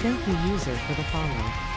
Thank you user for the follow.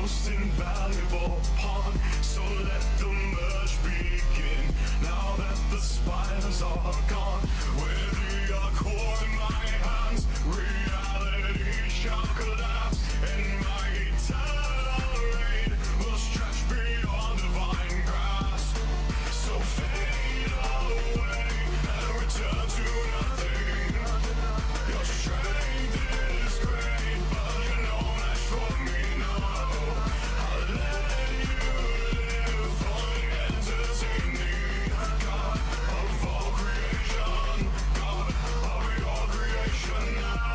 most invaluable pawn. So So let the merge begin. Now that the spiders are gone, with the core in my hands, reality shall collapse, and my eternal reign will stretch beyond divine grasp. So fade away and return to nothing. Your strength is great, but you're no match for me, no. I'll let you live, only entertain me. God of all creation, God of your creation now.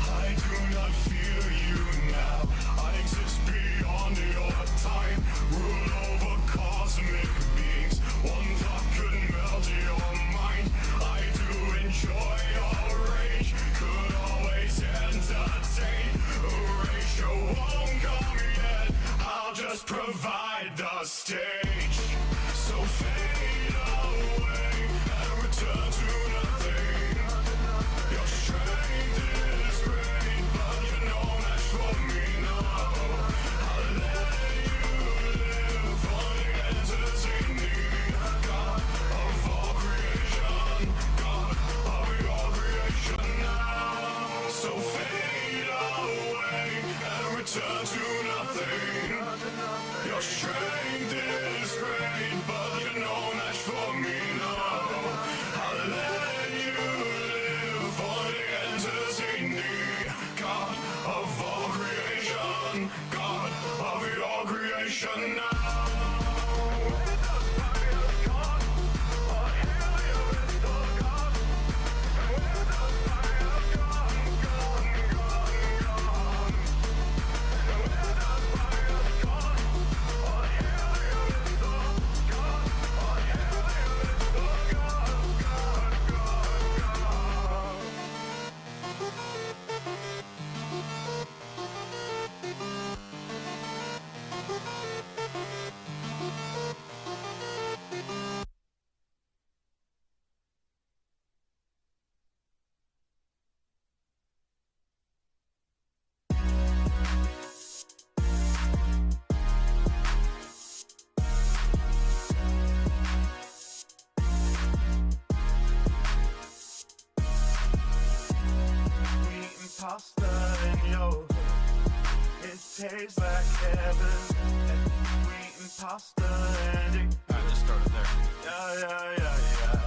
I do not fear you now. I exist beyond your time. Rule over cosmic beings. One thought could melt your mind. I do enjoy your rage. Could always entertain. Erasure won't come yet. I'll just provide the stage. So fade away and return to nothing. Your strength is great, but you're no match for me, no. I'll let you live, only entertain me. God of all creation, God of your creation now. So fade away and return to nothing. Your strength is great, but you're no match for me, no. I'll let you live, only entertain me. God of all creation, God of your creation now. Pasta in your hood, it tastes like heaven. Wheat and pasta and it. I just started there. Yeah.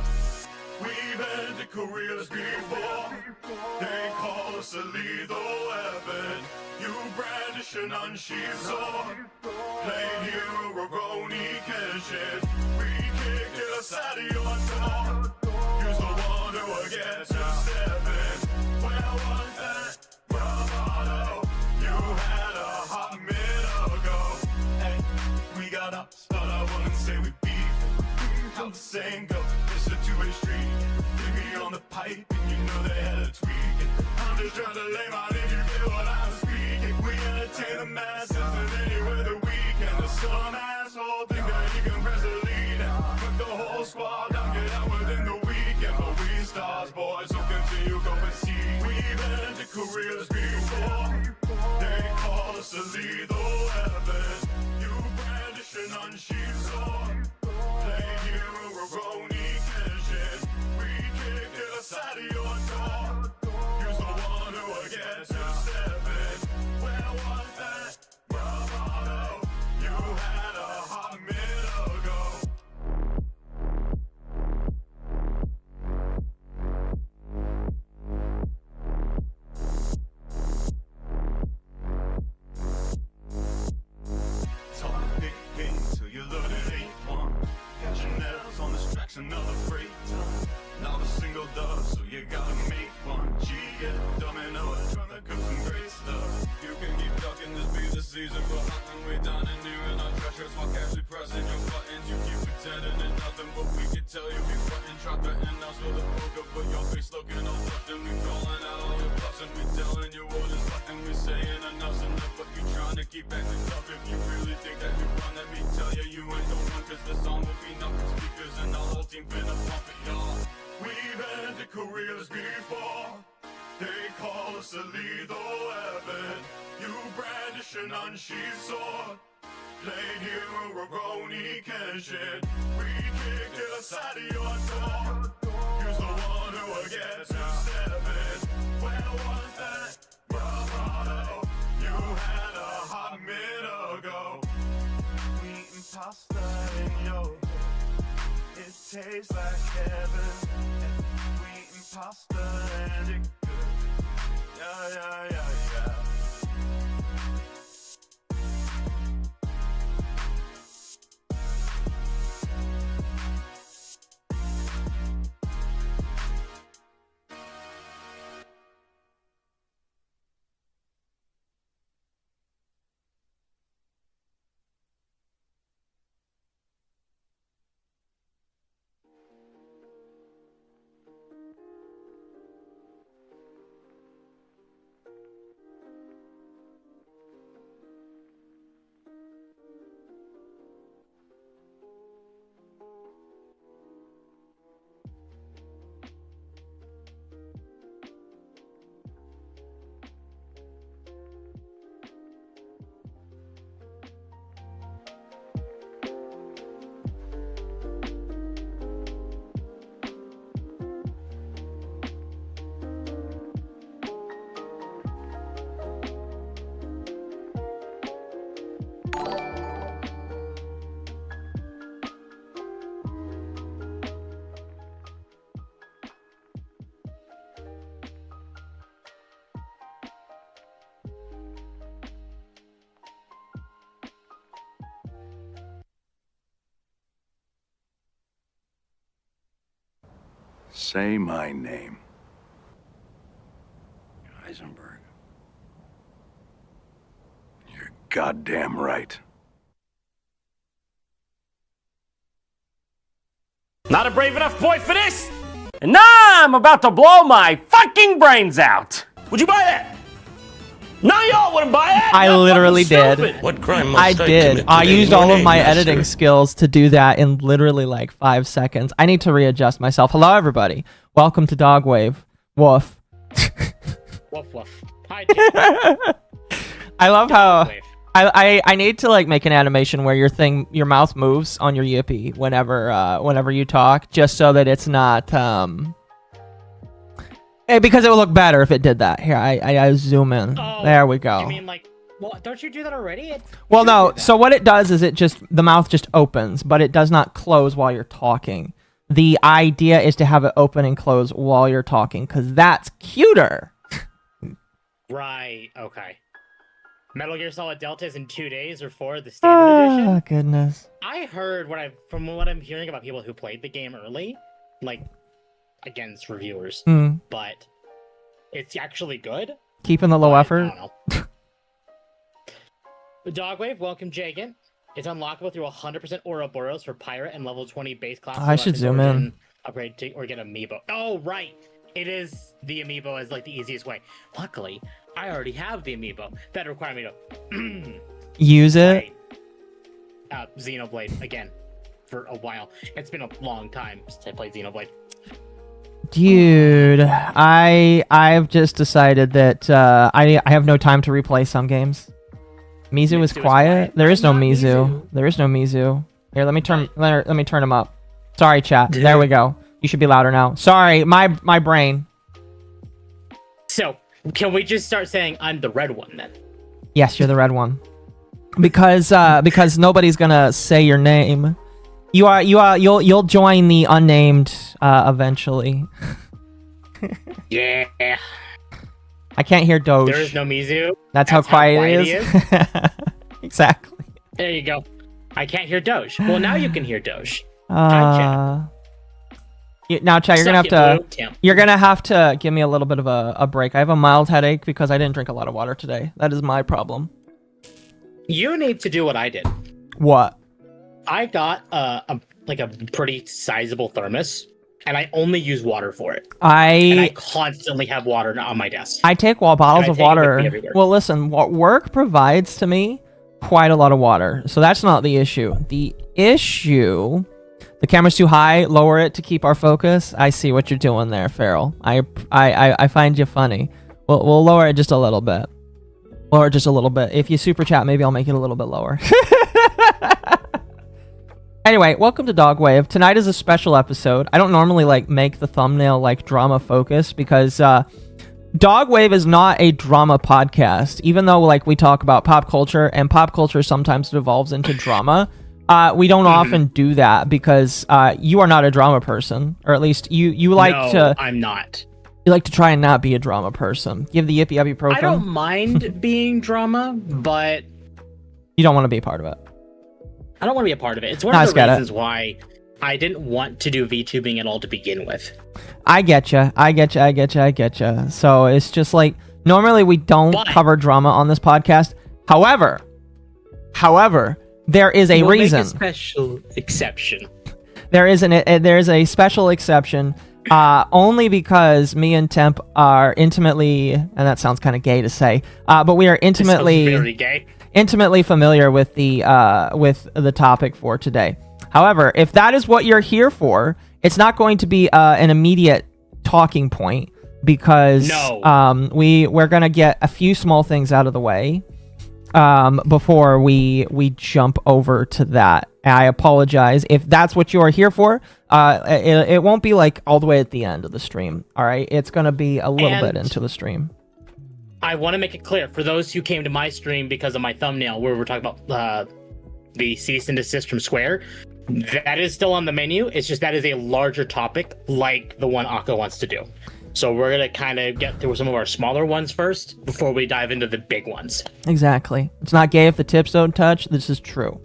We've ended careers before. They call us a lethal weapon. You brandish an unsheathed sword. Played hero, Roroni, Kenshin. We kicked it aside of your door. Use the one to get to seven. Where was that bravado you had a hot minute ago? Hey, we got ups, but I wouldn't say we beat. How the saying goes, it's a two-way street. Leave me on the pipe, and you know they had a tweak. I'm just trying to lay my name, you get what I'm speaking. We entertain the masses, and anywhere that we can. There's some asshole think that he can press the lead and put the whole squad down, get out within the weekend. But we stars, boys, so continue, go and see. We've ended careers before. They call us a lethal weapon. You brandish an unsheathed sword. Play hero, Roroni, Kenshin. We kicked it aside of your door. Use the one who will get to seven. Where was that bravado you had a hot minute ago? Talk big game till you load it 8-1. Catching nails on this track's another freight ton. Not a single dub, so you gotta make one. G, get domino, trying to cook some great stuff. You can keep ducking, this be the season for hunting. We down and new in our treasures while casually pressing your buttons. You keep pretending and nothing, but we can tell you be frontin'. Try threatening us with a poker, but your face looking all fucked. And we calling out all the bluffs, and we telling you what is left. And we saying enough's enough, but you trying to keep acting tough. If you really think that you run, let me tell you, you ain't the one. Cause the song will be nothing speakers, and the whole team finna pump it, y'all. We careers before. They call us a lethal weapon. You brandish an unsheathed sword. Plain hero Rogoni Kenshin. We kicked it aside of your door. You's the one who will get to step in. Where was that? Your motto. You had a hot minute ago. We eating pasta in your head. It tastes like heaven. We eating pasta and it good. Yeah, yeah, yeah, yeah. Say my name. Heisenberg. You're goddamn right. Not a brave enough boy for this! And now I'm about to blow my fucking brains out! Would you buy that? No, y'all wouldn't buy it! I literally did. What crime I did. I used all of my editing skills to do that in literally like 5 seconds. I need to readjust myself. Hello, everybody. Welcome to Dogwave. Woof. Woof woof. Hi, I love how I need to like make an animation where your mouth moves on your yippee whenever you talk, just so that it's not because it would look better if it did that. Here, I zoom in. Oh, there we go. You mean like, well, don't you do that already? Well, no. So what it does is the mouth just opens, but it does not close while you're talking. The idea is to have it open and close while you're talking, because that's cuter. Right. Okay. Metal Gear Solid Delta is in 2 days or 4, the standard edition. Oh goodness. I heard from what I'm hearing about people who played the game early, like against reviewers, but it's actually good. Keeping the low effort. I don't know. Dogwave, welcome, Jagan. It's unlockable through 100% Ouroboros for pirate and level 20 base class. I should zoom in. Upgrade to, or get amiibo. Oh, right. It is the amiibo as like the easiest way. Luckily, I already have the amiibo. That require me to use it. Xenoblade again for a while. It's been a long time since I played Xenoblade. Dude, I've just decided that I have no time to replay some games. Mizu is quiet. There is no Mizu. There is no Mizu. Here, let me turn him up. Sorry, chat. Dude. There we go. You should be louder now. Sorry, my brain. So, can we just start saying I'm the red one then? Yes, you're the red one. Because nobody's gonna say your name. You'll join the unnamed eventually. Yeah. I can't hear Doge. There is no Mizu. That's how quiet it is. Exactly. There you go. I can't hear Doge. Well, now you can hear Doge. Now, Chad, you're gonna have to give me a little bit of a break. I have a mild headache because I didn't drink a lot of water today. That is my problem. You need to do what I did. What? I got a pretty sizable thermos, and I only use water for it. And I constantly have water on my desk. I take bottles of water. Well, listen, what work provides to me quite a lot of water, so that's not the issue. The The camera's too high. Lower it to keep our focus. I see what you're doing there, Farrell. I find you funny. We'll lower it just a little bit. Lower it just a little bit. If you super chat, maybe I'll make it a little bit lower. Anyway, welcome to Dogwave. Tonight is a special episode. I don't normally like make the thumbnail like drama focus because Dogwave is not a drama podcast. Even though like we talk about pop culture and pop culture sometimes devolves into drama, we don't often do that because you are not a drama person, or at least you like to. I'm not. You like to try and not be a drama person. Give the yippee ibuprofen. I don't mind being drama, but you don't want to be a part of it. I don't want to be a part of it. It's one of the reasons why I didn't want to do VTubing at all to begin with. I get you. So it's just like, normally we don't cover drama on this podcast. However, there is a reason. Make a special exception. There is a special exception, only because me and Temp are intimately, and that sounds kind of gay to say, but we are intimately very gay. Intimately familiar with the topic for today. However, if that is what you're here for, it's not going to be an immediate talking point because we're gonna get a few small things out of the way before we jump over to that. I apologize if that's what you are here for. It won't be like all the way at the end of the stream. All right, it's gonna be a little bit into the stream. I want to make it clear for those who came to my stream because of my thumbnail where we're talking about the cease and desist from Square. That is still on the menu. It's just that is a larger topic like the one Occo wants to do. So we're going to kind of get through some of our smaller ones first before we dive into the big ones. Exactly. It's not gay if the tips don't touch. This is true.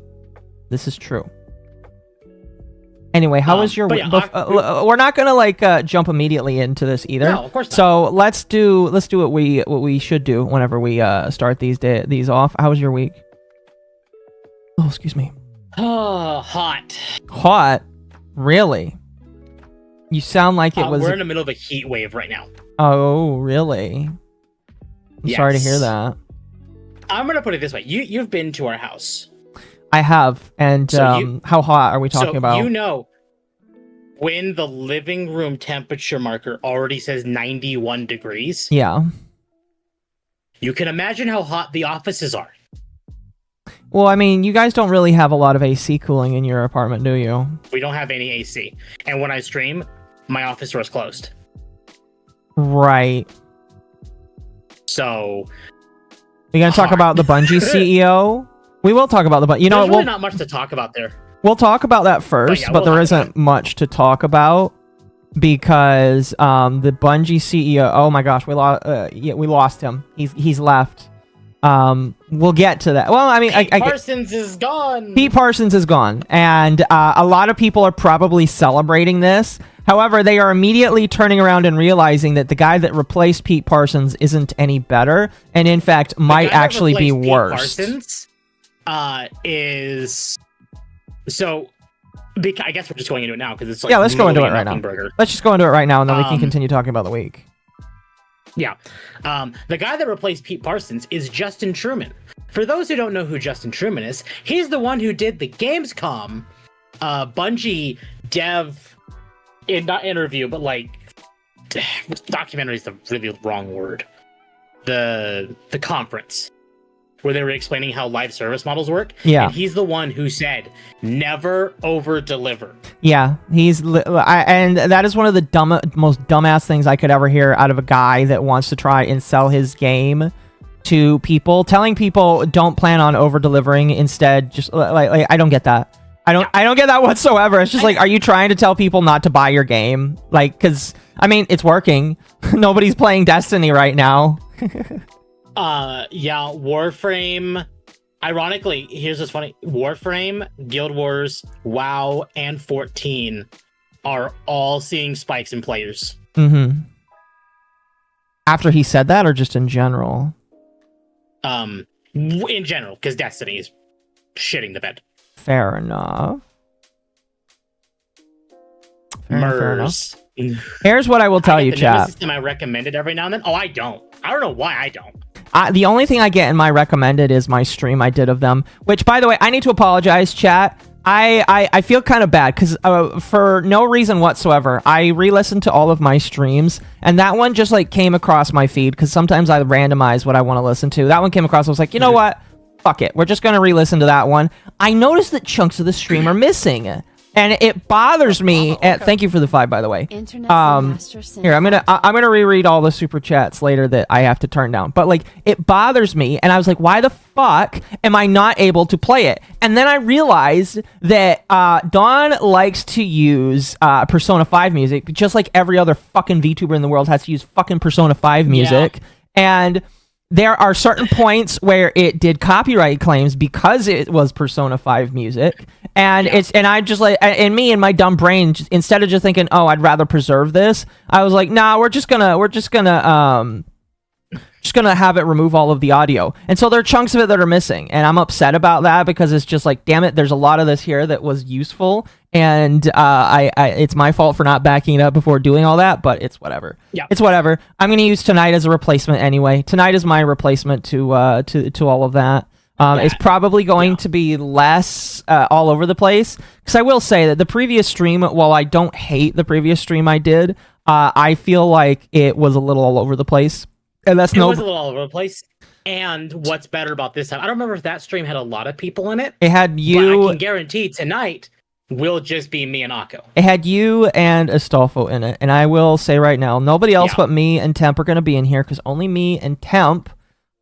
Anyway, how was your week? We're not gonna like jump immediately into this either. No, of course not. So let's do what we should do whenever we start these off. How was your week? Oh, excuse me. Hot. Hot? Really? You sound like it was. We're in the middle of a heat wave right now. Oh, really? I'm sorry to hear that. I'm gonna put it this way: you've been to our house. I have, and how hot are we talking about? You know, when the living room temperature marker already says 91 degrees. Yeah. You can imagine how hot the offices are. Well, I mean, you guys don't really have a lot of AC cooling in your apartment, do you? We don't have any AC, and when I stream, my office door is closed. Right. So. We're gonna talk about the Bungie CEO. We will talk about there's really not much to talk about there. We'll talk about that first, but there isn't much to talk about because the Bungie CEO. Oh my gosh, we lost him. He's left. We'll get to that. Well, I mean, Pete Parsons is gone. Pete Parsons is gone, and a lot of people are probably celebrating this. However, they are immediately turning around and realizing that the guy that replaced Pete Parsons isn't any better, and in fact might actually be worse. Pete Parsons is so. I guess we're just going into it now because it's like let's go into it right now. Burger. Let's just go into it right now, and then we can continue talking about the week. Yeah, the guy that replaced Pete Parsons is Justin Truman. For those who don't know who Justin Truman is, he's the one who did the Gamescom Bungie dev not interview, but like documentary is the really wrong word. The conference where they were explaining how live service models work. Yeah. And he's the one who said, never over-deliver. Yeah, and that is one of the most dumbass things I could ever hear out of a guy that wants to try and sell his game to people. Telling people don't plan on over-delivering, instead just like I don't get that. I don't get that whatsoever. It's just like, are you trying to tell people not to buy your game? Like, because I mean, it's working. Nobody's playing Destiny right now. Yeah, Warframe. Ironically, here's what's funny. Warframe, Guild Wars, WoW, and 14 are all seeing spikes in players. Mm-hmm. After he said that, or just in general? In general, because Destiny is shitting the bed. Fair enough. Fair enough. Here's what I will tell you, chat. System I recommended every now and then. Oh, I don't know why I don't. The only thing I get in my recommended is my stream I did of them, which, by the way, I need to apologize, chat. I feel kind of bad because for no reason whatsoever, I re-listened to all of my streams, and that one just like came across my feed because sometimes I randomize what I want to listen to. That one came across. I was like, you know what? Fuck it. We're just gonna re-listen to that one. I noticed that chunks of the stream are missing, and it bothers me. Thank you for the 5, by the way. Here, I'm gonna reread all the super chats later that I have to turn down. But like, it bothers me, and I was like, why the fuck am I not able to play it? And then I realized that Dawn likes to use Persona 5 music, just like every other fucking VTuber in the world has to use fucking Persona 5 music, and there are certain points where it did copyright claims because it was Persona 5 music, and I just like, and me and my dumb brain, instead of just thinking, oh, I'd rather preserve this, I was like, nah, we're just gonna have it remove all of the audio. And so there are chunks of it that are missing, and I'm upset about that because it's just like, damn it, there's a lot of this here that was useful, and it's my fault for not backing it up before doing all that, but it's whatever. Yeah, it's whatever. I'm gonna use Tonight as a replacement anyway. Tonight is my replacement to all of that. It's probably going to be less all over the place, because I will say that the previous stream, while I don't hate the previous stream I did, I feel like it was a little all over the place. And that's it was a little all over the place. And what's better about this time, I don't remember if that stream had a lot of people in it. It had you. But I can guarantee tonight will just be me and Occo. It had you and Astolfo in it. And I will say right now, nobody else but me and Temp are going to be in here, because only me and Temp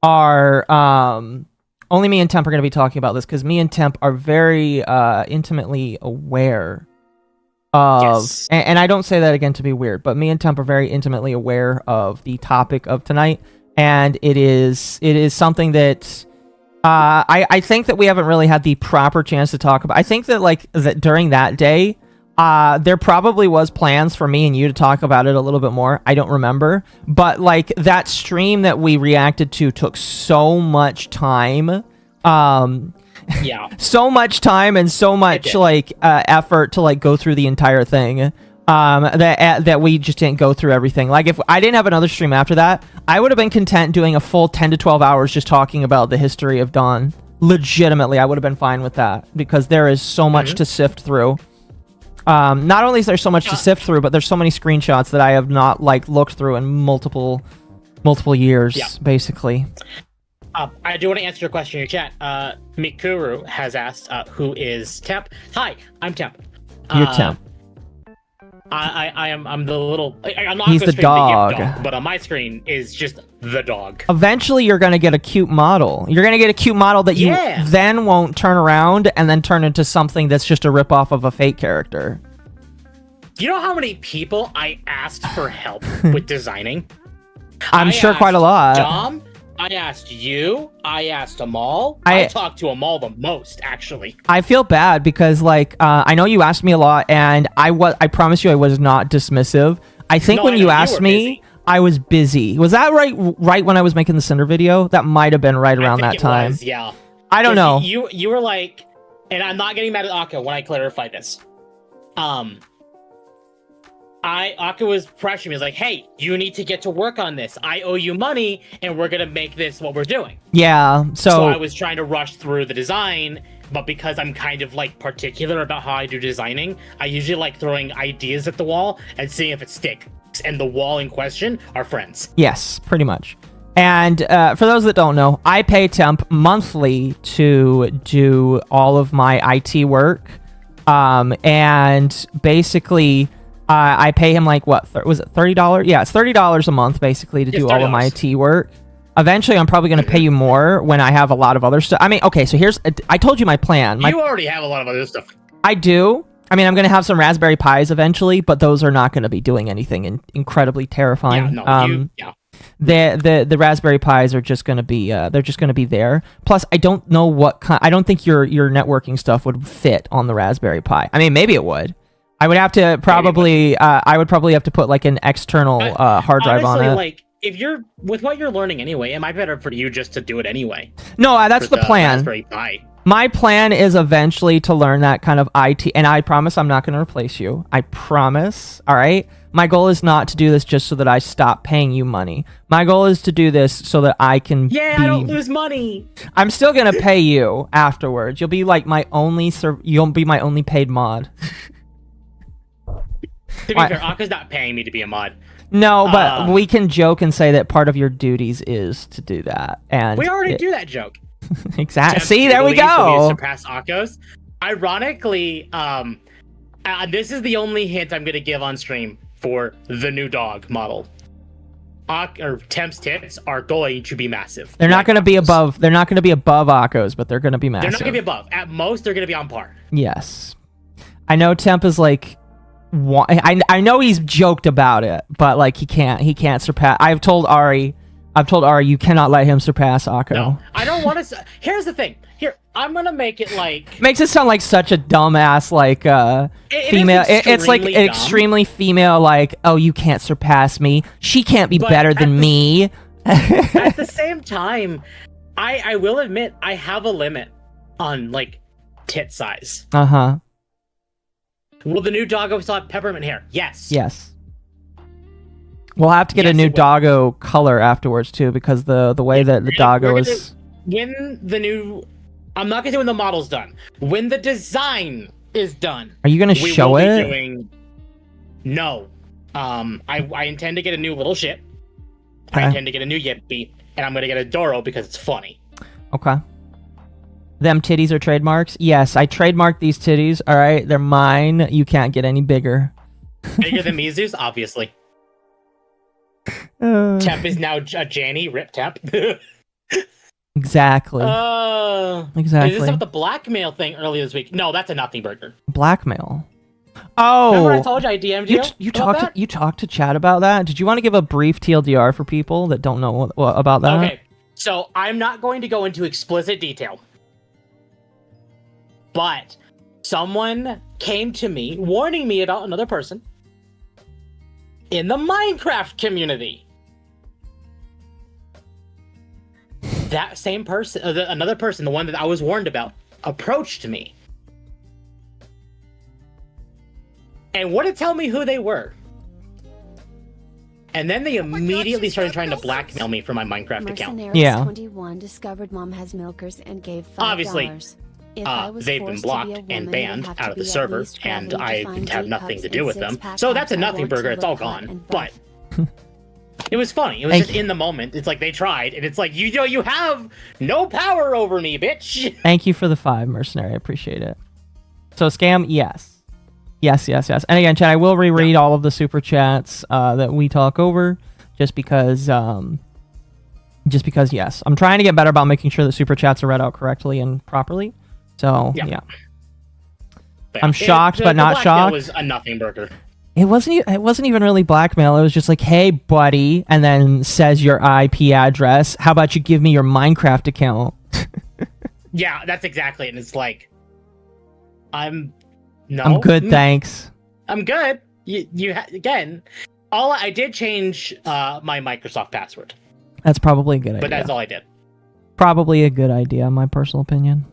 are going to be talking about this, because me and Temp are very intimately aware of, and I don't say that again to be weird, but me and Temp are very intimately aware of the topic of tonight, and it is something that I think that we haven't really had the proper chance to talk about. I think that during that day, there probably was plans for me and you to talk about it a little bit more. I don't remember, but like that stream that we reacted to took so much time. So much time and so much effort to like go through the entire thing, that we just didn't go through everything. Like, if I didn't have another stream after that, I would have been content doing a full 10 to 12 hours just talking about the history of Dawn. Legitimately, I would have been fine with that, because there is so much to sift through. Not only is there so much to sift through, but there's so many screenshots that I have not like looked through in multiple years, basically. I do want to answer your question in your chat. Mikuru has asked, who is Temp? Hi, I'm Temp. You're Temp. I'm the little... I'm not He's the dog. But on my screen is just the dog. Eventually, you're going to get a cute model. You're going to get a cute model that you then won't turn around and then turn into something that's just a ripoff of a fake character. Do you know how many people I asked for help with designing? I'm sure quite a lot. Dom, I asked you. I asked Amal. I talked to Amal the most, actually. I feel bad because, like, I know you asked me a lot, and I promise you I was not dismissive. I think when you asked me, I was busy. Was that right when I was making the Cinder video? That might have been right around that time. Yeah. I don't know. You were like, and I'm not getting mad at Occo when I clarify this. Occo was pressuring me. He was like, hey, you need to get to work on this. I owe you money, and we're going to make this what we're doing. Yeah, so I was trying to rush through the design, but because I'm kind of, like, particular about how I do designing, I usually like throwing ideas at the wall and seeing if it sticks. And the wall in question are friends. Yes, pretty much. And for those that don't know, I pay Temp monthly to do all of my IT work. And basically... I pay him like, what, was it $30? Yeah, it's $30 a month, basically, to do all of my IT work. Eventually, I'm probably going to pay you more when I have a lot of other stuff. I mean, okay, so I told you my plan. You already have a lot of other stuff. I do. I mean, I'm going to have some Raspberry Pis eventually, but those are not going to be doing anything incredibly terrifying. The Raspberry Pis are just going to be, they're just going to be there. Plus, I don't know I don't think your networking stuff would fit on the Raspberry Pi. I mean, maybe it would. I would have to probably, I would probably have to put like an external hard drive on it. Like, if with what you're learning anyway, it might be better for you just to do it anyway. No, that's the plan. Raspberry Pi. My plan is eventually to learn that kind of IT, and I promise I'm not going to replace you. I promise. All right. My goal is not to do this just so that I stop paying you money. My goal is to do this so that I can. Yeah, I don't lose money. I'm still gonna pay you afterwards. You'll be like my only. You'll be my only paid mod. To be fair, Akka's not paying me to be a mod. No, but we can joke and say that part of your duties is to do that, and we already do that joke. Exactly. See, there we So we go. surpass Akko's. Ironically, this is the only hint I'm gonna give on stream for the new dog model. Temp's tits are going to be massive. They're not like going to be Akko's. above. They're not going to be above Akko's, but they're going to be massive. They're not going to be above. At most, they're going to be on par. Yes, I know Temp is like. I know he's joked about it, but like he can't surpass. I've told Ari you cannot let him surpass Akko. No, I don't want to. Here's the thing. Here, I'm gonna make it like. Makes it sound like such a dumbass like female. It's like dumb. extremely female. Like, oh, you can't surpass me. She can't be But better than me. At the same time, I will admit I have a limit on like tit size. Uh huh. Will the new doggo still have peppermint hair? Yes. Yes. We'll have to get a new doggo color afterwards too, because the way that the doggo is. When the new, I'm not gonna say when the model's done. When the design is done. Are you gonna show it? No. I intend to get a new little ship. Okay. I intend to get a new Yippee, and I'm gonna get a Doro because it's funny. Okay. Them titties are trademarks? Yes, I trademarked these titties. All right, they're mine. You can't get any bigger. Bigger than Mizu's, obviously. Temp is now a Janny. Rip Temp. Exactly. Exactly. Is this about the blackmail thing earlier this week? No, that's a nothing burger. Blackmail. Oh. Remember I told you I DM'd you? You talked to Chad about that? Did you want to give a brief TLDR for people that don't know about that? Okay, so I'm not going to go into explicit detail. But someone came to me warning me about another person in the Minecraft community. That same person, another person, the one that I was warned about, approached me and wouldn't tell me who they were. And then they immediately started trying to blackmail me for my Minecraft account. Yeah. 21 discovered mom has milkers and gave $5. Obviously, If I was they've been forced to blocked be a and woman, banned I'd have out to of the be at server, least and traveling I to find have 8 nothing to cups do and with them. 6-pack So that's a abs. I nothing want burger. to It's all look hot gone. and But buff. it was funny. It was Thank just in the moment. It's like they tried, and it's like, you know, you have no power over me, bitch. Thank you for the 5, Mercenary. I appreciate it. So, Scam, yes. Yes. And again, Chad, I will reread all of the super chats that we talk over, just because, yes. I'm trying to get better about making sure that super chats are read out correctly and properly. So, yeah. I'm shocked, but not shocked. It was a nothing burger. It wasn't even really blackmail. It was just like, hey, buddy, and then says your IP address. How about you give me your Minecraft account? Yeah, that's exactly it. And it's like, I'm good, thanks. I'm good. Again, I did change my Microsoft password. That's probably a good idea. But that's all I did. Probably a good idea, in my personal opinion.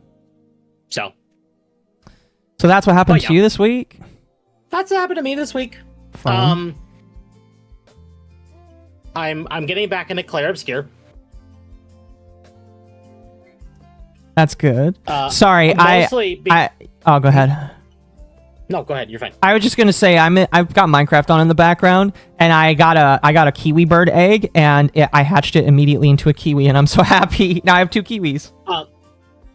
So that's what happened to you this week? That's what happened to me this week. Fun. I'm getting back into Claire Obscure. That's good. Sorry, oh, go ahead. No, go ahead. You're fine. I was just gonna say I've got Minecraft on in the background, and I got a kiwi bird egg, and I hatched it immediately into a kiwi, and I'm so happy. Now I have 2 kiwis.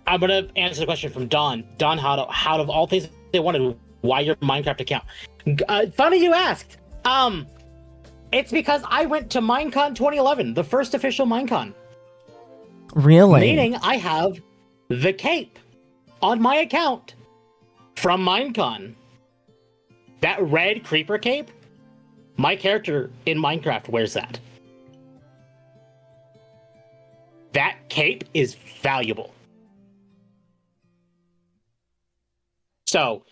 I'm gonna answer the question from Don. Don, how of all things they wanted, why your Minecraft account? Funny you asked. It's because I went to Minecon 2011, the first official Minecon. Really? Meaning I have the cape on my account from Minecon. That red creeper cape, my character in Minecraft wears that. That cape is valuable. So,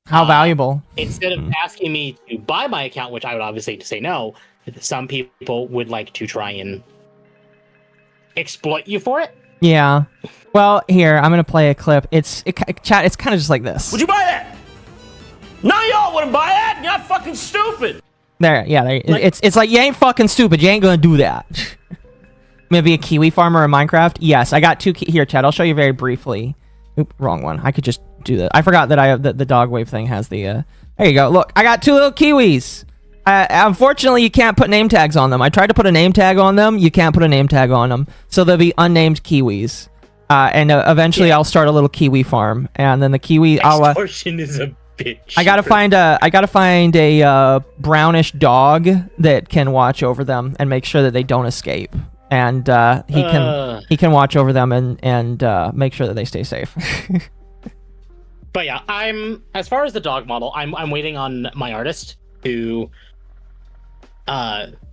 how valuable? Instead of asking me to buy my account, which I would obviously say no, some people would like to try and exploit you for it. Yeah. Well, here, I'm gonna play a clip. Chat. It's kind of just like this. Would you buy that? None of y'all wouldn't buy that. You're not fucking stupid. There, yeah. It's like, you ain't fucking stupid. You ain't gonna do that. Maybe a kiwi farmer in Minecraft. Yes, I got 2 here, Chad. I'll show you very briefly. Oop, wrong one. I could just do that. I forgot that I have the Dogwave thing has the. There you go. Look, I got 2 little kiwis. Unfortunately, you can't put name tags on them. I tried to put a name tag on them. You can't put a name tag on them, so they'll be unnamed kiwis. And eventually, I'll start a little kiwi farm, and then the kiwi. Extortion is a bitch. I gotta find a brownish dog that can watch over them and make sure that they don't escape. And he can watch over them and make sure that they stay safe. But yeah, as far as the dog model, I'm waiting on my artist to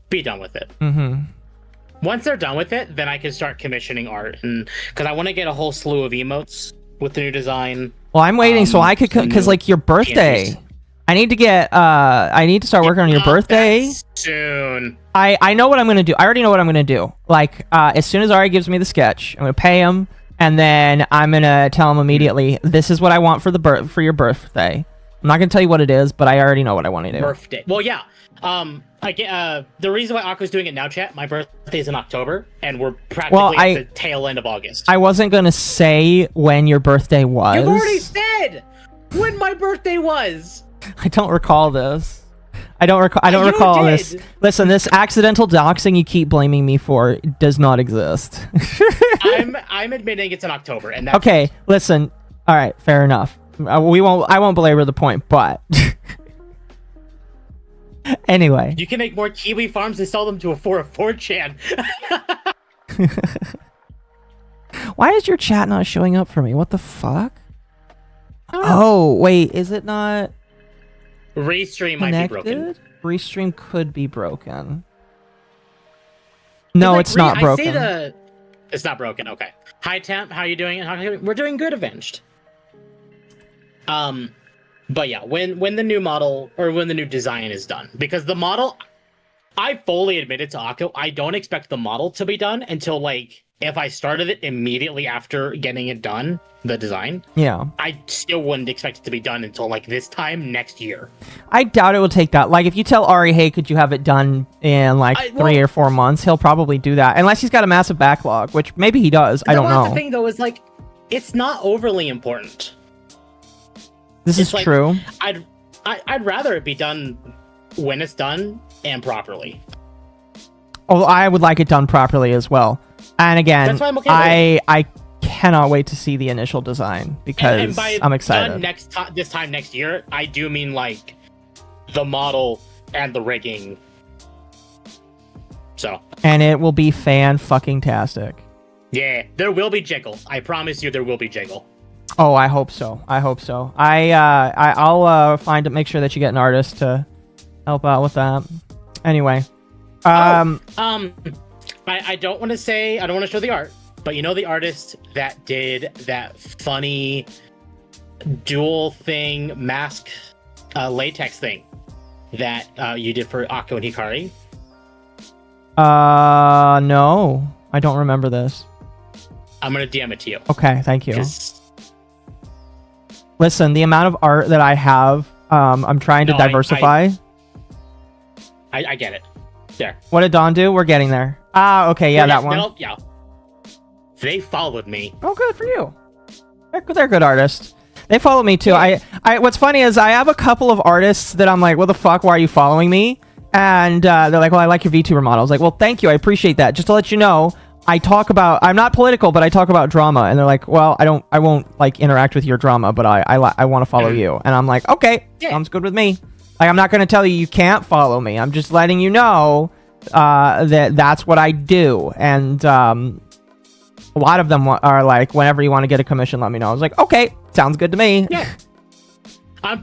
be done with it. Mm-hmm. Once they're done with it, then I can start commissioning art, and because I want to get a whole slew of emotes with the new design. Well, I'm waiting so I could, because like your birthday, I need to start working on your birthday soon. I know what I'm gonna do. I already know what I'm gonna do. Like as soon as Ari gives me the sketch, I'm gonna pay him, and then I'm gonna tell him immediately, this is what I want for your birthday. I'm not gonna tell you what it is, but I already know what I want to do. Birthday. Well, yeah. The reason why Occo's doing it now, chat, my birthday is in October, and we're practically at the tail end of August. I wasn't gonna say when your birthday was. You've already said when my birthday was. I don't recall this. I don't recall this. Listen, this accidental doxing you keep blaming me for does not exist. I'm admitting it's in October, and that's okay. Listen. All right, fair enough. I won't belabor the point, but anyway, you can make more kiwi farms and sell them to a 4chan. Why is your chat not showing up for me? What the fuck? Oh wait, is it not? Restream might be broken. Restream could be broken. No, it's not broken. It's not broken. Okay. Hi Temp, how you doing? We're doing good, Avenged. But yeah, when the new model or when the new design is done, because the model, I fully admitted to Occo, I don't expect the model to be done until like if I started it immediately after getting it done, the design. Yeah. I still wouldn't expect it to be done until like this time next year. I doubt it will take that. Like if you tell Ari, hey, could you have it done in like 3 or 4 months, he'll probably do that. Unless he's got a massive backlog, which maybe he does. I don't know. The thing though is like, it's not overly important. This is true. I'd rather it be done when it's done and properly. Oh, I would like it done properly as well. And again, that's why I'm okay I cannot wait to see the initial design because and by I'm excited. Done this time next year, I do mean like the model and the rigging. So. And it will be fan-fucking-tastic. Yeah, there will be jiggle. I promise you, there will be jiggle. Oh, I hope so. I hope so. I'll make sure that you get an artist to help out with that. Anyway, I don't want to show the art, but you know the artist that did that funny dual thing mask latex thing that you did for Occo and Hikari? No, I don't remember this. I'm gonna DM it to you. Okay, thank you. Listen, the amount of art that I have, I'm trying to diversify. I get it. There. What did Dawn do? We're getting there. Ah, okay, yeah, that one. Yeah. They followed me. Oh, good for you. They're good artists. They follow me too. I what's funny is I have a couple of artists that I'm like, what the fuck? Why are you following me? And they're like, well, I like your VTuber model. I was like, well, thank you. I appreciate that. Just to let you know, I'm not political, but I talk about drama. And they're like, well, I won't like interact with your drama, but I want to follow you. And I'm like, okay, sounds good with me. Like, I'm not going to tell you can't follow me. I'm just letting you know that's what I do. And a lot of them are like, whenever you want to get a commission, let me know. I was like, okay, sounds good to me. Yeah.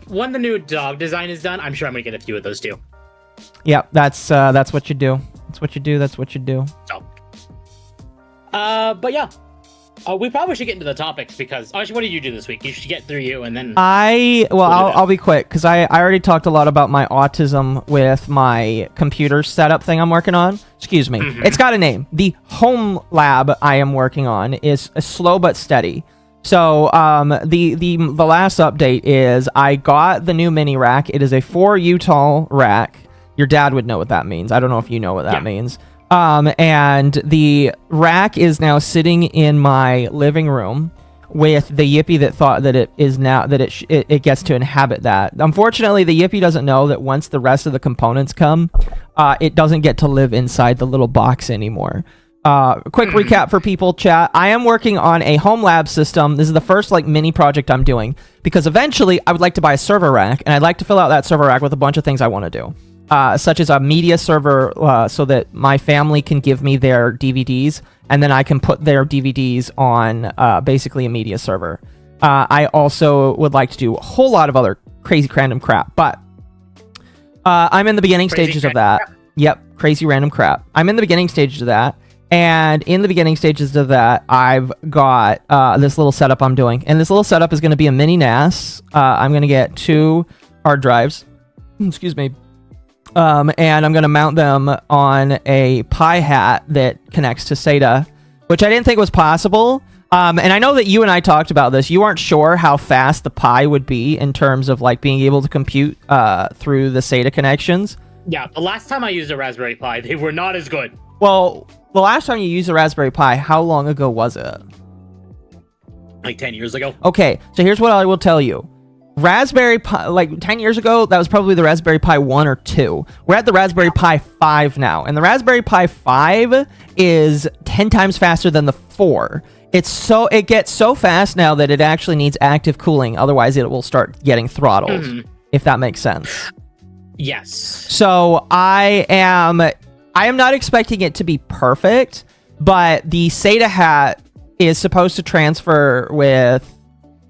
When the new dog design is done, I'm sure I'm going to get a few of those too. Yep, that's what you do. That's what you do. That's what you do. So. But yeah. We probably should get into the topics because actually, what did you do this week? You should get through you and then. I'll be quick because I already talked a lot about my autism with my computer setup thing I'm working on. Excuse me. It's got a name. The home lab I am working on is slow but steady. So the last update is I got the new mini rack. It is a 4U tall rack. Your dad would know what that means. I don't know if you know what that means. And the rack is now sitting in my living room with the Yippie that thought that it is now that it gets to inhabit that. Unfortunately, the Yippie doesn't know that once the rest of the components come, it doesn't get to live inside the little box anymore. Quick recap for people, chat. I am working on a home lab system. This is the first like mini project I'm doing because eventually I would like to buy a server rack and I'd like to fill out that server rack with a bunch of things I want to do. Such as a media server so that my family can give me their DVDs and then I can put their DVDs on basically a media server. I also would like to do a whole lot of other crazy random crap, but I'm in the beginning stages of that. Yep, crazy random crap. I'm in the beginning stages of that. And in the beginning stages of that, I've got this little setup I'm doing. And this little setup is going to be a mini NAS. I'm going to get 2 hard drives. Excuse me. And I'm going to mount them on a Pi hat that connects to SATA, which I didn't think was possible. And I know that you and I talked about this. You aren't sure how fast the Pi would be in terms of like being able to compute through the SATA connections. Yeah, the last time I used a Raspberry Pi, they were not as good. Well, the last time you used a Raspberry Pi, how long ago was it? Like 10 years ago. Okay, so here's what I will tell you. Raspberry Pi, like 10 years ago, that was probably the Raspberry Pi 1 or 2. We're at the Raspberry Pi 5 now, and the Raspberry Pi 5 is 10 times faster than the 4. It gets so fast now that it actually needs active cooling, otherwise it will start getting throttled, if that makes sense. Yes. So I am not expecting it to be perfect, but the SATA hat is supposed to transfer with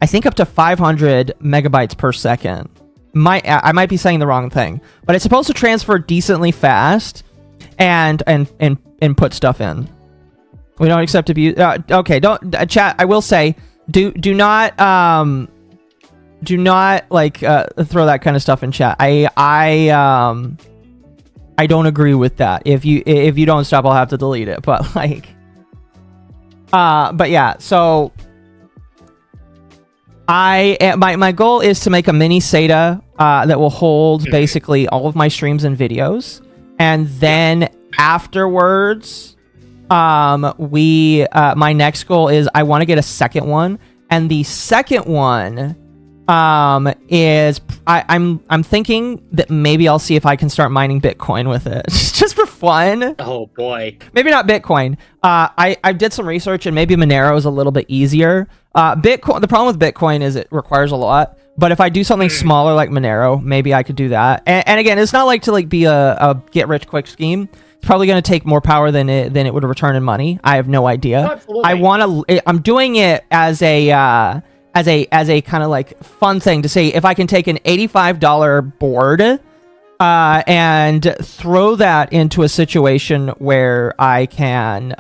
I think up to 500 megabytes per second. I might be saying the wrong thing, but it's supposed to transfer decently fast and put stuff in. We don't accept abuse. Okay, don't chat. I will say, do not like throw that kind of stuff in chat. I don't agree with that. If you don't stop, I'll have to delete it. But like, but yeah. So my goal is to make a mini SATA that will hold basically all of my streams and videos, and then afterwards, my next goal is I want to get a second one, and the second one is I'm thinking that maybe I'll see if I can start mining Bitcoin with it just for fun. Oh boy. Maybe not Bitcoin. I did some research and maybe Monero is a little bit easier. Bitcoin, the problem with Bitcoin is it requires a lot, but if I do something smaller like Monero, maybe I could do that. And again, it's not like to like be a get rich quick scheme. It's probably going to take more power than it would return in money. I have no idea. Absolutely. I'm doing it as a kind of like fun thing to say if I can take an $85 board and throw that into a situation where I can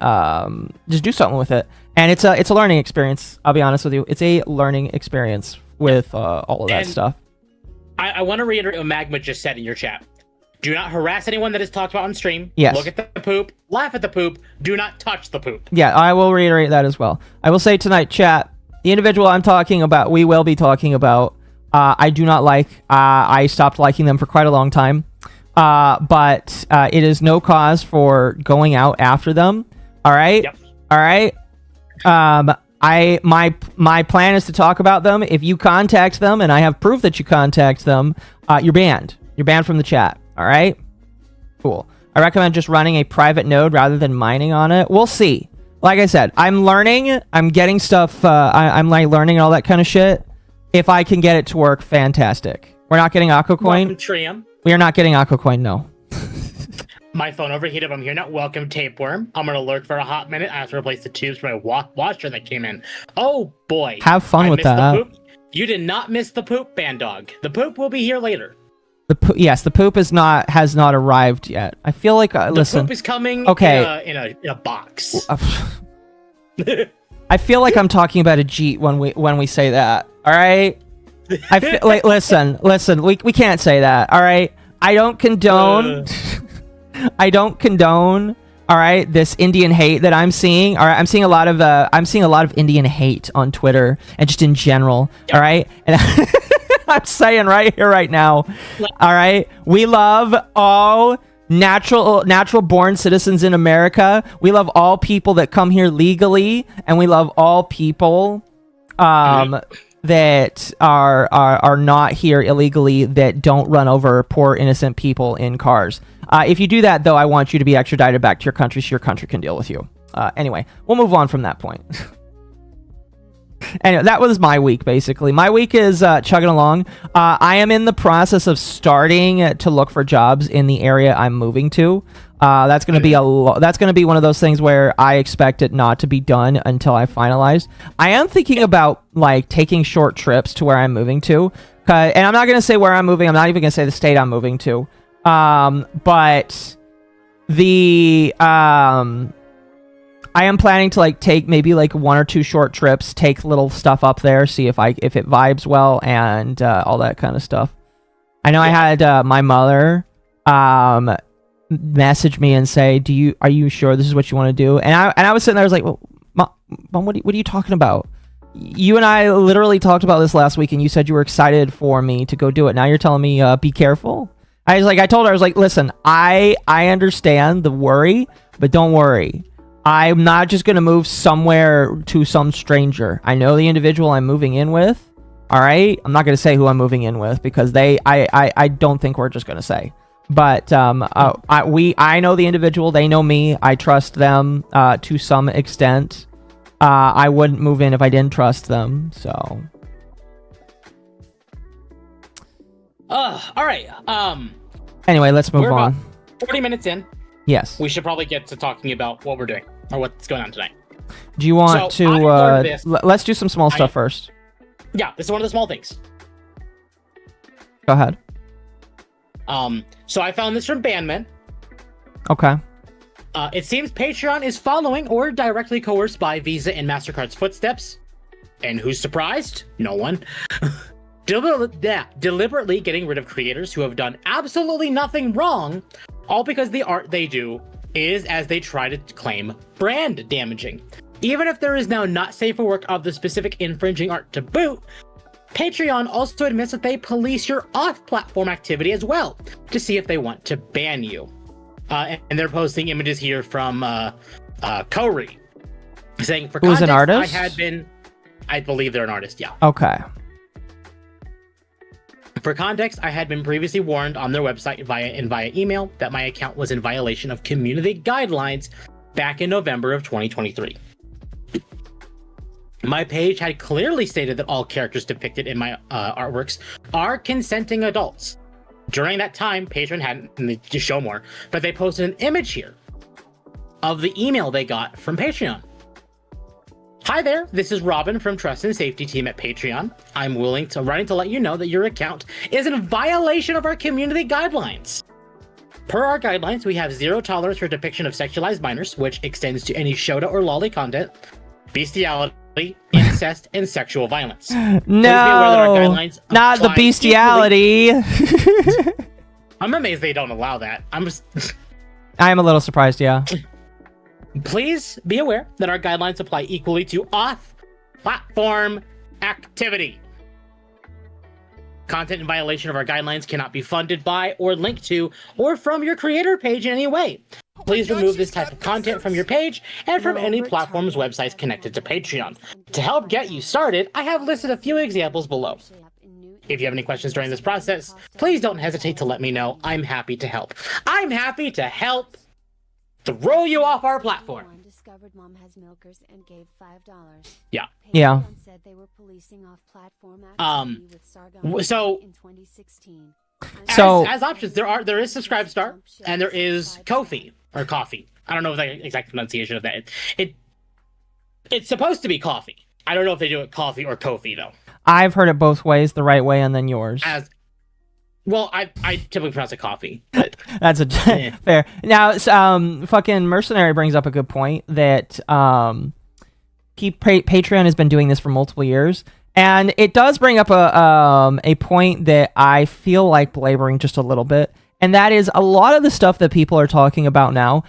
just do something with it. And it's a learning experience. I'll be honest with you. It's a learning experience with all of that stuff. I want to reiterate what Magma just said in your chat. Do not harass anyone that is talked about on stream. Yes. Look at the poop. Laugh at the poop. Do not touch the poop. Yeah, I will reiterate that as well. I will say tonight, chat, the individual I'm talking about, we will be talking about, I do not like. I stopped liking them for quite a long time. But it is no cause for going out after them. All right? Yep. All right? My plan is to talk about them. If you contact them, and I have proof that you contact them, you're banned. You're banned from the chat. All right? Cool. I recommend just running a private node rather than mining on it. We'll see. Like I said, I'm learning. I'm getting stuff. I'm like learning all that kind of shit. If I can get it to work, fantastic. We're not getting Occo coin. Welcome, Trium. We are not getting Occo coin. No. My phone overheated. I'm here now. Welcome, Tapeworm. I'm gonna lurk for a hot minute. I have to replace the tubes for my washer that came in. Oh boy. Have fun with that. The poop. You did not miss the poop, Bandog. The poop will be here later. Yes, the poop has not arrived yet. I feel like listen. The poop is coming. Okay. In a box. I I feel like I'm talking about a Jeet when we say that. All right. I feel like listen. We can't say that. All right. I don't condone. I don't condone. All right, this Indian hate that I'm seeing. All right, I'm seeing a lot of Indian hate on Twitter and just in general. All right, and I'm saying right here, right now. All right, we love all natural born citizens in America. We love all people that come here legally, and we love all people that are not here illegally, that don't run over poor innocent people in cars. If you do that, though, I want you to be extradited back to your country so your country can deal with you. Anyway, we'll move on from that point. Anyway, that was my week, basically. My week is chugging along. I am in the process of starting to look for jobs in the area I'm moving to. That's going to be that's going to be one of those things where I expect it not to be done until I finalize. I am thinking about like taking short trips to where I'm moving to. And I'm not going to say where I'm moving. I'm not even going to say the state I'm moving to. But the I am planning to like take maybe like 1 or 2 short trips, take little stuff up there, see if it vibes well, and all that kind of stuff. I know I had my mother message me and say, are you sure this is what you want to do? And I was sitting there, I was like, well, Mom, what are you talking about? You and I literally talked about this last week, and you said you were excited for me to go do it. Now you're telling me be careful. I told her, I was like, listen, I understand the worry, but don't worry. I'm not just going to move somewhere to some stranger. I know the individual I'm moving in with. All right. I'm not going to say who I'm moving in with because I don't think we're just going to say, but, I know the individual, they know me. I trust them, to some extent. I wouldn't move in if I didn't trust them. So. All right. Anyway, let's move on. About 40 minutes in. Yes. We should probably get to talking about what we're doing or what's going on tonight. Do you want to let's do some small stuff first. Yeah, this is one of the small things. Go ahead. So I found this from Bandman. Okay. It seems Patreon is following or directly coerced by Visa and MasterCard's footsteps. And who's surprised? No one. Deliberately getting rid of creators who have done absolutely nothing wrong, all because the art they do is, as they try to claim, brand damaging. Even if there is now not safe for work of the specific infringing art to boot, Patreon also admits that they police your off-platform activity as well to see if they want to ban you. And they're posting images here from Kori, saying, for who's context, an artist? I believe they're an artist, yeah. Okay. For context, I had been previously warned on their website via email that my account was in violation of community guidelines back in November of 2023. My page had clearly stated that all characters depicted in my artworks are consenting adults. During that time, Patreon hadn't to show more, but they posted an image here of the email they got from Patreon. Hi there, this is Robin from Trust and Safety Team at Patreon. I'm writing to let you know that your account is in violation of our community guidelines. Per our guidelines, we have zero tolerance for depiction of sexualized minors, which extends to any Shota or Lolly content, bestiality, incest, and sexual violence. No, not the bestiality. I'm amazed they don't allow that. I'm a little surprised, yeah. Please be aware that our guidelines apply equally to off-platform activity. Content in violation of our guidelines cannot be funded by or linked to or from your creator page in any way. Please remove this type of content from your page and from any platform's websites connected to Patreon. To help get you started, I have listed a few examples below. If you have any questions during this process, please don't hesitate to let me know. I'm happy to help. I'm happy to help throw you off our platform. Discovered Mom has milkers and gave $5. Yeah. Yeah. Said they were policing off-platform activity with Sargon so in 2016. As options, there is Subscribestar and there is Ko-fi or Coffee. I don't know the exact pronunciation of that. It's supposed to be Coffee. I don't know if they do it Coffee or Ko-fi though. I've heard it both ways, the right way and then yours. Well, I typically pronounce it Coffee. But that's fair. Now, fucking Mercenary brings up a good point that Patreon has been doing this for multiple years, and it does bring up a point that I feel like belaboring just a little bit, and that is a lot of the stuff that people are talking about now.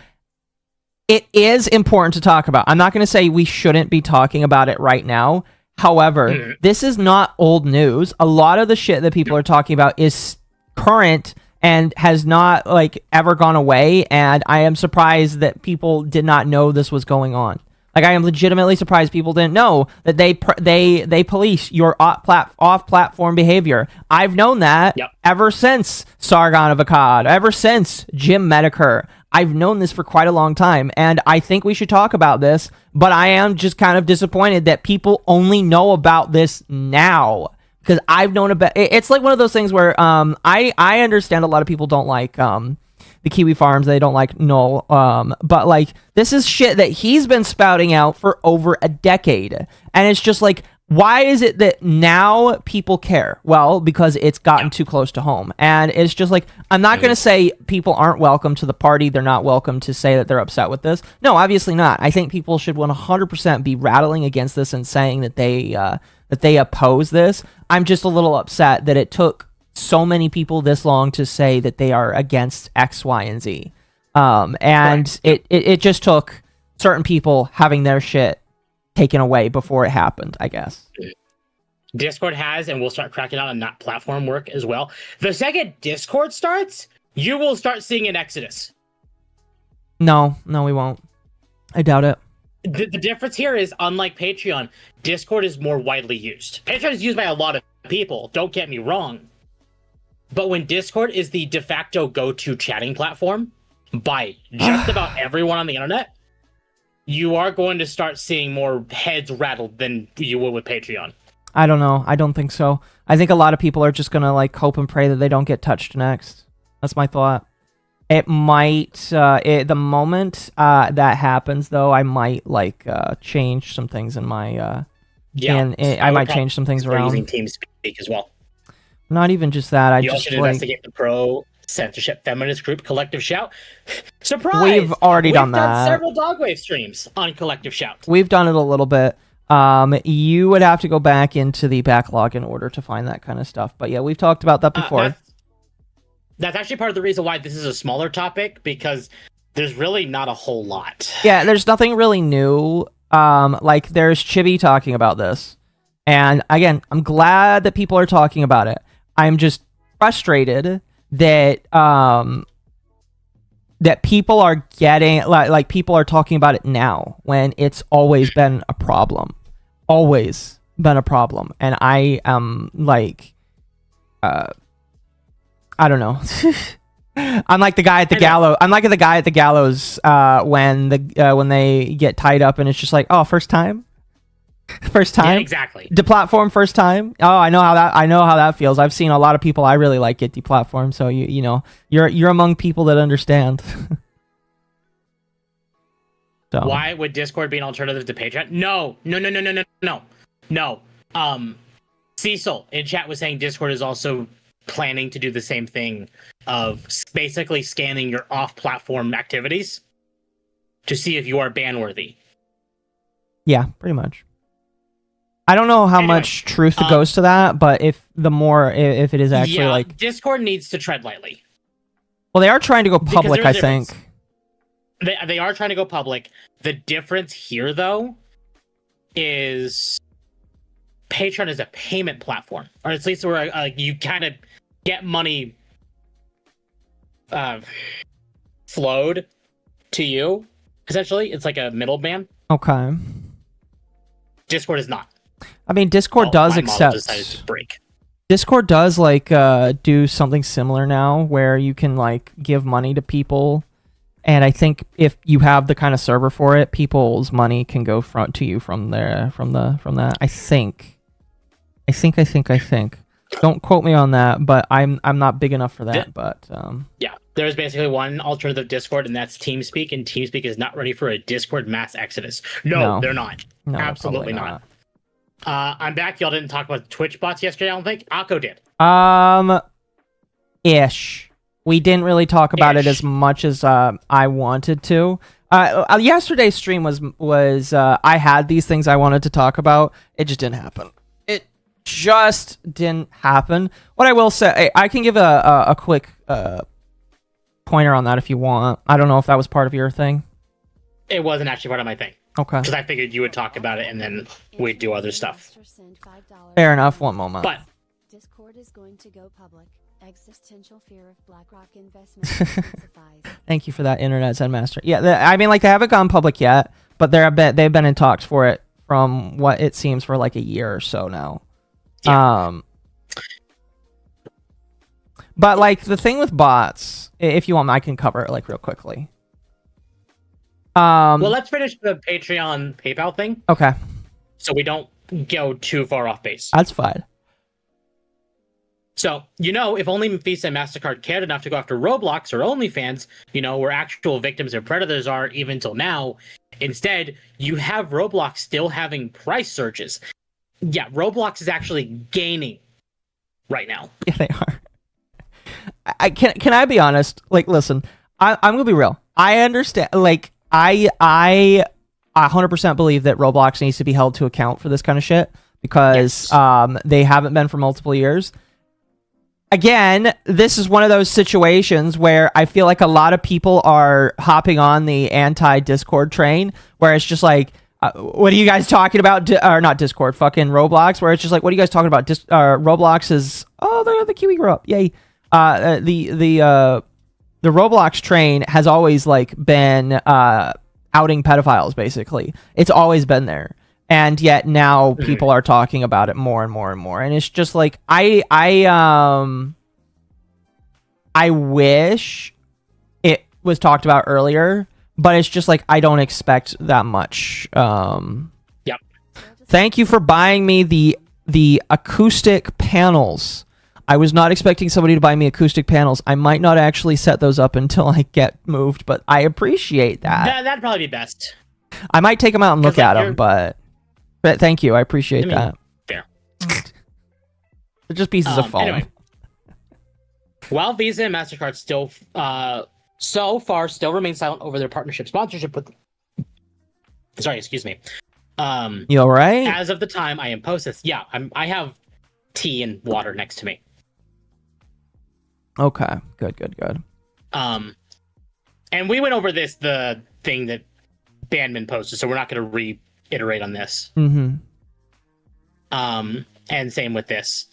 It is important to talk about. I'm not going to say we shouldn't be talking about it right now. However, this is not old news. A lot of the shit that people are talking about is current and has not like ever gone away, and I am surprised that people did not know this was going on. Like, I am legitimately surprised people didn't know that they police your off-platform behavior. I've known that ever since Sargon of Akkad, ever since Jim Medicare. I've known this for quite a long time, and I think we should talk about this, but I am just kind of disappointed that people only know about this now, because I've known about it. It's like one of those things where I understand a lot of people don't like the Kiwi Farms, they don't like Null, but like, this is shit that he's been spouting out for over a decade, and it's just like, why is it that now people care? Well, because it's gotten too close to home. And it's just like, I'm not going to say people aren't welcome to the party. They're not welcome to say that they're upset with this. No, obviously not. I think people should 100% be rattling against this and saying that they oppose this. I'm just a little upset that it took so many people this long to say that they are against X, Y, and Z. And it just took certain people having their shit taken away before it happened, I guess. Discord has, and we'll start cracking out on that platform work as well. The second Discord starts, you will start seeing an exodus. No, we won't. I doubt it. The difference here is, unlike Patreon, Discord is more widely used. Patreon is used by a lot of people, don't get me wrong. But when Discord is the de facto go-to chatting platform by just about everyone on the internet, you are going to start seeing more heads rattled than you would with Patreon. I don't know. I don't think so. I think a lot of people are just going to like hope and pray that they don't get touched next. That's my thought. It might, the moment that happens, though, I might like change some things in my, I might change some things around. Using TeamSpeak as well. Not even just that. I you just also investigate the pro censorship feminist group Collective Shout. Surprise! We've already done that. Several Dogwave streams on Collective Shout. We've done it a little bit. You would have to go back into the backlog in order to find that kind of stuff. But yeah, we've talked about that before. That's actually part of the reason why this is a smaller topic, because there's really not a whole lot. Yeah, there's nothing really new. Like, there's Chibi talking about this. And again, I'm glad that people are talking about it. I'm just frustrated that that people are getting like people are talking about it now when it's always been a problem. Always been a problem. And I am like I don't know. I'm like the guy at the gallows. I'm like the guy at the gallows when they get tied up and it's just like, oh, first time. First time, yeah, exactly. Deplatform first time. Oh, I know how that feels. I've seen a lot of people I really like get deplatformed. So you know you're among people that understand. So. Why would Discord be an alternative to Patreon? No. Cecil in chat was saying Discord is also planning to do the same thing of basically scanning your off-platform activities to see if you are ban-worthy. Yeah, pretty much. I don't know how much truth goes to that, but if it is actually like... Discord needs to tread lightly. Well, they are trying to go public, I think. They are trying to go public. The difference here, though, is Patreon is a payment platform, or at least where you kind of get money flowed to you. Essentially, it's like a middleman. Okay. Discord is not. I mean, Discord does accept. Decided to break. Discord does like do something similar now, where you can like give money to people, and I think if you have the kind of server for it, people's money can go to you from that. I think. Don't quote me on that, but I'm not big enough for that. But yeah, there's basically one alternative Discord, and that's TeamSpeak, and TeamSpeak is not ready for a Discord mass exodus. No, they're not. No, absolutely not. I'm back. Y'all didn't talk about Twitch bots yesterday, I don't think. Occo did. Ish. We didn't really talk about it as much as I wanted to. Yesterday's stream was I had these things I wanted to talk about. It just didn't happen. It just didn't happen. What I will say, I can give a quick pointer on that if you want. I don't know if that was part of your thing. It wasn't actually part of my thing. Okay. Because I figured you would talk about it and then we'd do other stuff. Fair enough. One moment. But Discord is going to go public. Existential fear of BlackRock investment intensifies. Thank you for that, Internet Zen Master. Yeah, I mean, like, they haven't gone public yet, but they've been in talks for it from what it seems for like a year or so now. Yeah. But like the thing with bots, if you want, I can cover it like real quickly. Well, let's finish the Patreon PayPal thing. Okay. So we don't go too far off base. That's fine. So, if only Visa and MasterCard cared enough to go after Roblox or OnlyFans, where actual victims or predators are even till now, instead, you have Roblox still having price surges. Yeah, Roblox is actually gaining right now. Yeah, they are. Can I be honest? Like, listen, I'm gonna be real. I understand. Like, I 100% believe that Roblox needs to be held to account for this kind of shit because they haven't been for multiple years. Again, this is one of those situations where I feel like a lot of people are hopping on the anti-Discord train, where it's just like, what are you guys talking about? Or not Discord, fucking Roblox, where it's just like, what are you guys talking about? Roblox is, the Kiwi grew up, yay. The Roblox train has always like been outing pedophiles, basically. It's always been there. And yet now people are talking about it more and more and more. And it's just like, I wish it was talked about earlier, but it's just like, I don't expect that much. Yep. Thank you for buying me the acoustic panels. I was not expecting somebody to buy me acoustic panels. I might not actually set those up until I get moved, but I appreciate that. That'd probably be best. I might take them out and look at them, but thank you. I appreciate that. Fair. They're just pieces of foam. Anyway, while Visa and MasterCard still, so far, still remain silent over their partnership sponsorship with... Sorry, excuse me. You all right? As of the time I post this, yeah, I have tea and water next to me. Okay, good. And we went over the thing that Bandman posted, so we're not going to reiterate on this. Mm-hmm. And same with this.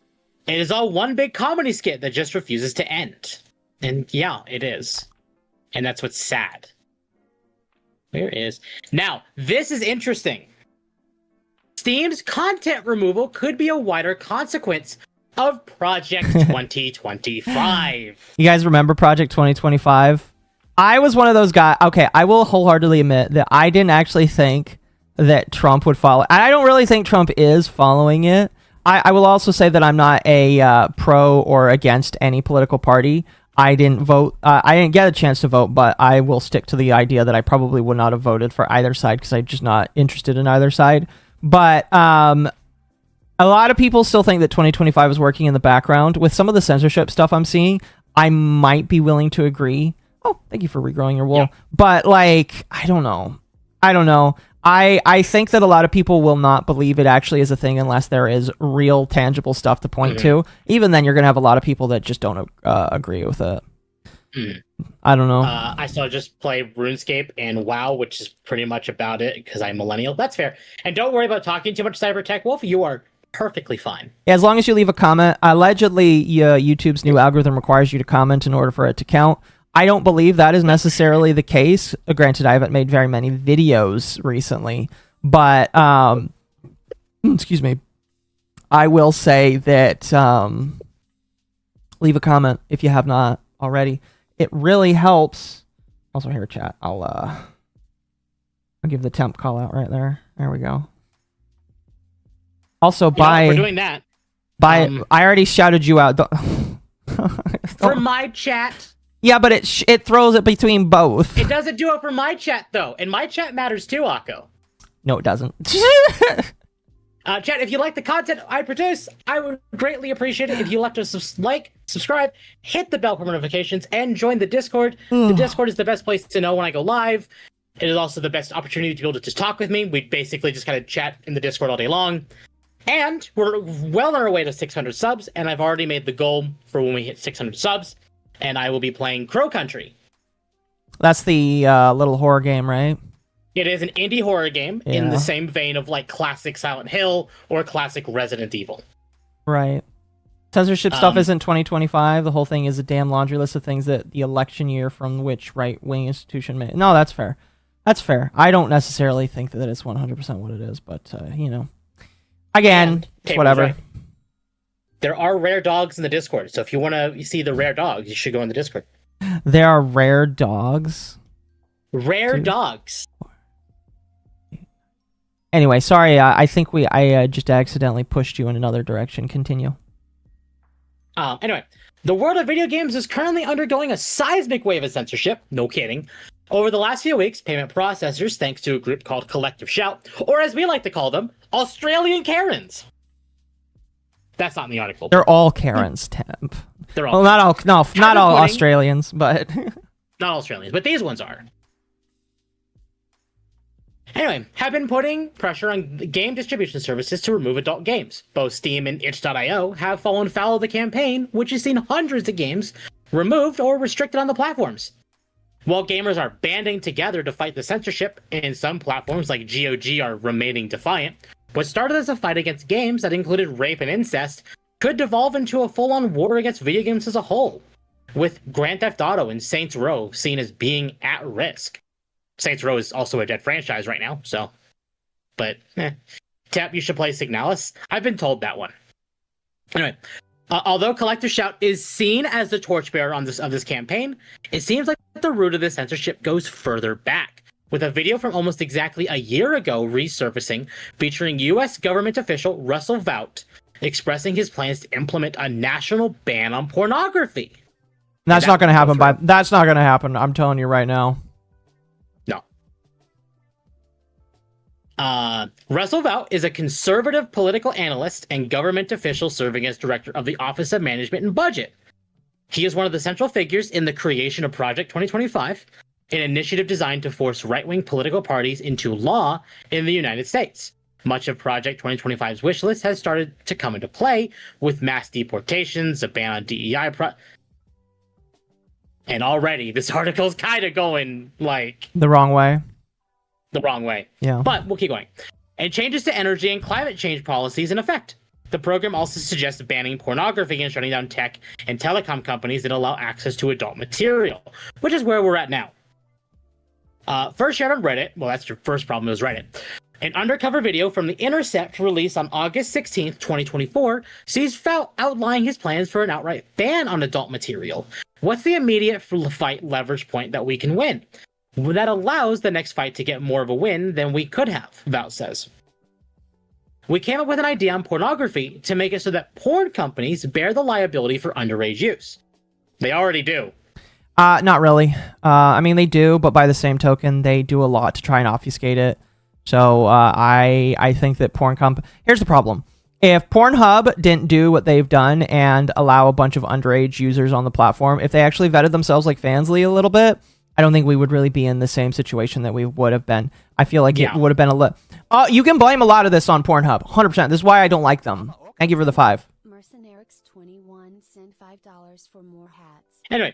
It is all one big comedy skit that just refuses to end. And yeah, it is. And that's what's sad. Now, this is interesting. Steam's content removal could be a wider consequence of Project 2025. You guys remember Project 2025? I was one of those guys. Okay, I will wholeheartedly admit that I didn't actually think that Trump would follow. And I don't really think Trump is following it. I will also say that I'm not a pro or against any political party. I didn't vote. I didn't get a chance to vote, but I will stick to the idea that I probably would not have voted for either side because I'm just not interested in either side. But a lot of people still think that 2025 is working in the background. With some of the censorship stuff I'm seeing, I might be willing to agree. Oh, thank you for regrowing your wool. Yeah. But, like, I don't know. I think that a lot of people will not believe it actually is a thing unless there is real tangible stuff to point to. Even then, you're going to have a lot of people that just don't agree with it. I don't know. I still just play RuneScape and WoW, which is pretty much about it because I'm millennial. That's fair. And don't worry about talking too much Cybertech Wolf. You are perfectly fine. Yeah, as long as you leave a comment. Allegedly, YouTube's new algorithm requires you to comment in order for it to count. I don't believe that is necessarily the case. Granted, I haven't made very many videos recently, but excuse me. I will say that leave a comment if you have not already. It really helps. Also, here, chat. I'll give the temp call out right there. There we go. Also, we're doing that. I already shouted you out. For my chat. Yeah, but it throws it between both. It doesn't do it for my chat, though. And my chat matters too, Occo. No, it doesn't. Chat, if you like the content I produce, I would greatly appreciate it if you left us subscribe, hit the bell for notifications, and join the Discord. The Discord is the best place to know when I go live. It is also the best opportunity to be able to just talk with me. We basically just kind of chat in the Discord all day long. And we're well on our way to 600 subs, and I've already made the goal for when we hit 600 subs, and I will be playing Crow Country. That's the little horror game, right? It is an indie horror game in the same vein of like classic Silent Hill or classic Resident Evil. Right. Censorship stuff isn't 2025. The whole thing is a damn laundry list of things that the election year from which right-wing institution made. No, that's fair. That's fair. I don't necessarily think that it's 100% what it is, but, you know. Again, whatever. Right. There are rare dogs in the Discord, so if you want to see the rare dogs, you should go in the Discord. There are rare dogs? Rare dogs. Anyway, sorry, I think I just accidentally pushed you in another direction. Continue. Anyway, the world of video games is currently undergoing a seismic wave of censorship. No kidding. Over the last few weeks, payment processors, thanks to a group called Collective Shout, or as we like to call them, Australian Karens. That's not in the article. They're all Karens, Temp. They're all. Well, not all. No, not all Australians, but not Australians, but these ones are. Anyway, have been putting pressure on game distribution services to remove adult games. Both Steam and itch.io have fallen foul of the campaign, which has seen hundreds of games removed or restricted on the platforms. While gamers are banding together to fight the censorship, and some platforms like GOG are remaining defiant, what started as a fight against games that included rape and incest could devolve into a full-on war against video games as a whole, with Grand Theft Auto and Saints Row seen as being at risk. Saints Row is also a dead franchise right now, so. But, Temp, you should play Signalis. I've been told that one. Anyway, although Collective Shout is seen as the torchbearer of this campaign, it seems like the root of the censorship goes further back, with a video from almost exactly a year ago resurfacing featuring U.S. government official Russell Vought expressing his plans to implement a national ban on pornography. That's not going to happen. That's not going to happen. I'm telling you right now. Russell Vought is a conservative political analyst and government official serving as director of the Office of Management and Budget. He is one of the central figures in the creation of Project 2025, an initiative designed to force right-wing political parties into law in the United States. Much of Project 2025's wish list has started to come into play, with mass deportations, a ban on DEI and already this article's kind of going, like... the wrong way. The wrong way. Yeah. But we'll keep going. And changes to energy and climate change policies in effect. The program also suggests banning pornography and shutting down tech and telecom companies that allow access to adult material, which is where we're at now. First shared on Reddit, well, that's your first problem, was Reddit. An undercover video from The Intercept released on August 16th, 2024, sees Vought outlining his plans for an outright ban on adult material. What's the immediate fight leverage point that we can win? That allows the next fight to get more of a win than we could have, Vought says. We came up with an idea on pornography to make it so that porn companies bear the liability for underage use. They already do. Not really. I mean, they do, but by the same token, they do a lot to try and obfuscate it. So I think that here's the problem. If Pornhub didn't do what they've done and allow a bunch of underage users on the platform, if they actually vetted themselves like Fansly a little bit, I don't think we would really be in the same situation that we would have been. I feel like it would have been a little... you can blame a lot of this on Pornhub. 100%. This is why I don't like them. Thank you for the 5. Mercenarix 21 sent $5 for more hats. Anyway,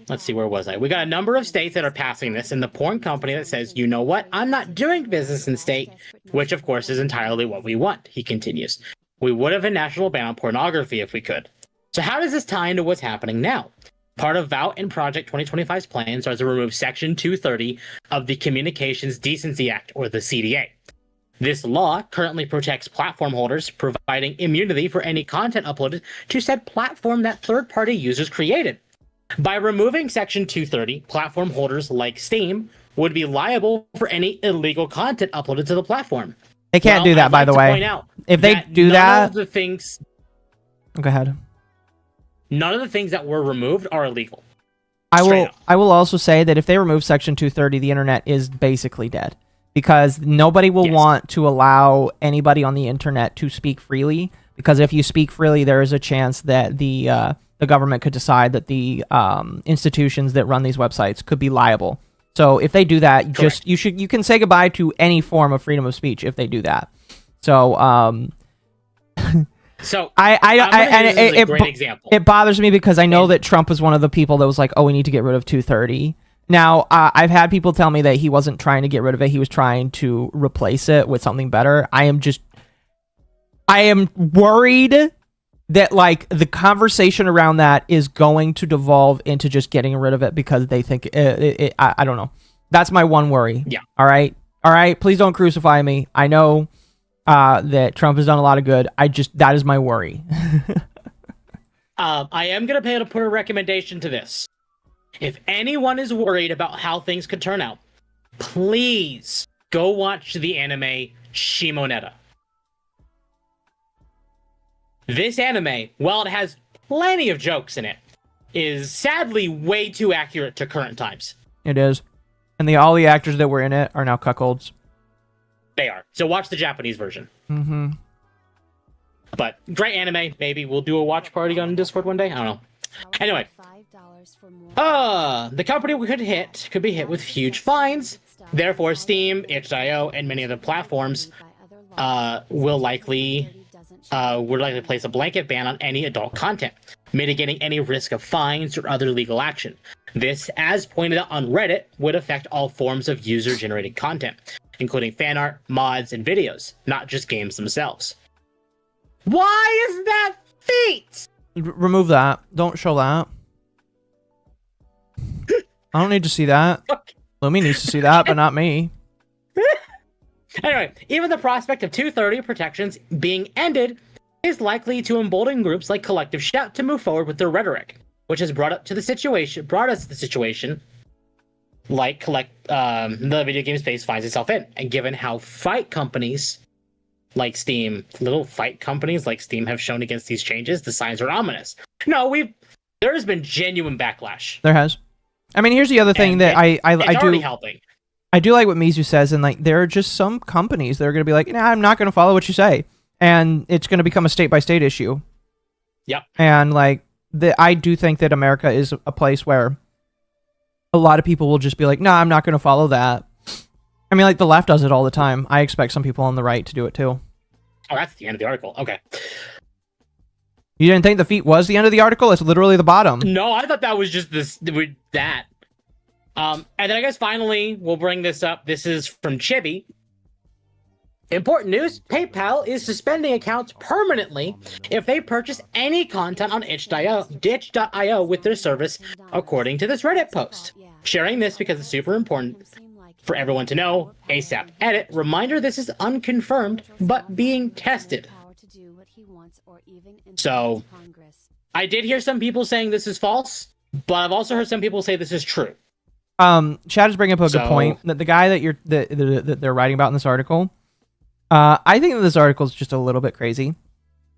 let's see, where was I? We got a number of states that are passing this, and the porn company that says, you know what, I'm not doing business in state, which of course is entirely what we want, he continues. We would have a national ban on pornography if we could. So how does this tie into what's happening now? Part of Vought and Project 2025's plans are to remove Section 230 of the Communications Decency Act, or the CDA. This law currently protects platform holders, providing immunity for any content uploaded to said platform that third-party users created. By removing Section 230, platform holders like Steam would be liable for any illegal content uploaded to the platform. They can't do that, by the way. If they do that... Go ahead. None of the things that were removed are illegal. I will also say that if they remove Section 230, the internet is basically dead. Because nobody will want to allow anybody on the internet to speak freely. Because if you speak freely, there is a chance that the government could decide that the institutions that run these websites could be liable. So if they do that, Correct. you can say goodbye to any form of freedom of speech if they do that. So So it great example. It bothers me because I know that Trump was one of the people that was like, oh, we need to get rid of 230. Now, I've had people tell me that he wasn't trying to get rid of it. He was trying to replace it with something better. I am worried that like the conversation around that is going to devolve into just getting rid of it because they think I don't know. That's my one worry. Yeah. All right. Please don't crucify me. I know that Trump has done a lot of good. That is my worry. I am going to put a recommendation to this. If anyone is worried about how things could turn out, please go watch the anime Shimoneta. This anime, while it has plenty of jokes in it, is sadly way too accurate to current times. It is. And all the actors that were in it are now cuckolds. They are. So watch the Japanese version. Mm-hmm. But great anime. Maybe we'll do a watch party on Discord one day. I don't know. Anyway. The company could be hit with huge fines. Therefore, Steam, itch.io, and many other platforms will likely place a blanket ban on any adult content, mitigating any risk of fines or other legal action. This, as pointed out on Reddit, would affect all forms of user-generated content, including fan art, mods, and videos, not just games themselves. Why is that feat? Remove that. Don't show that. I don't need to see that. Lumi needs to see that, but not me. Anyway, even the prospect of 230 protections being ended is likely to embolden groups like Collective Shout to move forward with their rhetoric, which has brought us to the situation like the video game space finds itself in. And given how little fight companies like Steam have shown against these changes, the signs are ominous. No, there has been genuine backlash. There has. I mean, here's the other thing that I do helping. I do like what Mizu says, and like there are just some companies that are going to be like, nah, I'm not going to follow what you say, and it's going to become a state-by-state issue. Yep. And like I do think that America is a place where a lot of people will just be like, nah, I'm not going to follow that. I mean, like the left does it all the time. I expect some people on the right to do it too. Oh, that's the end of the article. Okay. You didn't think the feet was the end of the article? It's literally the bottom. No, I thought that was just that. And then I guess finally we'll bring this up. This is from Chibi. Important news: PayPal is suspending accounts permanently if they purchase any content on itch.io with their service, according to this Reddit post. Sharing this because it's super important for everyone to know. ASAP edit. Reminder: this is unconfirmed, but being tested. So, I did hear some people saying this is false, but I've also heard some people say this is true. Chad is bringing up a good point that the guy that they're writing about in this article, I think that this article is just a little bit crazy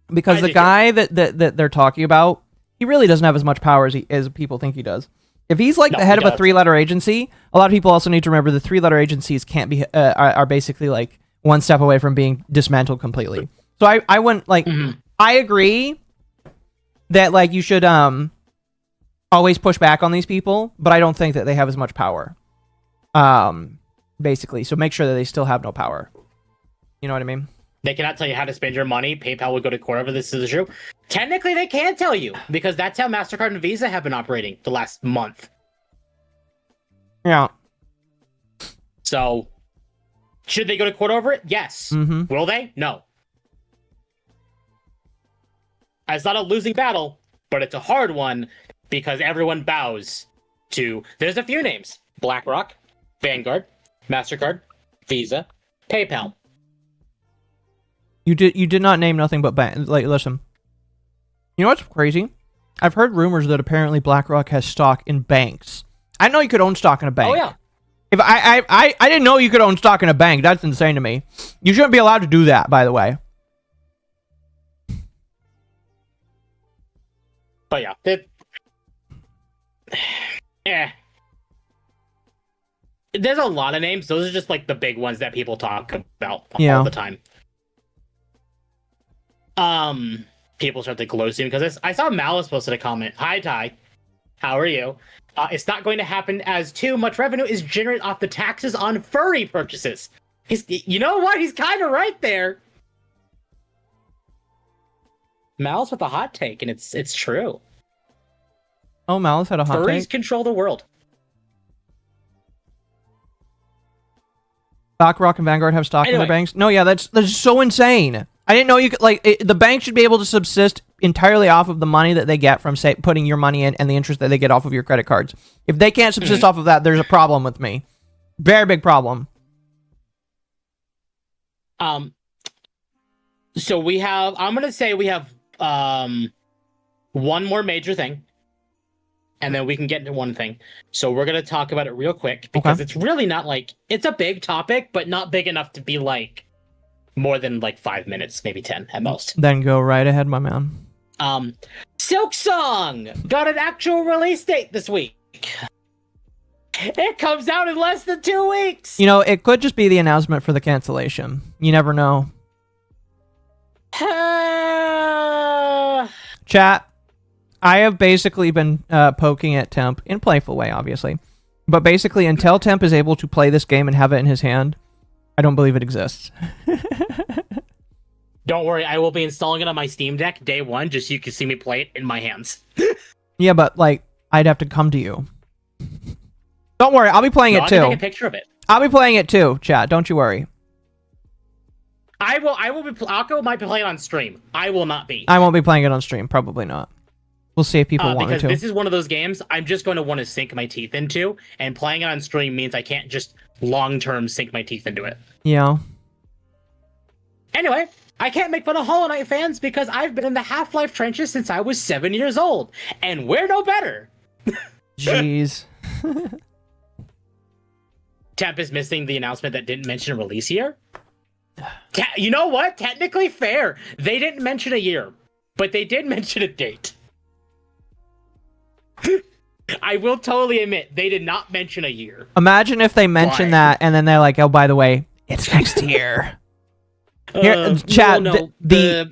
because the guy that they're talking about, he really doesn't have as much power as people think he does. If he's like the head of a 3-letter agency, a lot of people also need to remember the 3-letter agencies can't be are basically like one step away from being dismantled completely. So I wouldn't like. I agree that like you should always push back on these people, but I don't think that they have as much power. Basically, so make sure that they still have no power. You know what I mean? They cannot tell you how to spend your money. PayPal would go to court over this is true. Technically, they can tell you because that's how MasterCard and Visa have been operating the last month. Yeah. So, should they go to court over it? Yes. Will they? No. It's not a losing battle, but it's a hard one because everyone bows to... There's a few names. BlackRock, Vanguard, MasterCard, Visa, PayPal. You did not name nothing but bank. Like, listen. You know what's crazy? I've heard rumors that apparently BlackRock has stock in banks. I didn't know you could own stock in a bank. Oh, yeah. If I didn't know you could own stock in a bank. That's insane to me. You shouldn't be allowed to do that, by the way. But yeah, there's a lot of names. Those are just like the big ones that people talk about all the time. People start to glow soon because I saw Malice posted a comment. Hi Ty. How are you? It's not going to happen as too much revenue is generated off the taxes on furry purchases. You know what? He's kind of right there. Mal's with a hot take, and it's true. Oh, Malice had a hot Furries take. control the world. BlackRock and Vanguard have stock in their banks. No, yeah, that's so insane. I didn't know you could the bank should be able to subsist entirely off of the money that they get from say putting your money in and the interest that they get off of your credit cards. If they can't subsist off of that, there's a problem with me. Very big problem. So we have. I'm gonna say we have one more major thing, and then we can get into one thing. So we're gonna talk about it real quick because it's really not like it's a big topic, but not big enough to be like more than like 5 minutes, maybe 10 at most. Then go right ahead, my man. Silksong got an actual release date this week. It comes out in less than 2 weeks. You know, it could just be the announcement for the cancellation. You never know. Chat, I have basically been poking at Temp in a playful way, obviously. But basically, until Temp is able to play this game and have it in his hand, I don't believe it exists. Don't worry, I will be installing it on my Steam Deck day one, just so you can see me play it in my hands. Yeah, but, like, I'd have to come to you. Don't worry, I'll be playing it too. I can take a picture of it. I'll be playing it too, chat. Don't you worry. I will be. Occo might be playing on stream. I will not be. I won't be playing it on stream. Probably not. We'll see if people want me because to. this is one of those games I'm just going to want to sink my teeth into, and playing it on stream means I can't just long-term sink my teeth into it. Yeah. Anyway, I can't make fun of Hollow Knight fans because I've been in the Half-Life trenches since I was 7 years old, and we're no better. Jeez. Temp is missing the announcement that didn't mention a release year. You know what? Technically fair. They didn't mention a year, but they did mention a date. I will totally admit, they did not mention a year. Imagine if they mention that, and then they're like, oh, by the way, it's next year. Here, chat, no. Go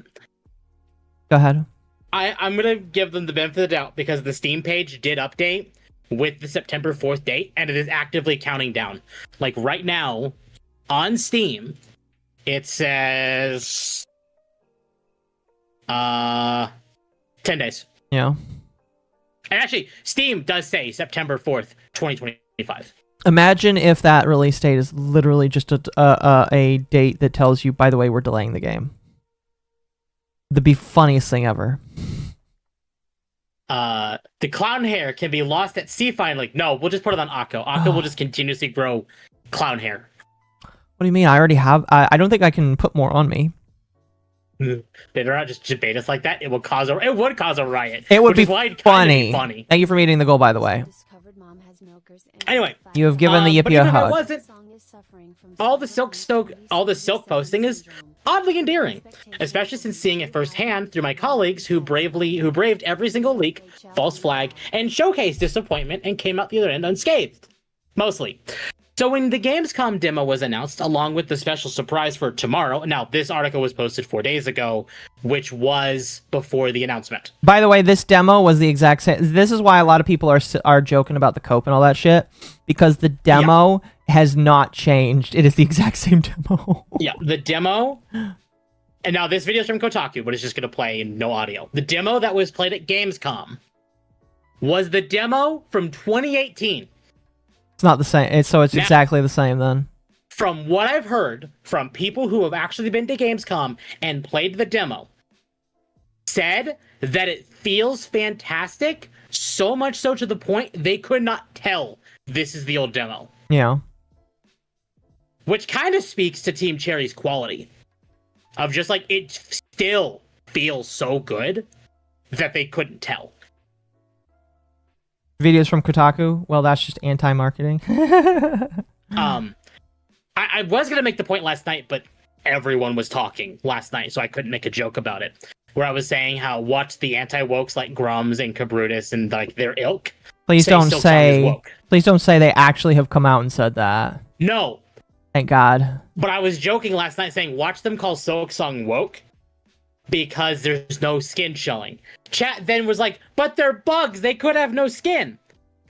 ahead. I'm going to give them the benefit of the doubt because the Steam page did update with the September 4th date, and it is actively counting down. Like, right now, on Steam, it says 10 days. Yeah. And actually, Steam does say September 4th, 2025. Imagine if that release date is literally just a date that tells you, by the way, we're delaying the game. That'd be funniest thing ever. The clown hair can be lost at sea finally. No, we'll just put it on Occo. Occo will just continuously grow clown hair. What do you mean? I already have... I don't think I can put more on me. They're not just debate us like that. It would cause a riot. It would be funny. Thank you for meeting the goal, by the way. Anyway, you have given the Yippee a hug. All the silk posting is oddly endearing, especially since seeing it firsthand through my colleagues who braved every single leak, false flag, and showcased disappointment and came out the other end unscathed. Mostly. So when the Gamescom demo was announced, along with the special surprise for tomorrow, now this article was posted 4 days ago, which was before the announcement. By the way, this demo was the exact same. This is why a lot of people are joking about the cope and all that shit, because the demo has not changed. It is the exact same demo. Yeah, the demo. And now this video is from Kotaku, but it's just going to play in no audio. The demo that was played at Gamescom was the demo from 2018. It's not the same. It's now, exactly the same then. From what I've heard from people who have actually been to Gamescom and played the demo, said that it feels fantastic, so much so to the point they could not tell this is the old demo. Yeah. Which kind of speaks to Team Cherry's quality. Of just like, it still feels so good that they couldn't tell. Videos from Kotaku? Well, that's just anti-marketing. I was going to make the point last night, but everyone was talking last night, so I couldn't make a joke about it. Where I was saying how watch the anti-wokes like Grums and Kabrutus and like their ilk. Please don't say they actually have come out and said that. No. Thank God. But I was joking last night saying watch them call Silksong woke. because there's no skin showing. Chat then was like, but they're bugs, they could have no skin.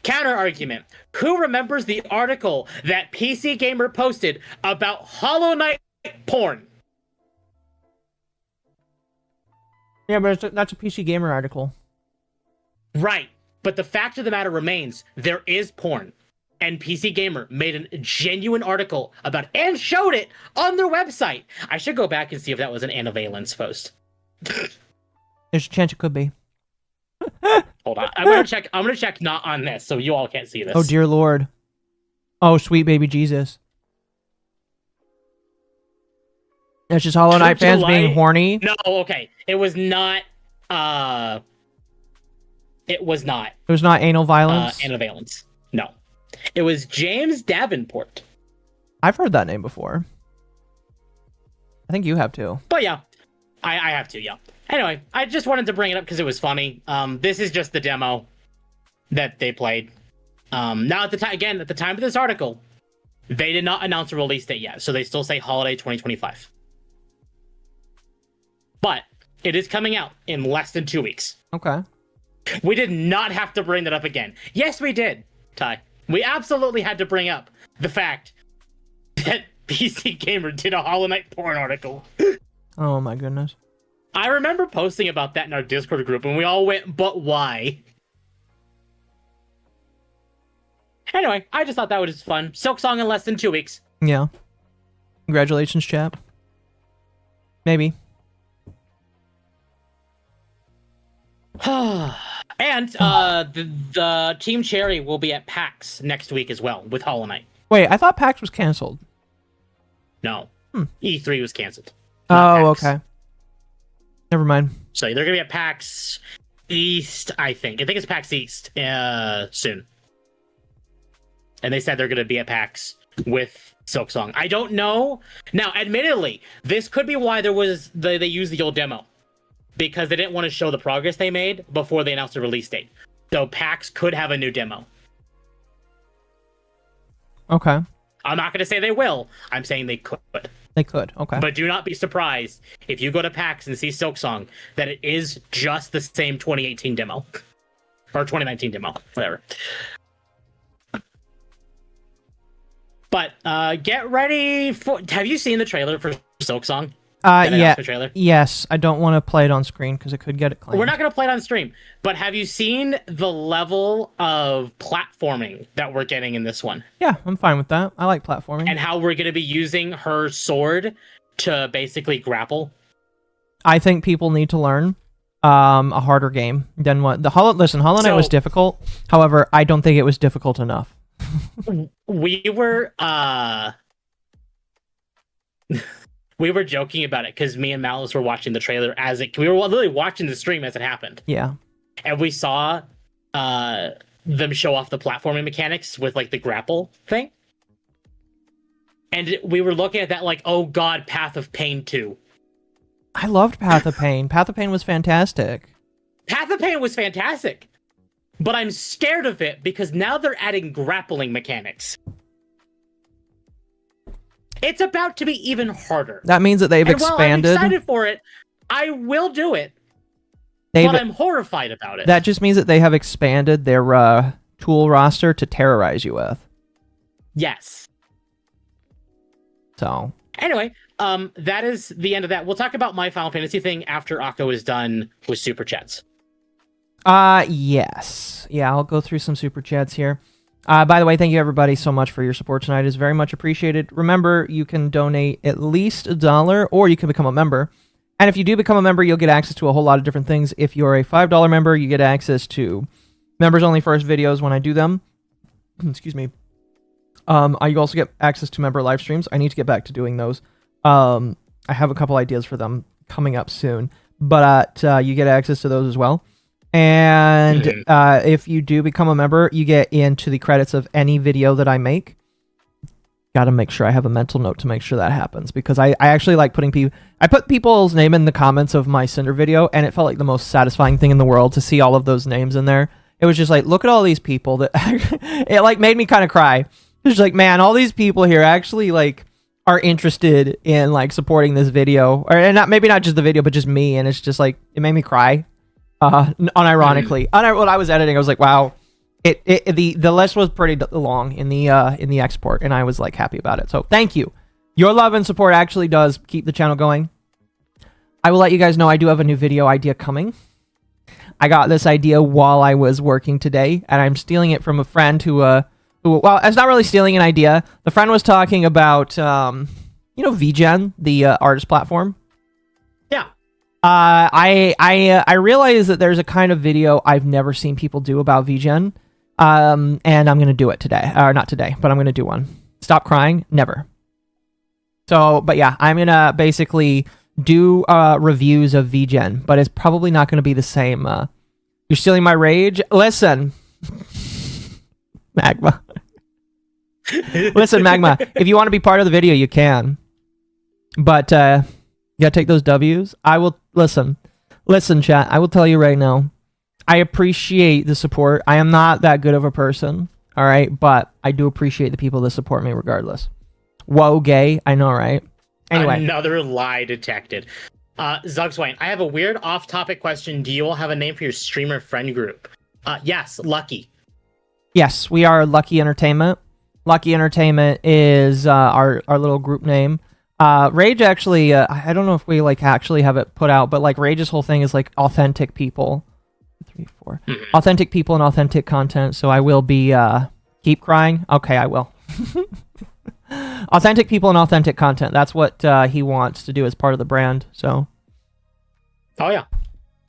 Counter argument. Who remembers the article that PC Gamer posted about Hollow Knight porn? Yeah, but that's a PC Gamer article. Right. But the fact of the matter remains, there is porn. And PC Gamer made a genuine article about it and showed it on their website. I should go back and see if that was an Annavalence post. There's a chance it could be. Hold on. I'm gonna check not on this, so you all can't see this. Oh, dear Lord. Oh, sweet baby Jesus. That's just Hollow Knight fans being horny? No, okay. It was not It was not anal violence? Annavalence. No. It was James Davenport. I've heard that name before. I think you have too. But yeah, I have to, yeah. Anyway, I just wanted to bring it up because it was funny. This is just the demo that they played. Now, at the time of this article, they did not announce a release date yet, so they still say holiday 2025. But it is coming out in less than 2 weeks. Okay. We did not have to bring that up again. Yes, we did, Ty. We absolutely had to bring up the fact that PC Gamer did a Hollow Knight porn article. Oh my goodness. I remember posting about that in our Discord group, and we all went, but why? Anyway, I just thought that was fun. Silksong in less than 2 weeks. Yeah. Congratulations, chap. Maybe. And the Team Cherry will be at PAX next week as well with Hollow Knight. Wait, I thought PAX was canceled. No. E3 was canceled. Oh, PAX. okay. Never mind. So they're going to be at PAX East, I think. I think it's PAX East soon. And they said they're going to be at PAX with Silksong. I don't know. Now, admittedly, this could be why they used the old demo. Because they didn't want to show the progress they made before they announced the release date. So PAX could have a new demo. Okay. I'm not going to say they will. I'm saying they could. They could, okay. But do not be surprised if you go to PAX and see Silksong that it is just the same 2018 demo. Or 2019 demo, whatever. But get ready for... Have you seen the trailer for Silksong? Yeah. Trailer? Yes, I don't want to play it on screen because it could get it claimed. We're not going to play it on stream, but have you seen the level of platforming that we're getting in this one? Yeah, I'm fine with that. I like platforming. And how we're going to be using her sword to basically grapple? I think people need to learn a harder game than what... Hollow Knight was difficult. However, I don't think it was difficult enough. We were... We were joking about it because me and Malice were watching the trailer we were literally watching the stream as it happened. Yeah. And we saw them show off the platforming mechanics with like the grapple thing. And we were looking at that like, oh god, Path of Pain 2. I loved Path of Pain. Path of Pain was fantastic. Path of Pain was fantastic. But I'm scared of it because now they're adding grappling mechanics. It's about to be even harder. That means that they've expanded. While I'm excited for it, I will do it. But I'm horrified about it. That just means that they have expanded their tool roster to terrorize you with. Yes. So. Anyway, that is the end of that. We'll talk about my Final Fantasy thing after Occo is done with Super Chats. Yes. Yeah, I'll go through some Super Chats here. By the way, thank you everybody so much for your support tonight. It's very much appreciated. Remember, you can donate at least $1 or you can become a member. And if you do become a member, you'll get access to a whole lot of different things. If you're a $5 member, you get access to members only first videos when I do them. Excuse me. You also get access to member live streams. I need to get back to doing those. I have a couple ideas for them coming up soon, but you get access to those as well. And if you do become a member, you get into the credits of any video that I make. Gotta make sure I have a mental note to make sure that happens, because I actually like putting people... I put people's name in the comments of my Cinder video, and it felt like the most satisfying thing in the world to see all of those names in there. It was just like, look at all these people that... it like made me kind of cry. It was like, man, all these people here actually like are interested in like supporting this video, or and not maybe not just the video, but just me. And it's just like it made me cry. Unironically, when I was editing, I was like, wow. The list was pretty long in the export, and I was like happy about it. So thank you. Your love and support actually does keep the channel going. I will let you guys know I do have a new video idea coming. I got this idea while I was working today, and I'm stealing it from a friend who well, it's not really stealing an idea. The friend was talking about, VGen, the artist platform. Yeah. I realize that there's a kind of video I've never seen people do about VGen, and I'm gonna do it today, or not today, but I'm gonna do one. Stop crying, never. So, but yeah, I'm gonna basically do reviews of VGen, but it's probably not gonna be the same. You're stealing my rage. Listen, Magma. Listen, Magma. If you want to be part of the video, you can, but you gotta take those W's. I will listen, chat. I will tell you right now. I appreciate the support. I am not that good of a person, all right, but I do appreciate the people that support me regardless. Whoa, gay. I know, right? Anyway. Another lie detected. Zugswine, I have a weird off-topic question. Do you all have a name for your streamer friend group? Yes, Lucky. Yes, we are Lucky Entertainment. Lucky Entertainment is our little group name. Rage actually, I don't know if we like actually have it put out, but like Rage's whole thing is like authentic people. 3, 4. Authentic people and authentic content. So I will be keep crying. Okay, I will. Authentic people and authentic content. That's what he wants to do as part of the brand. So, oh yeah,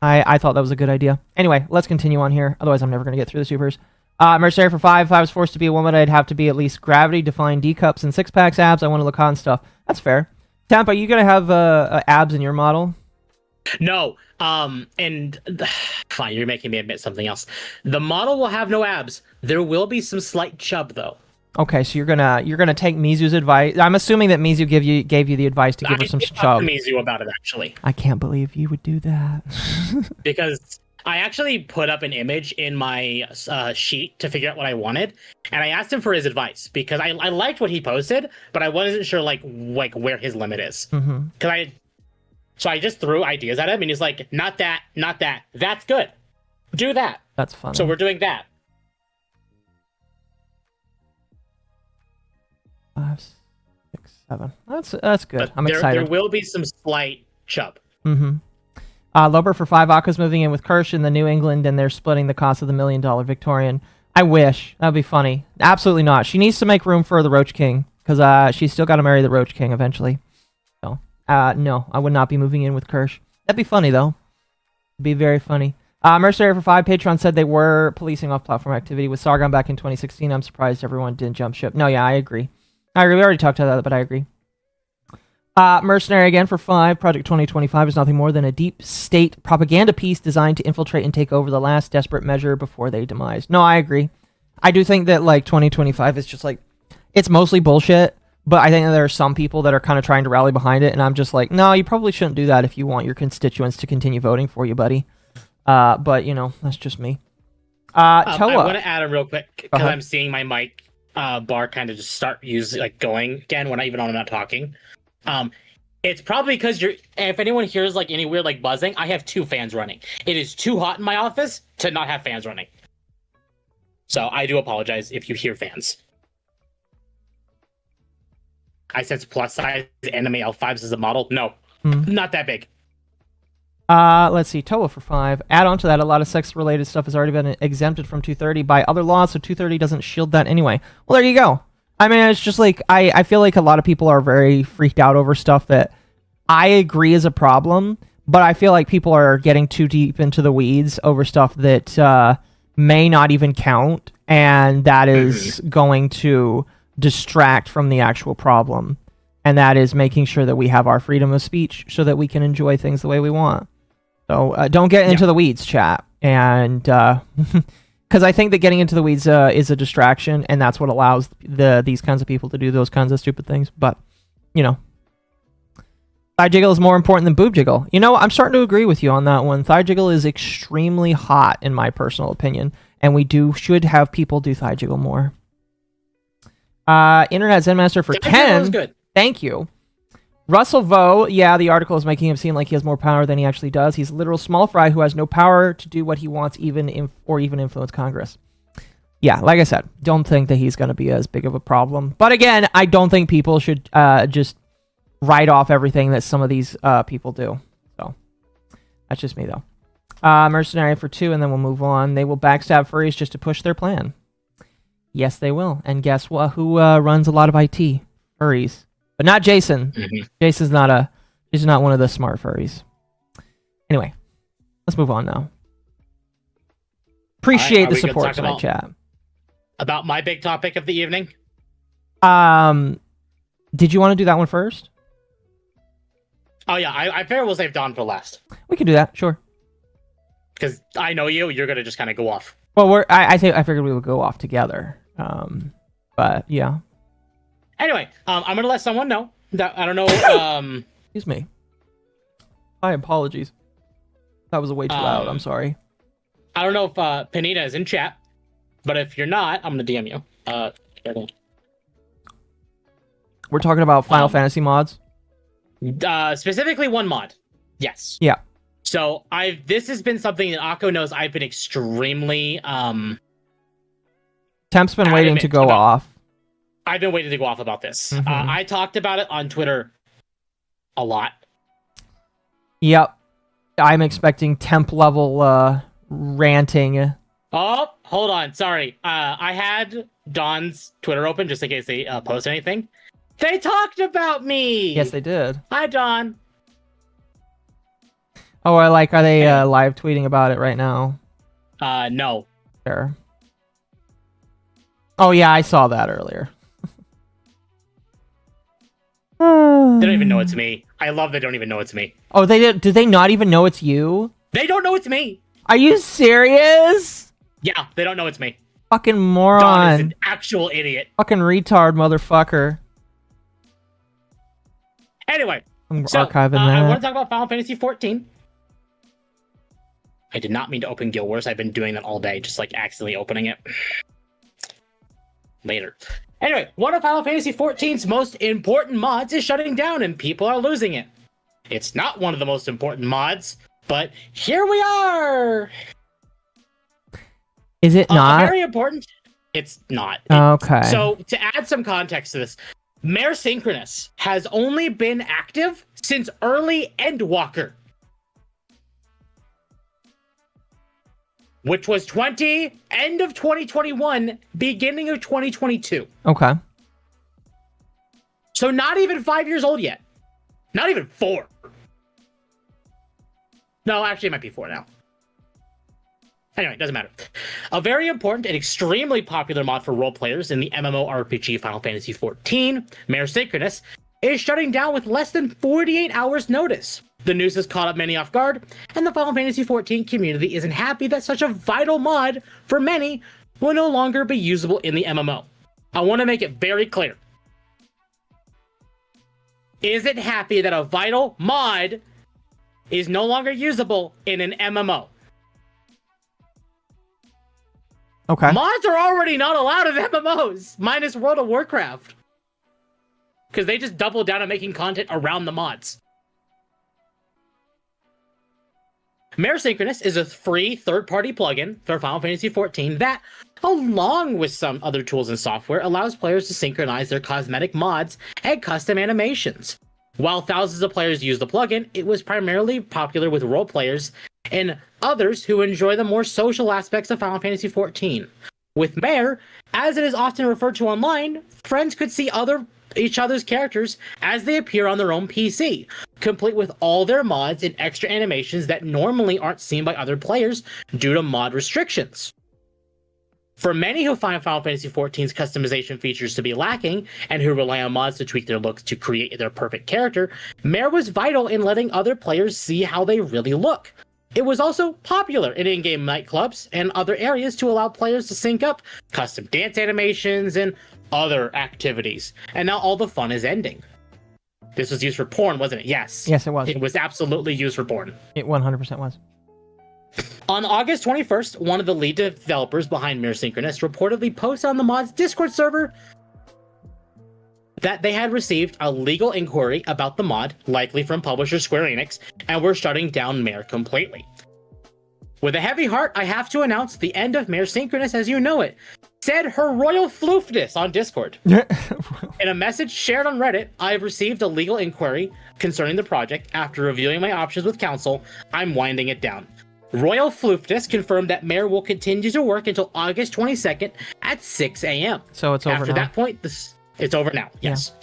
I thought that was a good idea. Anyway, let's continue on here. Otherwise, I'm never going to get through the supers. Mercenary for 5. If I was forced to be a woman, I'd have to be at least gravity-defined D-cups and six-packs abs. I want to look hot and stuff. That's fair. Temp, are you going to have abs in your model? No. And fine, you're making me admit something else. The model will have no abs. There will be some slight chub, though. Okay, so you're gonna take Mizu's advice. I'm assuming that Mizu gave you the advice to give her some chub. I talked to Mizu about it, actually. I can't believe you would do that. Because I actually put up an image in my sheet to figure out what I wanted, and I asked him for his advice because I liked what he posted, but I wasn't sure like where his limit is. So I just threw ideas at him, and he's like, "Not that, not that. That's good. Do that." That's funny. So we're doing that. 5, 6, 7. That's good. But I'm excited. There will be some slight chub. Lober for 5. Akka's moving in with Kirsch in the New England, and they're splitting the cost of the $1 million Victorian. I wish. That would be funny. Absolutely not. She needs to make room for the Roach King, because she's still got to marry the Roach King eventually. So, no, I would not be moving in with Kirsch. That'd be funny, though. It'd be very funny. Mercenary for 5. Patreon said they were policing off-platform activity with Sargon back in 2016. I'm surprised everyone didn't jump ship. No, yeah, I agree. We already talked about that, but I agree. Mercenary again for 5. Project 2025 is nothing more than a deep state propaganda piece designed to infiltrate and take over the last desperate measure before they demise. No, I agree. I do think that like 2025 is just like, it's mostly bullshit, but I think that there are some people that are kind of trying to rally behind it, and I'm just like, no, you probably shouldn't do that if you want your constituents to continue voting for you, buddy. But, you know, that's just me. I want to add a real quick, because I'm seeing my mic bar kind of just start going again when I'm not talking. It's probably because if anyone hears like any weird like buzzing, I have 2 fans running. It is too hot in my office to not have fans running. So I do apologize if you hear fans. I sense plus size anime L5s as a model. No, not that big. Let's see. Toa for 5. Add on to that, a lot of sex-related stuff has already been exempted from 230 by other laws, so 230 doesn't shield that anyway. Well, there you go. I mean, it's just like, I feel like a lot of people are very freaked out over stuff that I agree is a problem, but I feel like people are getting too deep into the weeds over stuff that may not even count, and that is going to distract from the actual problem. And that is making sure that we have our freedom of speech so that we can enjoy things the way we want. So don't get into the weeds, chat. And because I think that getting into the weeds is a distraction, and that's what allows these kinds of people to do those kinds of stupid things. But, you know, thigh jiggle is more important than boob jiggle. You know, I'm starting to agree with you on that one. Thigh jiggle is extremely hot, in my personal opinion, and we should have people do thigh jiggle more. Internet Zen Master for 10. Good. Thank you. Russell Vo, yeah, the article is making him seem like he has more power than he actually does. He's a literal small fry who has no power to do what he wants, even influence Congress. Yeah, like I said, don't think that he's going to be as big of a problem. But again, I don't think people should just write off everything that some of these people do. So that's just me, though. Mercenary for 2, and then we'll move on. They will backstab furries just to push their plan. Yes, they will. And guess what? Who runs a lot of IT? Furries. But not Jason. Mm-hmm. Jason's not one of the smart furries. Anyway, let's move on now. Appreciate the support tonight, chat. About my big topic of the evening? Did you want to do that one first? Oh yeah, I figure we'll save Dawn for last. We can do that, sure. Because I know you're gonna just kind of go off. Well, I figured we would go off together. But yeah. Anyway, I'm gonna let someone know that I don't know. Excuse me. My apologies. That was way too loud. I'm sorry. I don't know if Panita is in chat, but if you're not, I'm gonna DM you. We're talking about Final Fantasy mods. Specifically one mod. Yes. Yeah. So this has been something that Occo knows I've been extremely Temp's been waiting to go off. I've been waiting to go off about this. Mm-hmm. I talked about it on Twitter a lot. Yep. I'm expecting Temp level ranting. Oh, hold on. Sorry. I had Dawn's Twitter open just in case they post anything. They talked about me! Yes, they did. Hi, Dawn. Oh, are they live tweeting about it right now? No. Sure. Oh, yeah, I saw that earlier. They don't even know it's me. I love they don't even know it's me. Oh, they did? Do they not even know it's you? They don't know it's me. Are you serious? Yeah, they don't know it's me. Fucking moron. Dawn is an actual idiot. Fucking retard, motherfucker. Anyway, I'm archiving that. I want to talk about Final Fantasy 14. I did not mean to open Guild Wars. I've been doing that all day, just accidentally opening it. Later. Anyway, one of Final Fantasy 14's most important mods is shutting down and people are losing it. It's not one of the most important mods, but here we are! Is it not? Very important. It's not. Okay. So, to add some context to this, Mare Synchronous has only been active since early Endwalker, which was end of 2021, beginning of 2022. Okay. So not even 5 years old yet. Not even 4. No, actually it might be 4 now. Anyway, it doesn't matter. A very important and extremely popular mod for role players in the MMORPG Final Fantasy XIV, Mare Synchronous, is shutting down with less than 48 hours notice. The news has caught up many off guard, and the Final Fantasy XIV community isn't happy that such a vital mod for many will no longer be usable in the MMO. I want to make it very clear. Isn't happy that a vital mod is no longer usable in an MMO. Okay. Mods are already not allowed in MMOs, minus World of Warcraft. Because they just double down on making content around the mods. Mare Synchronous is a free third-party plugin for Final Fantasy XIV that, along with some other tools and software, allows players to synchronize their cosmetic mods and custom animations. While thousands of players use the plugin, it was primarily popular with role players and others who enjoy the more social aspects of Final Fantasy XIV. With Mare, as it is often referred to online, friends could see each other's characters as they appear on their own PC, complete with all their mods and extra animations that normally aren't seen by other players due to mod restrictions. For many who find Final Fantasy XIV's customization features to be lacking, and who rely on mods to tweak their looks to create their perfect character, Mare was vital in letting other players see how they really look. It was also popular in in-game nightclubs and other areas to allow players to sync up custom dance animations and other activities. And now all the fun is ending. This was used for porn, wasn't it? Yes. Yes, it was. It was absolutely used for porn. It 100% was. On August 21st, one of the lead developers behind Mare Synchronous reportedly posted on the mod's Discord server that they had received a legal inquiry about the mod, likely from publisher Square Enix, and were shutting down Mare completely. With a heavy heart, I have to announce the end of Mare Synchronous as you know it, said her royal floofness on Discord. In a message shared on Reddit, I have received a legal inquiry concerning the project. After reviewing my options with counsel, I'm winding it down. Royal Floofness confirmed that Mare will continue to work until August 22nd at 6 a.m. So it's over After now. that point, it's over now, yes.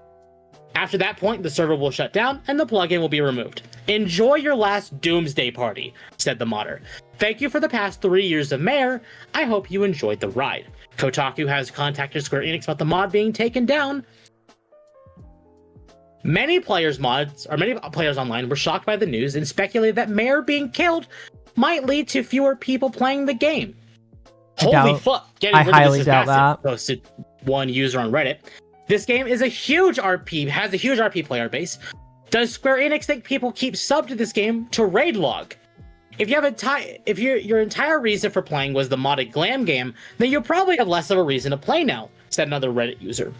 After that point, the server will shut down and the plugin will be removed. Enjoy your last doomsday party, said the modder. Thank you for the past 3 years of Mare. I hope you enjoyed the ride. Kotaku has contacted Square Enix about the mod being taken down. Many players online were shocked by the news and speculated that Mare being killed might lead to fewer people playing the game. Holy fuck! I highly doubt that. Posted one user on Reddit. This game is a huge RP, has a huge RP player base. Does Square Enix think people keep sub to this game to raid log? If you have your entire reason for playing was the modded glam game, then you'll probably have less of a reason to play now, said another Reddit user.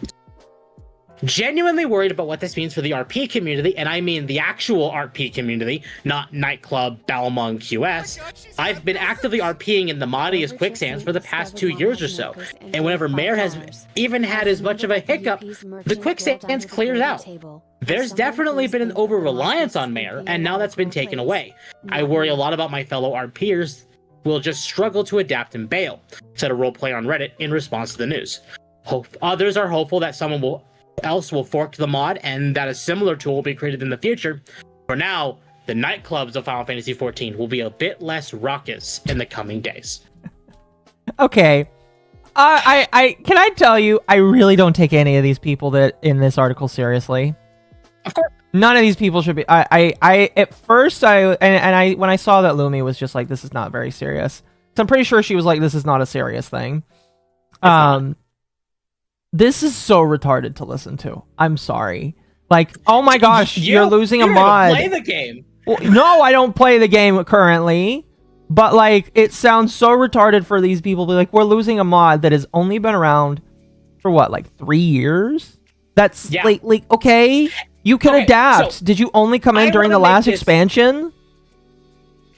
Genuinely worried about what this means for the RP community, and I mean the actual RP community, not nightclub, Balmung, QS. I've been actively RPing in the Modiest Quicksands for the past 2 years or so, and whenever Mare has even had as much of a hiccup, the Quicksands clears out. There's definitely been an over-reliance on Mare, and now that's been taken away. I worry a lot about my fellow RPers will just struggle to adapt and bail, said a roleplayer on Reddit in response to the news. Others are hopeful that someone else will fork the mod and that a similar tool will be created in the future. For now, the nightclubs of Final Fantasy XIV will be a bit less raucous in the coming days. Okay. I can I tell you, I really don't take any of these people that in this article seriously. Of course. None of these people should be. I at first when I saw that Lumi was just like, this is not very serious. So I'm pretty sure she was like, this is not a serious thing. This is so retarded to listen to. I'm sorry. Like, oh my gosh, you're losing a mod. Play the game. Well, no, I don't play the game currently. But like, it sounds so retarded for these people to be like, we're losing a mod that has only been around for what, like 3 years? That's like okay, you can adapt. So did you only come in during the last expansion?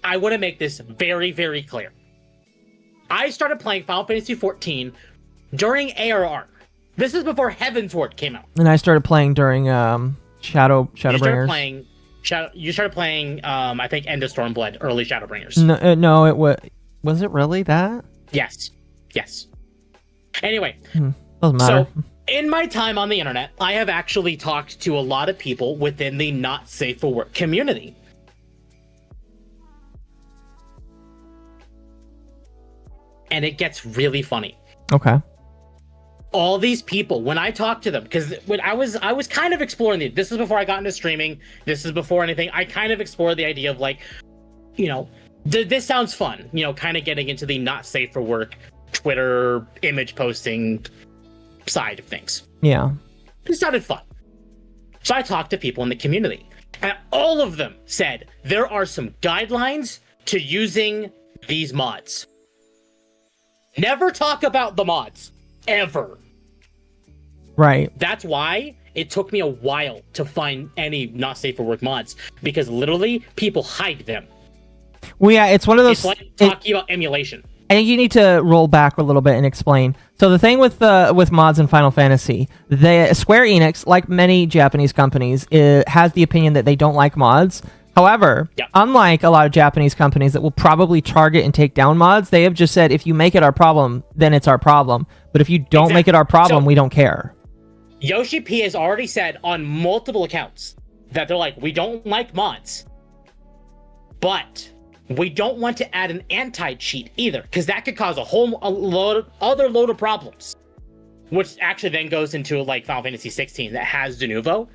I want to make this very, very clear. I started playing Final Fantasy XIV during ARR. This is before Heavensward came out. And I started playing during Shadowbringers. You started playing, I think, End of Stormblood, early Shadowbringers. No, it was it really that? Yes. Anyway, doesn't matter. So in my time on the internet, I have actually talked to a lot of people within the not safe for work community. And it gets really funny. Okay. All these people, when I talk to them, because when I was kind of exploring this is before I got into streaming, this is before anything, I kind of explored the idea of like, this sounds fun, kind of getting into the not safe for work Twitter image posting side of things. Yeah. It sounded fun. So I talked to people in the community, and all of them said there are some guidelines to using these mods. Never talk about the mods. Ever. Right. That's why it took me a while to find any not safe for work mods, because literally people hide them. Well, yeah, it's one of those. It's like talking about emulation. I think you need to roll back a little bit and explain. So the thing with mods in Final Fantasy, Square Enix, like many Japanese companies, has the opinion that they don't like mods. However, unlike a lot of Japanese companies that will probably target and take down mods, they have just said, if you make it our problem, then it's our problem. But if you don't make it our problem, we don't care. Yoshi P has already said on multiple accounts that they're like, we don't like mods, but we don't want to add an anti-cheat either, because that could cause other load of problems. Which actually then goes into like Final Fantasy 16 that has de novo.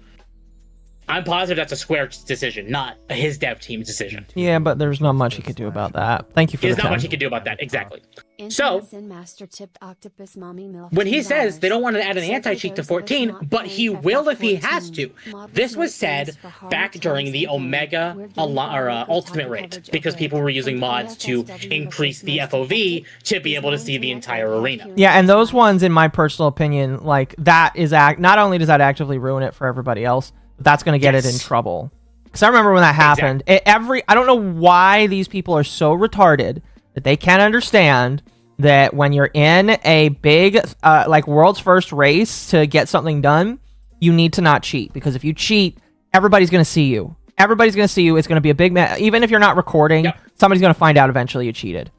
I'm positive that's a Square decision, not his dev team's decision. Yeah, but there's not much he could do about that. Thank you for There's the not time. much he could do about that, exactly. So, When he says they don't want to add an anti-cheat to 14, but he will if he has to. This was said back during the Omega Ultimate Raid, because people were using mods to increase the FOV to be able to see the entire arena. Yeah, and those ones, in my personal opinion, like that is not only does that actively ruin it for everybody else, but that's going to get it in trouble. Because I remember when that happened. I don't know why these people are so retarded that they can't understand that when you're in a big, like world's first race to get something done, you need to not cheat. Because if you cheat, everybody's going to see you. Everybody's going to see you. It's going to be a big even if you're not recording, somebody's going to find out eventually you cheated.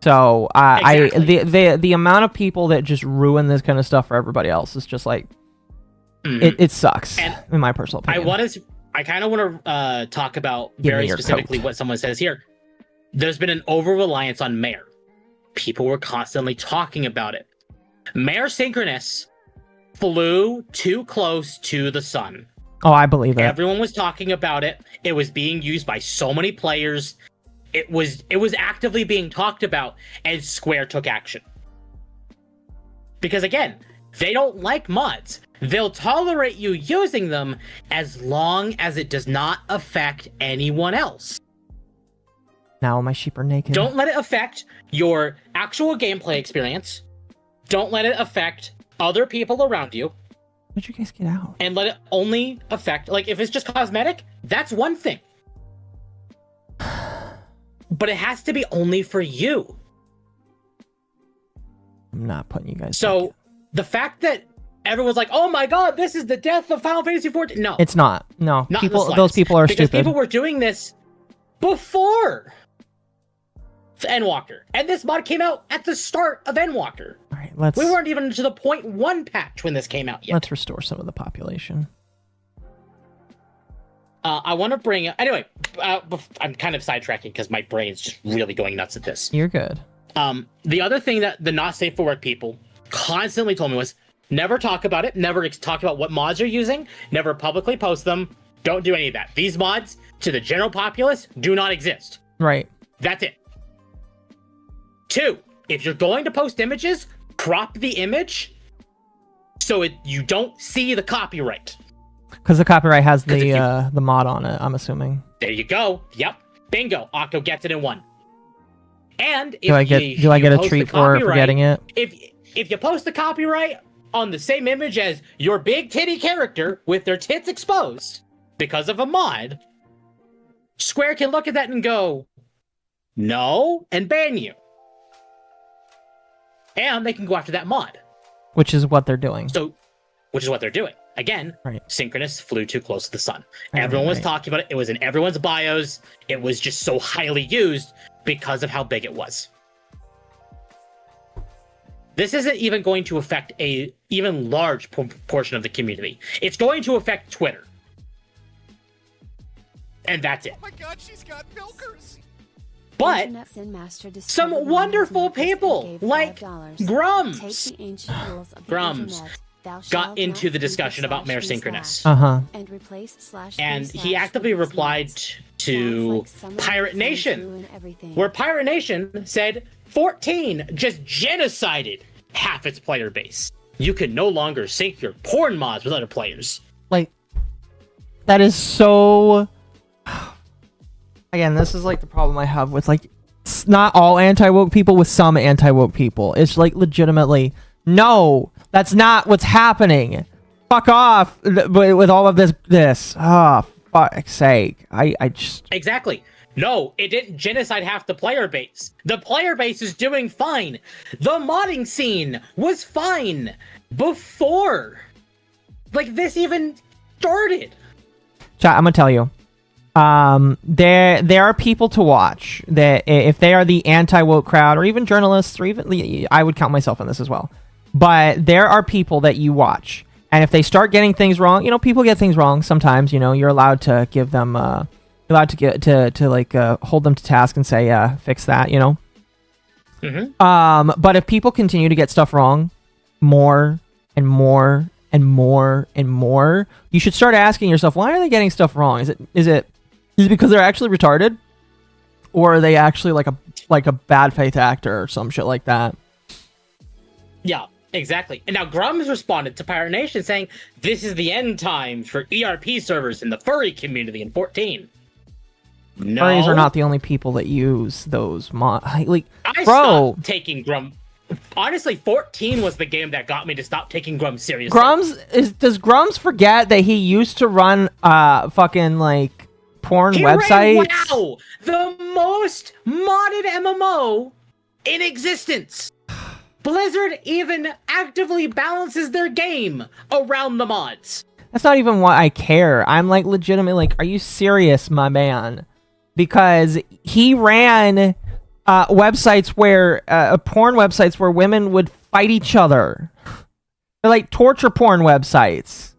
So the amount of people that just ruin this kind of stuff for everybody else is just like, it sucks, and in my personal opinion. I kind of want to talk about very specifically what someone says here. There's been an over-reliance on Mayor. People were constantly talking about it. Mayor Synchronous flew too close to the sun. Oh, I believe it. Everyone was talking about it. It was being used by so many players. It was actively being talked about, and Square took action. Because again, they don't like mods. They'll tolerate you using them as long as it does not affect anyone else. Now my sheep are naked. Don't let it affect your actual gameplay experience. Don't let it affect other people around you. Where'd you guys get out? And let it only affect, like, if it's just cosmetic, that's one thing. But it has to be only for you. I'm not putting you guys So, the fact that everyone's like, oh my god, this is the death of Final Fantasy XIV. No. It's not. No. Not those people are because stupid. People were doing this before Endwalker. And this mod came out at the start of Endwalker. All right, we weren't even to the 0.1 patch when this came out yet. Let's restore some of the population. I want to bring... Anyway, I'm kind of sidetracking because my brain's just really going nuts at this. You're good. The other thing that the not safe for work people constantly told me was, never talk about it, never talk about what mods you're using, never publicly post them, don't do any of that. These mods, to the general populace, do not exist. Right. That's it. 2, if you're going to post images, crop the image so you don't see the copyright. Because the copyright has the mod on it, I'm assuming. There you go. Yep. Bingo. Octo gets it in 1. And if do I get a treat for getting it? If you post the copyright on the same image as your big titty character with their tits exposed because of a mod, Square can look at that and go, no, and ban you. And they can go after that mod. Which is what they're doing. Which is what they're doing. Again, right. Synchronous flew too close to the sun. Everyone was talking about it. It was in everyone's bios. It was just so highly used because of how big it was. This isn't even going to affect a even large portion of the community. It's going to affect Twitter. And that's it. Oh my god, she's got milkers! But some wonderful people like Grums got into the discussion about Mayor Synchronous. And he actively replied to Pirate Nation, where Pirate Nation said 14 just genocided half its player base. You can no longer sync your porn mods with other players. Like, that is so... Again, this is like the problem I have with like, not all anti-woke people, with some anti-woke people. It's like legitimately, no, that's not what's happening. Fuck off with all of this. Oh, fuck's sake. I just... Exactly. No, it didn't genocide half the player base. The player base is doing fine. The modding scene was fine before, like, this even started. Chat, I'm gonna tell you. There are people to watch that if they are the anti-woke crowd, or even journalists, or even I would count myself in this as well. But there are people that you watch, and if they start getting things wrong, you know, people get things wrong sometimes. You know, you're allowed to give them, allowed to get to hold them to task and say, yeah, fix that. You know. Mm-hmm. But if people continue to get stuff wrong, more and more and more and more, you should start asking yourself, why are they getting stuff wrong? Is it because they're actually retarded, or are they actually like a bad faith actor or some shit like that? Yeah, exactly. And now Grum's responded to Pirate Nation saying, this is the end times for ERP servers in the furry community in 14. No. Furries are not the only people that use those mods. Like, I bro, stopped taking Grum. Honestly, 14 was the game that got me to stop taking Grum seriously. Does Grums forget that he used to run fucking like porn websites? WoW, the most modded MMO in existence. Blizzard even actively balances their game around the mods. That's not even why I care. I'm like legitimately like, are you serious, my man? Because he ran websites where porn websites where women would fight each other. They're like torture porn websites.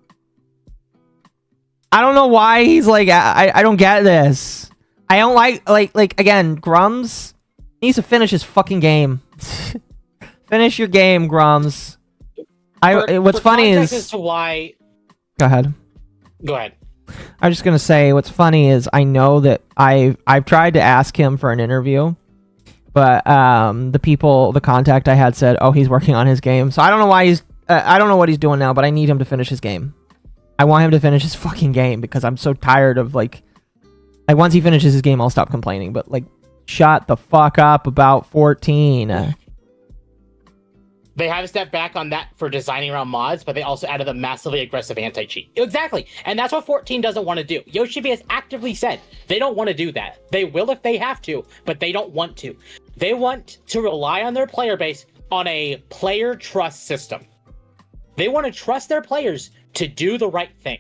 I don't know why he's like, I don't get this. I don't like again, Grums needs to finish his fucking game. Finish your game, Grums. What's funny is as to why. Go ahead. Go ahead. I was just gonna say, what's funny is I know that I've tried to ask him for an interview, but the contact I had said, oh, he's working on his game. So I don't know why I don't know what he's doing now, but I need him to finish his game. I want him to finish his fucking game because I'm so tired of like once he finishes his game, I'll stop complaining. But like, shut the fuck up about 14. They have a step back on that for designing around mods, but they also added a massively aggressive anti-cheat. Exactly. And that's what 14 doesn't want to do. Yoshibi has actively said they don't want to do that. They will if they have to, but they don't want to. They want to rely on their player base on a player trust system. They want to trust their players to do the right thing.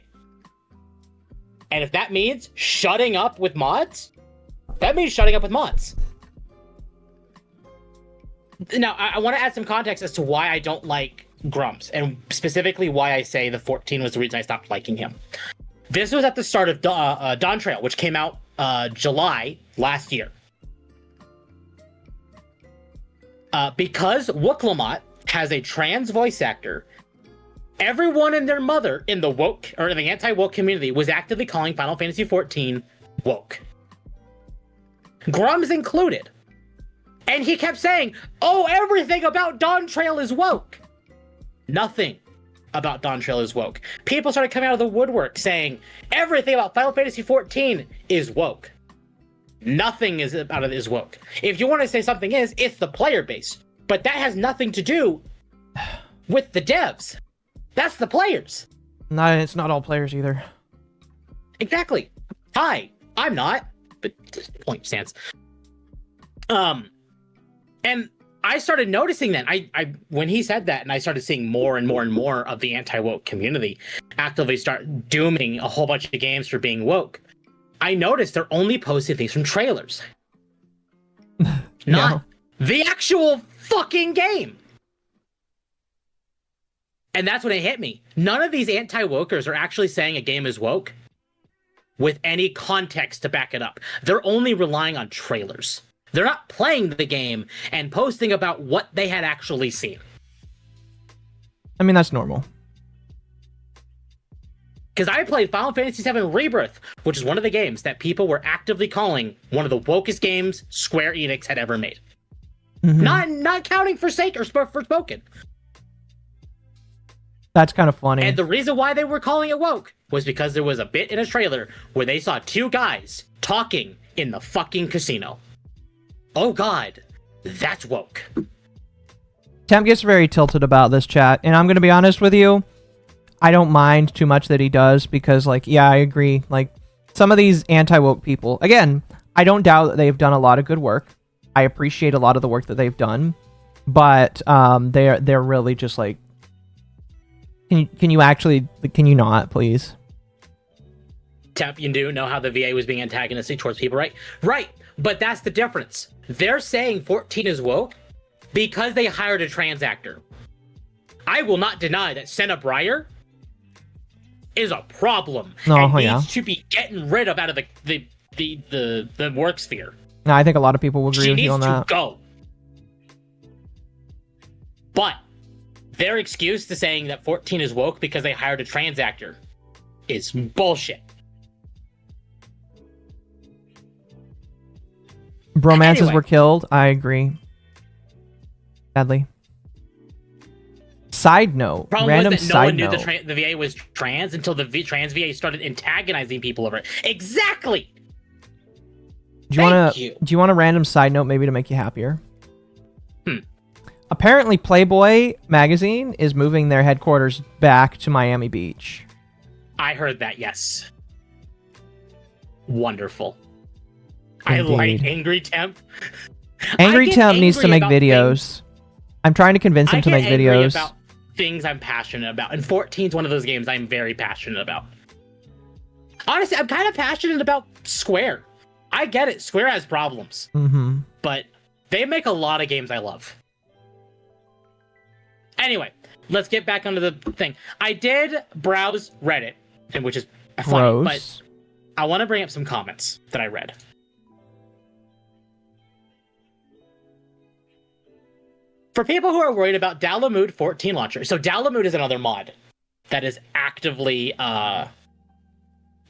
And if that means shutting up with mods, that means shutting up with mods. Now, I want to add some context as to why I don't like Grumps, and specifically why I say the 14 was the reason I stopped liking him. This was at the start of Dawn Trail, which came out July last year. Because Wooklamot has a trans voice actor, everyone and their mother in the woke or in the anti-woke community was actively calling Final Fantasy XIV woke. Grums included. And he kept saying, oh, everything about Dawn Trail is woke. Nothing about Dawn Trail is woke. People started coming out of the woodwork saying, everything about Final Fantasy XIV is woke. Nothing about it is woke. If you want to say something is, it's the player base. But that has nothing to do with the devs. That's the players. No, it's not all players either. Exactly. Hi, I'm not. But point stands. And I started noticing that I when he said that, and I started seeing more and more and more of the anti-woke community actively start dooming a whole bunch of games for being woke. I noticed they're only posting things from trailers, not the actual fucking game. And that's when it hit me. None of these anti-wokers are actually saying a game is woke with any context to back it up. They're only relying on trailers. They're not playing the game and posting about what they had actually seen. I mean, that's normal. Because I played Final Fantasy VII Rebirth, which is one of the games that people were actively calling one of the wokest games Square Enix had ever made. Mm-hmm. Not counting Forsaken or Forspoken. That's kind of funny. And the reason why they were calling it woke was because there was a bit in a trailer where they saw two guys talking in the fucking casino. Oh god, that's woke. Temp gets very tilted about this, chat, and I'm gonna be honest with you, I don't mind too much that he does, because like, yeah, I agree, like some of these anti-woke people, again, I don't doubt that they've done a lot of good work. I appreciate a lot of the work that they've done, but they're really just like, can you not, please? Temp, you do know how the VA was being antagonistic towards people, right? Right, but that's the difference. They're saying 14 is woke because they hired a trans actor. I will not deny that Senna Breyer is a problem and needs to be getting rid of out of the work sphere. No, I think a lot of people will agree with you on that. She needs to go. But their excuse to saying that 14 is woke because they hired a trans actor is bullshit. Bromances Anyway. were killed. I agree. Sadly. Side note. Problem Random was that no side one knew note. the VA was trans until the trans VA started antagonizing people over it. Exactly. Do you want a random side note maybe to make you happier? Apparently Playboy magazine is moving their headquarters back to Miami Beach. I heard that, yes. Wonderful. Indeed. I like Angry Temp. Angry I get Temp needs to angry make about videos. I'm trying to convince him to make I get angry videos. about things I'm passionate about. And 14 is one of those games I'm very passionate about. Honestly, I'm kind of passionate about Square. I get it. Square has problems. Mm-hmm. But they make a lot of games I love. Anyway, let's get back onto the thing. I did browse Reddit, which is funny, but I want to bring up some comments that I read. For people who are worried about Dalamud 14 launcher, so Dalamud is another mod that is actively, kind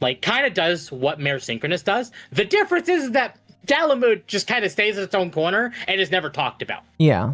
of does what Mare Synchronous does. The difference is that Dalamud just kind of stays in its own corner and is never talked about. Yeah.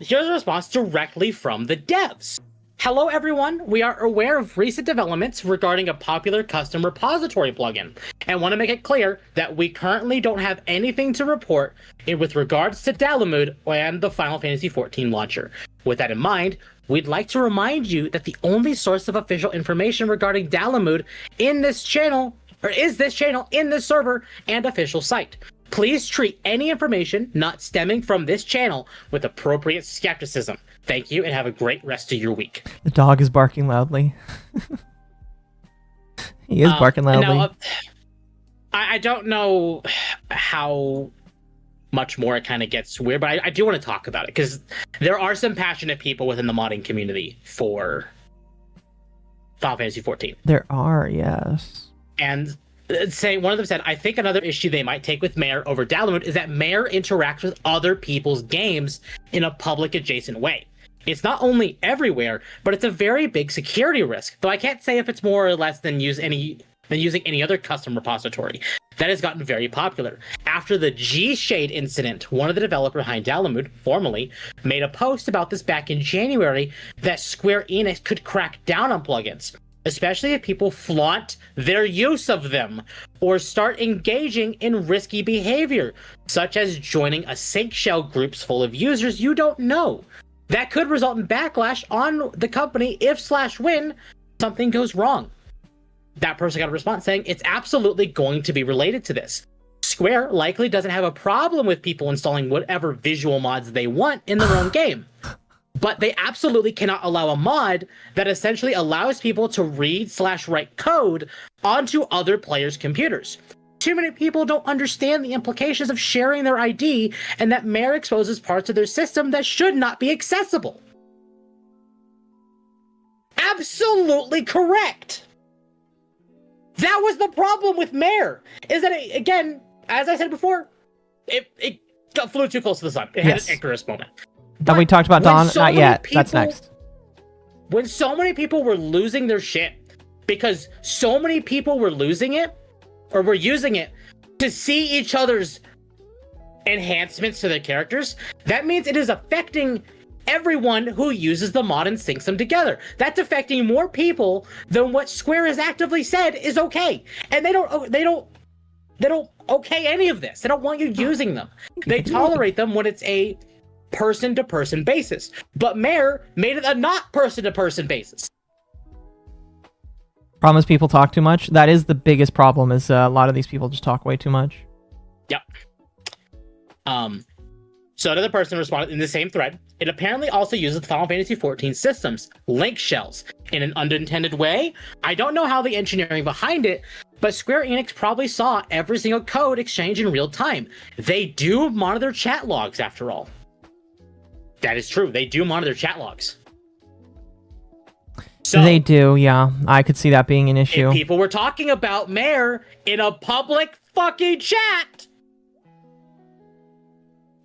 Here's a response directly from the devs. Hello, everyone. We are aware of recent developments regarding a popular custom repository plugin and want to make it clear that we currently don't have anything to report with regards to Dalamud and the Final Fantasy XIV launcher. With that in mind, we'd like to remind you that the only source of official information regarding Dalamud in this channel, or is this channel in this server and official site. Please treat any information not stemming from this channel with appropriate skepticism. Thank you and have a great rest of your week. The dog is barking loudly. He is barking loudly. Now, I don't know how much more it kind of gets weird, but I do want to talk about it because there are some passionate people within the modding community for Final Fantasy XIV. There are, yes. And one of them said, I think another issue they might take with Mare over Dalamud is that Mare interacts with other people's games in a public adjacent way. It's not only everywhere, but it's a very big security risk, though I can't say if it's more or less than using any other custom repository. That has gotten very popular. After the G-Shade incident, one of the developers behind Dalamud, formerly, made a post about this back in January that Square Enix could crack down on plugins, especially if people flaunt their use of them or start engaging in risky behavior, such as joining a sync shell groups full of users you don't know. That could result in backlash on the company if/when something goes wrong. That person got a response saying it's absolutely going to be related to this. Square likely doesn't have a problem with people installing whatever visual mods they want in their own game. But they absolutely cannot allow a mod that essentially allows people to read/write code onto other players' computers. Too many people don't understand the implications of sharing their ID and that Mare exposes parts of their system that should not be accessible. Absolutely correct. That was the problem with Mare, is that it, again, as I said before, it flew too close to the sun. It had an Icarus moment. Have we talked about Dawn? Not yet. That's next. When so many people were losing their shit because so many people were losing it or were using it to see each other's enhancements to their characters, that means it is affecting everyone who uses the mod and syncs them together. That's affecting more people than what Square has actively said is okay. And they don't okay any of this. They don't want you using them. They tolerate them when it's a person-to-person basis. But Mare made it a not person-to-person basis. Problem is people talk too much. That is the biggest problem, is a lot of these people just talk way too much. Yep. So another person responded in the same thread. It apparently also uses the Final Fantasy XIV systems, link shells, in an unintended way. I don't know how the engineering behind it, but Square Enix probably saw every single code exchange in real time. They do monitor chat logs, after all. That is true. They do monitor chat logs. So, they do, yeah. I could see that being an issue. if people were talking about Mare in a public fucking chat,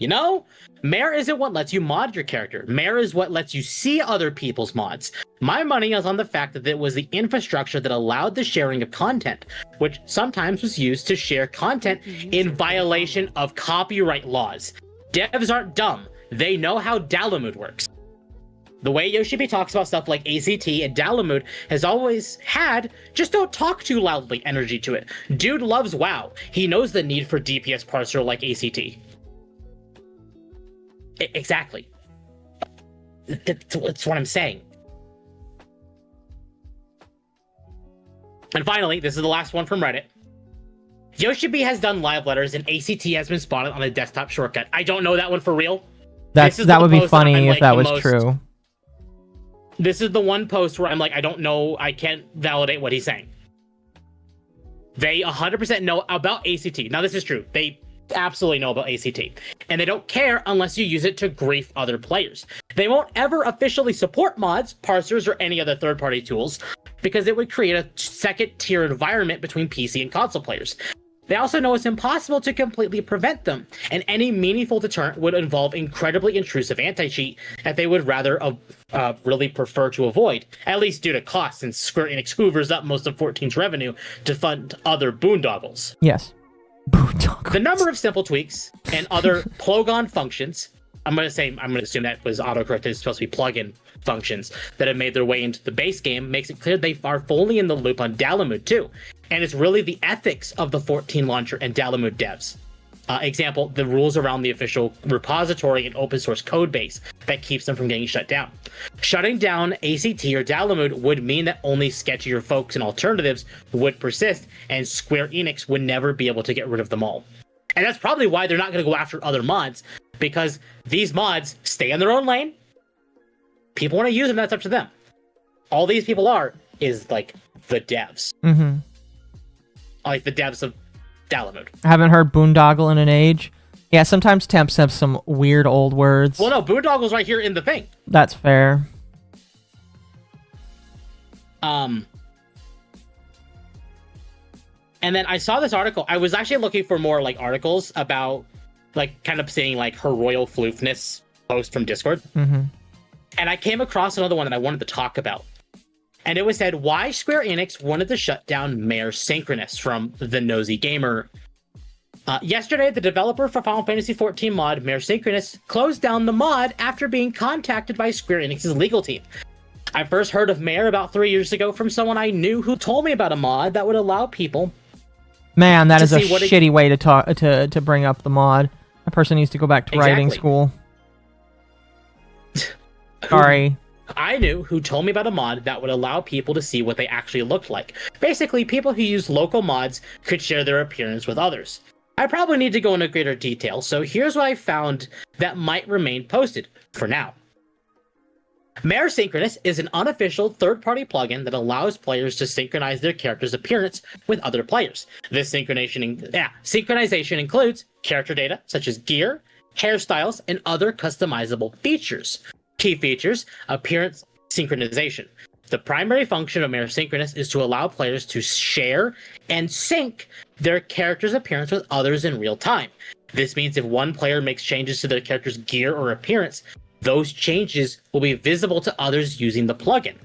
You know? Mare isn't what lets you mod your character. Mare is what lets you see other people's mods. My money is on the fact that it was the infrastructure that allowed the sharing of content, which sometimes was used to share content in violation of copyright laws. Devs aren't dumb. They know how Dalamud works. The way Yoshibi talks about stuff like ACT and Dalamud has always had just don't talk too loudly energy to it. Dude loves WoW. He knows the need for DPS parser like ACT. Exactly. That's what I'm saying. And finally, this is the last one from Reddit. Yoshibi has done live letters and ACT has been spotted on a desktop shortcut. I don't know that one for real. That would be funny if that was true. This is the one post where I'm like, I don't know, I can't validate what he's saying. They 100% know about ACT. Now, this is true. They absolutely know about ACT. And they don't care unless you use it to grief other players. They won't ever officially support mods, parsers, or any other third-party tools because it would create a second-tier environment between PC and console players. They also know it's impossible to completely prevent them, and any meaningful deterrent would involve incredibly intrusive anti-cheat that they would rather really prefer to avoid, at least due to cost, since Square Enix hoovers up most of 14's revenue to fund other boondoggles. Yes. The number of simple tweaks and other plogon functions, I'm going to assume that was autocorrected, it's supposed to be plugin functions that have made their way into the base game, makes it clear they are fully in the loop on Dalamud too. And it's really the ethics of the 14 launcher and Dalamud devs. Example, the rules around the official repository and open source code base that keeps them from getting shut down. Shutting down ACT or Dalamud would mean that only sketchier folks and alternatives would persist, and Square Enix would never be able to get rid of them all. And that's probably why they're not going to go after other mods, because these mods stay in their own lane. People want to use them, that's up to them. All these people is like the devs. Mm-hmm. Like the devs of Dalamud. I haven't heard boondoggle in an age. Yeah, sometimes temps have some weird old words. Well, no, boondoggle's right here in the thing. That's fair. And then I saw this article. I was actually looking for more like articles about like kind of seeing like her royal floofness post from Discord. Mm-hmm. And I came across another one that I wanted to talk about. And it was said, why Square Enix wanted to shut down Mare Synchronous from The Nosy Gamer. Yesterday, the developer for Final Fantasy XIV mod, Mare Synchronous, closed down the mod after being contacted by Square Enix's legal team. I first heard of Mare about 3 years ago from someone I knew who told me about a mod that would allow people... Man, that is a shitty way to talk to bring up the mod. A person needs to go back to writing school. Sorry. I knew who told me about a mod that would allow people to see what they actually looked like. Basically, people who use local mods could share their appearance with others. I probably need to go into greater detail, so here's what I found that might remain posted for now. Mare Synchronous is an unofficial third-party plugin that allows players to synchronize their character's appearance with other players. This synchronization includes character data, such as gear, hairstyles, and other customizable features. Key features: appearance synchronization. The primary function of Mare Synchronous is to allow players to share and sync their character's appearance with others in real time. This means if one player makes changes to their character's gear or appearance, those changes will be visible to others using the plugin.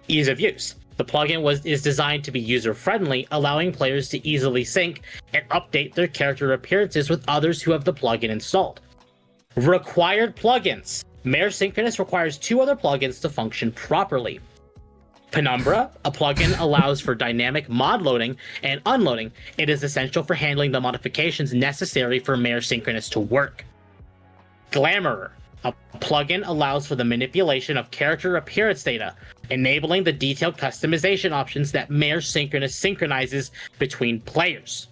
Ease of use. The plugin is designed to be user-friendly, allowing players to easily sync and update their character appearances with others who have the plugin installed. Required plugins. Mare Synchronous requires 2 other plugins to function properly. Penumbra, a plugin, allows for dynamic mod loading and unloading. It is essential for handling the modifications necessary for Mare Synchronous to work. Glamour, a plugin, allows for the manipulation of character appearance data, enabling the detailed customization options that Mare Synchronous synchronizes between players.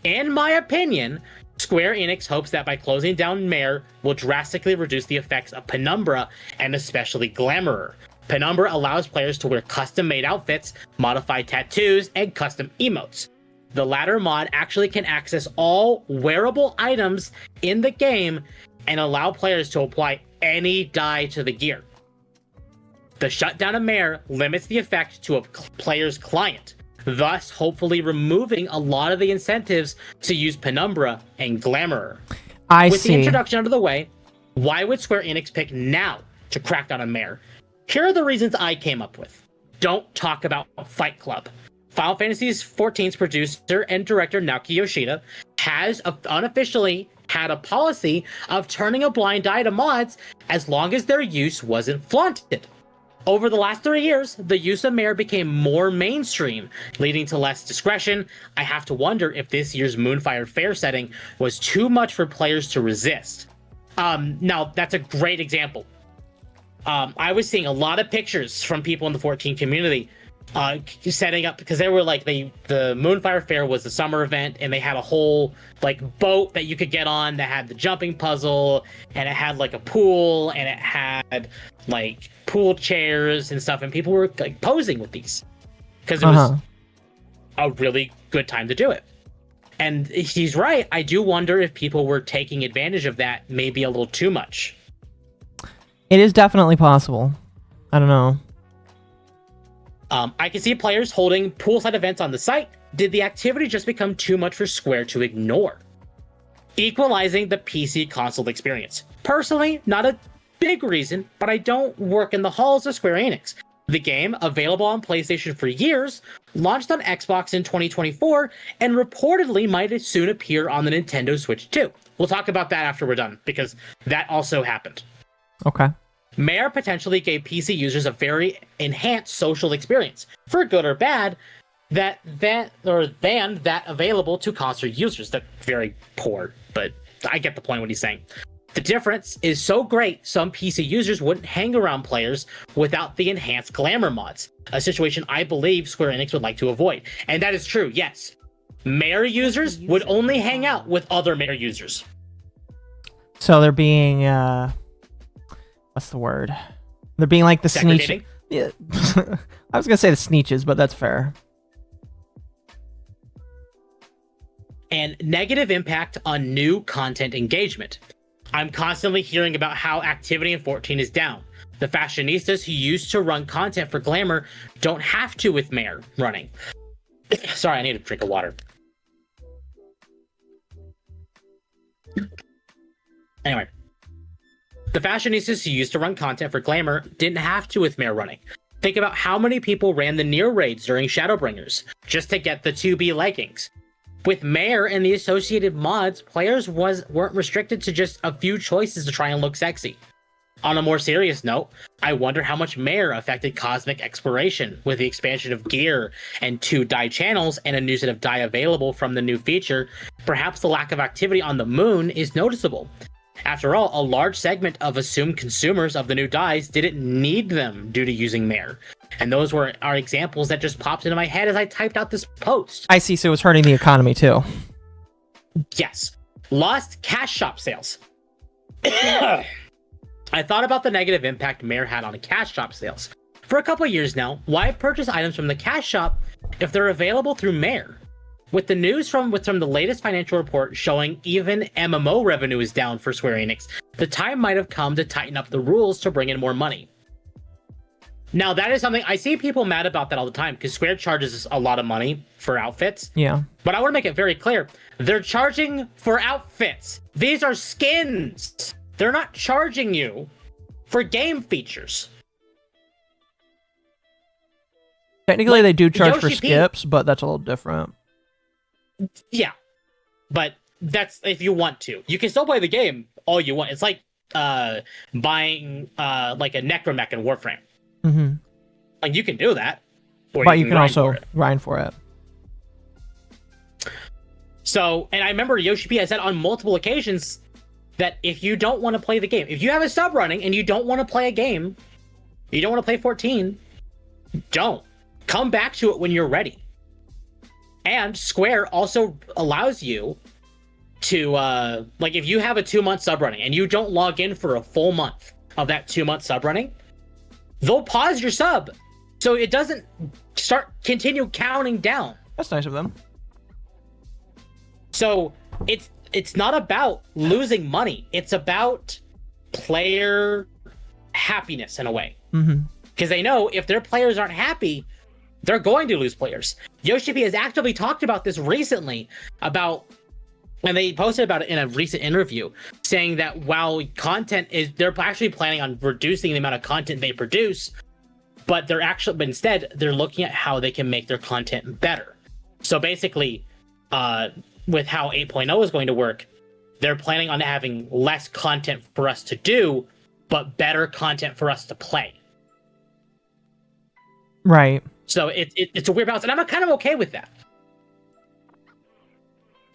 In my opinion, Square Enix hopes that by closing down Mare will drastically reduce the effects of Penumbra and especially Glamour. Penumbra allows players to wear custom-made outfits, modify tattoos, and custom emotes. The latter mod actually can access all wearable items in the game and allow players to apply any dye to the gear. The shutdown of Mare limits the effect to a player's client, thus hopefully removing a lot of the incentives to use Penumbra and Glamour. With the introduction out of the way, why would Square Enix pick now to crack down on Mare? Here are the reasons I came up with. Don't talk about Fight Club. Final Fantasy XIV's producer and director Naoki Yoshida has unofficially had a policy of turning a blind eye to mods as long as their use wasn't flaunted. Over the last 3 years, the use of Mare became more mainstream, leading to less discretion. I have to wonder if this year's Moonfire Fair setting was too much for players to resist. Now, that's a great example. I was seeing a lot of pictures from people in the 14 community setting up, because they were like, the Moonfire Fair was the summer event, and they had a whole like boat that you could get on that had the jumping puzzle, and it had like a pool, and it had like pool chairs and stuff, and people were like posing with these because it was a really good time to do it. And he's right. I do wonder if people were taking advantage of that maybe a little too much. It is definitely possible. I don't know. I can see players holding poolside events on the site. Did the activity just become too much for Square to ignore? Equalizing the PC console experience. Personally, not a big reason, but I don't work in the halls of Square Enix. The game, available on PlayStation for years, launched on Xbox in 2024, and reportedly might soon appear on the Nintendo Switch too. We'll talk about that after we're done, because that also happened. Okay. Mare potentially gave PC users a very enhanced social experience, for good or bad, than that available to console users. That's very poor, but I get the point what he's saying. The difference is so great, some PC users wouldn't hang around players without the enhanced glamour mods, a situation I believe Square Enix would like to avoid. And that is true, yes. Mare users would only hang out with other Mare users. So they're being, what's the word? They're being like the sneech. Yeah. I was going to say the sneeches, but that's fair. And negative impact on new content engagement. I'm constantly hearing about how activity in 14 is down. The fashionistas who used to run content for Glamour don't have to with Mare running. Sorry, I need a drink of water. Anyway. The fashionistas who used to run content for Glamour didn't have to with Mare running. Think about how many people ran the Nier raids during Shadowbringers just to get the 2B leggings. With Mare and the associated mods, players weren't restricted to just a few choices to try and look sexy. On a more serious note, I wonder how much Mare affected cosmic exploration with the expansion of gear and 2 dye channels and a new set of dye available from the new feature. Perhaps the lack of activity on the moon is noticeable. After all, a large segment of assumed consumers of the new dyes didn't need them due to using Mare. And those are examples that just popped into my head as I typed out this post. I see, so it was hurting the economy too. Yes. Lost cash shop sales. I thought about the negative impact Mare had on cash shop sales. For a couple of years now, why purchase items from the cash shop if they're available through Mare? With the news from the latest financial report showing even MMO revenue is down for Square Enix, the time might have come to tighten up the rules to bring in more money. Now, that is something I see people mad about that all the time, because Square charges a lot of money for outfits. Yeah. But I want to make it very clear. They're charging for outfits. These are skins. They're not charging you for game features. Technically, they do charge for Yoshi P. skips, but that's a little different. Yeah. But that's if you want to. You can still play the game all you want. It's like buying like a Necromech in Warframe. Mm-hmm. Like, you can do that. But you can also grind for it. So, and I remember Yoshi P has said on multiple occasions that if you don't want to play the game, if you have a sub running and you don't want to play a game, you don't want to play 14, don't. Come back to it when you're ready. And Square also allows you to, like, if you have a 2-month sub running and you don't log in for a full month of that 2-month sub running, they'll pause your sub so it doesn't continue counting down. That's nice of them. So it's not about losing money. It's about player happiness in a way. Mm-hmm. Because they know if their players aren't happy, they're going to lose players. Yoshi P has actively talked about this recently, about And they posted about it in a recent interview, saying that while they're actually planning on reducing the amount of content they produce, but instead they're looking at how they can make their content better. So basically, with how 8.0 is going to work, they're planning on having less content for us to do, but better content for us to play. Right. So it's a weird balance, and I'm kind of okay with that.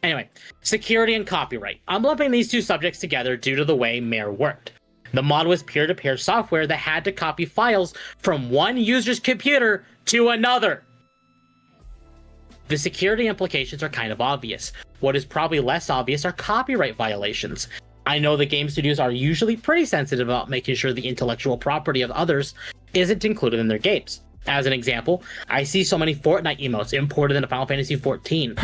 Anyway, security and copyright. I'm lumping these two subjects together due to the way Mare worked. The mod was peer-to-peer software that had to copy files from one user's computer to another. The security implications are kind of obvious. What is probably less obvious are copyright violations. I know the game studios are usually pretty sensitive about making sure the intellectual property of others isn't included in their games. As an example, I see so many Fortnite emotes imported into Final Fantasy XIV.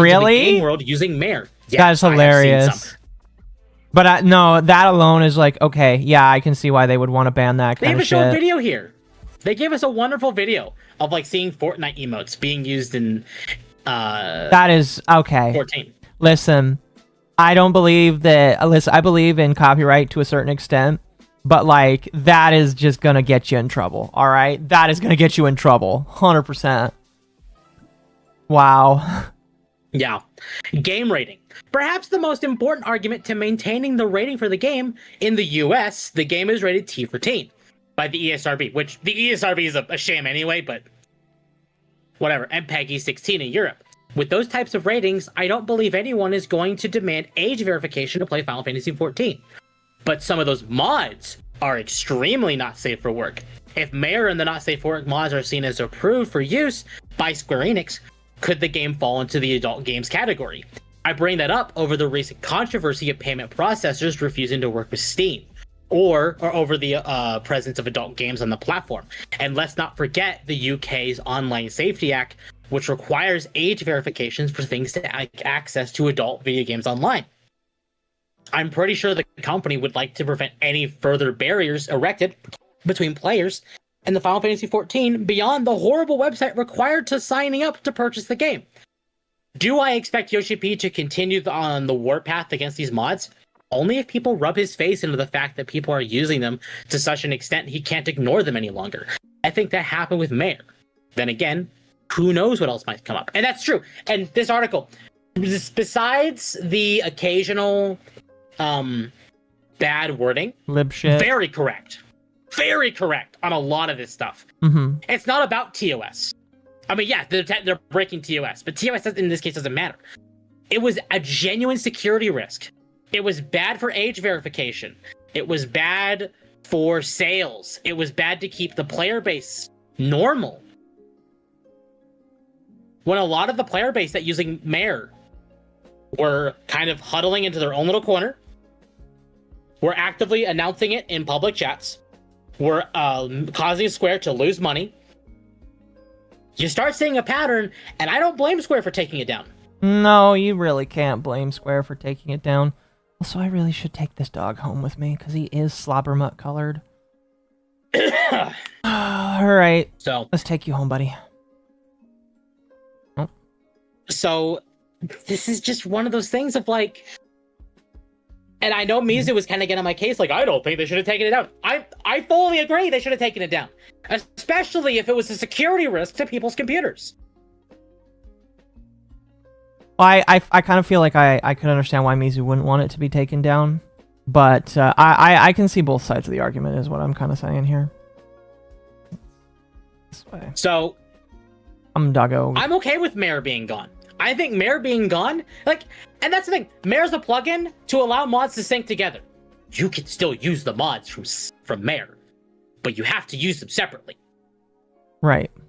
Really? The game world using Mare. That's hilarious. But no, that alone is like, okay, yeah, I can see why they would want to ban that kind of shit. They even showed a video here. They gave us a wonderful video of like seeing Fortnite emotes being used in that is okay. 14. Listen, I don't believe that. Listen, I believe in copyright to a certain extent, but like that is just gonna get you in trouble. All right, that is gonna get you in trouble, 100%. Wow. Yeah. Game rating. Perhaps the most important argument to maintaining the rating for the game. In the US, the game is rated T for teen by the ESRB, which the ESRB is a sham anyway, but whatever. And PEGI 16 in Europe. With those types of ratings, I don't believe anyone is going to demand age verification to play Final Fantasy XIV. But some of those mods are extremely not safe for work. If Mare and the not safe for work mods are seen as approved for use by Square Enix, could the game fall into the adult games category? I bring that up over the recent controversy of payment processors refusing to work with Steam, or over the presence of adult games on the platform. And let's not forget the UK's Online Safety Act, which requires age verifications for things to access to adult video games online. I'm pretty sure the company would like to prevent any further barriers erected between players and the Final Fantasy XIV beyond the horrible website required to signing up to purchase the game. Do I expect Yoshi P to continue on the warpath against these mods? Only if people rub his face into the fact that people are using them to such an extent he can't ignore them any longer. I think that happened with Mare. Then again, who knows what else might come up. And that's true. And this article, besides the occasional bad wording, lib shit, very correct on a lot of this stuff. Mm-hmm. It's not about TOS. I mean, yeah, they're breaking TOS, but TOS in this case doesn't matter. It was a genuine security risk. It was bad for age verification. It was bad for sales. It was bad to keep the player base normal. When a lot of the player base that using Mare were kind of huddling into their own little corner, were actively announcing it in public chats, were causing Square to lose money, you start seeing a pattern, and I don't blame Square for taking it down. No, you really can't blame Square for taking it down. Also, I really should take this dog home with me, because he is slobbermutt colored. Alright, so let's take you home, buddy. Oh. So, this is just one of those things of like... And I know Mizu was kind of getting on my case, like, I don't think they should have taken it down. I fully agree they should have taken it down. Especially if it was a security risk to people's computers. I kind of feel like I could understand why Mizu wouldn't want it to be taken down. But I can see both sides of the argument is what I'm kind of saying here. This way. So... Doggo. I'm okay with Mare being gone. I think Mare being gone, like, and that's the thing. Mare's a plugin to allow mods to sync together. You can still use the mods from Mare, but you have to use them separately. Right. In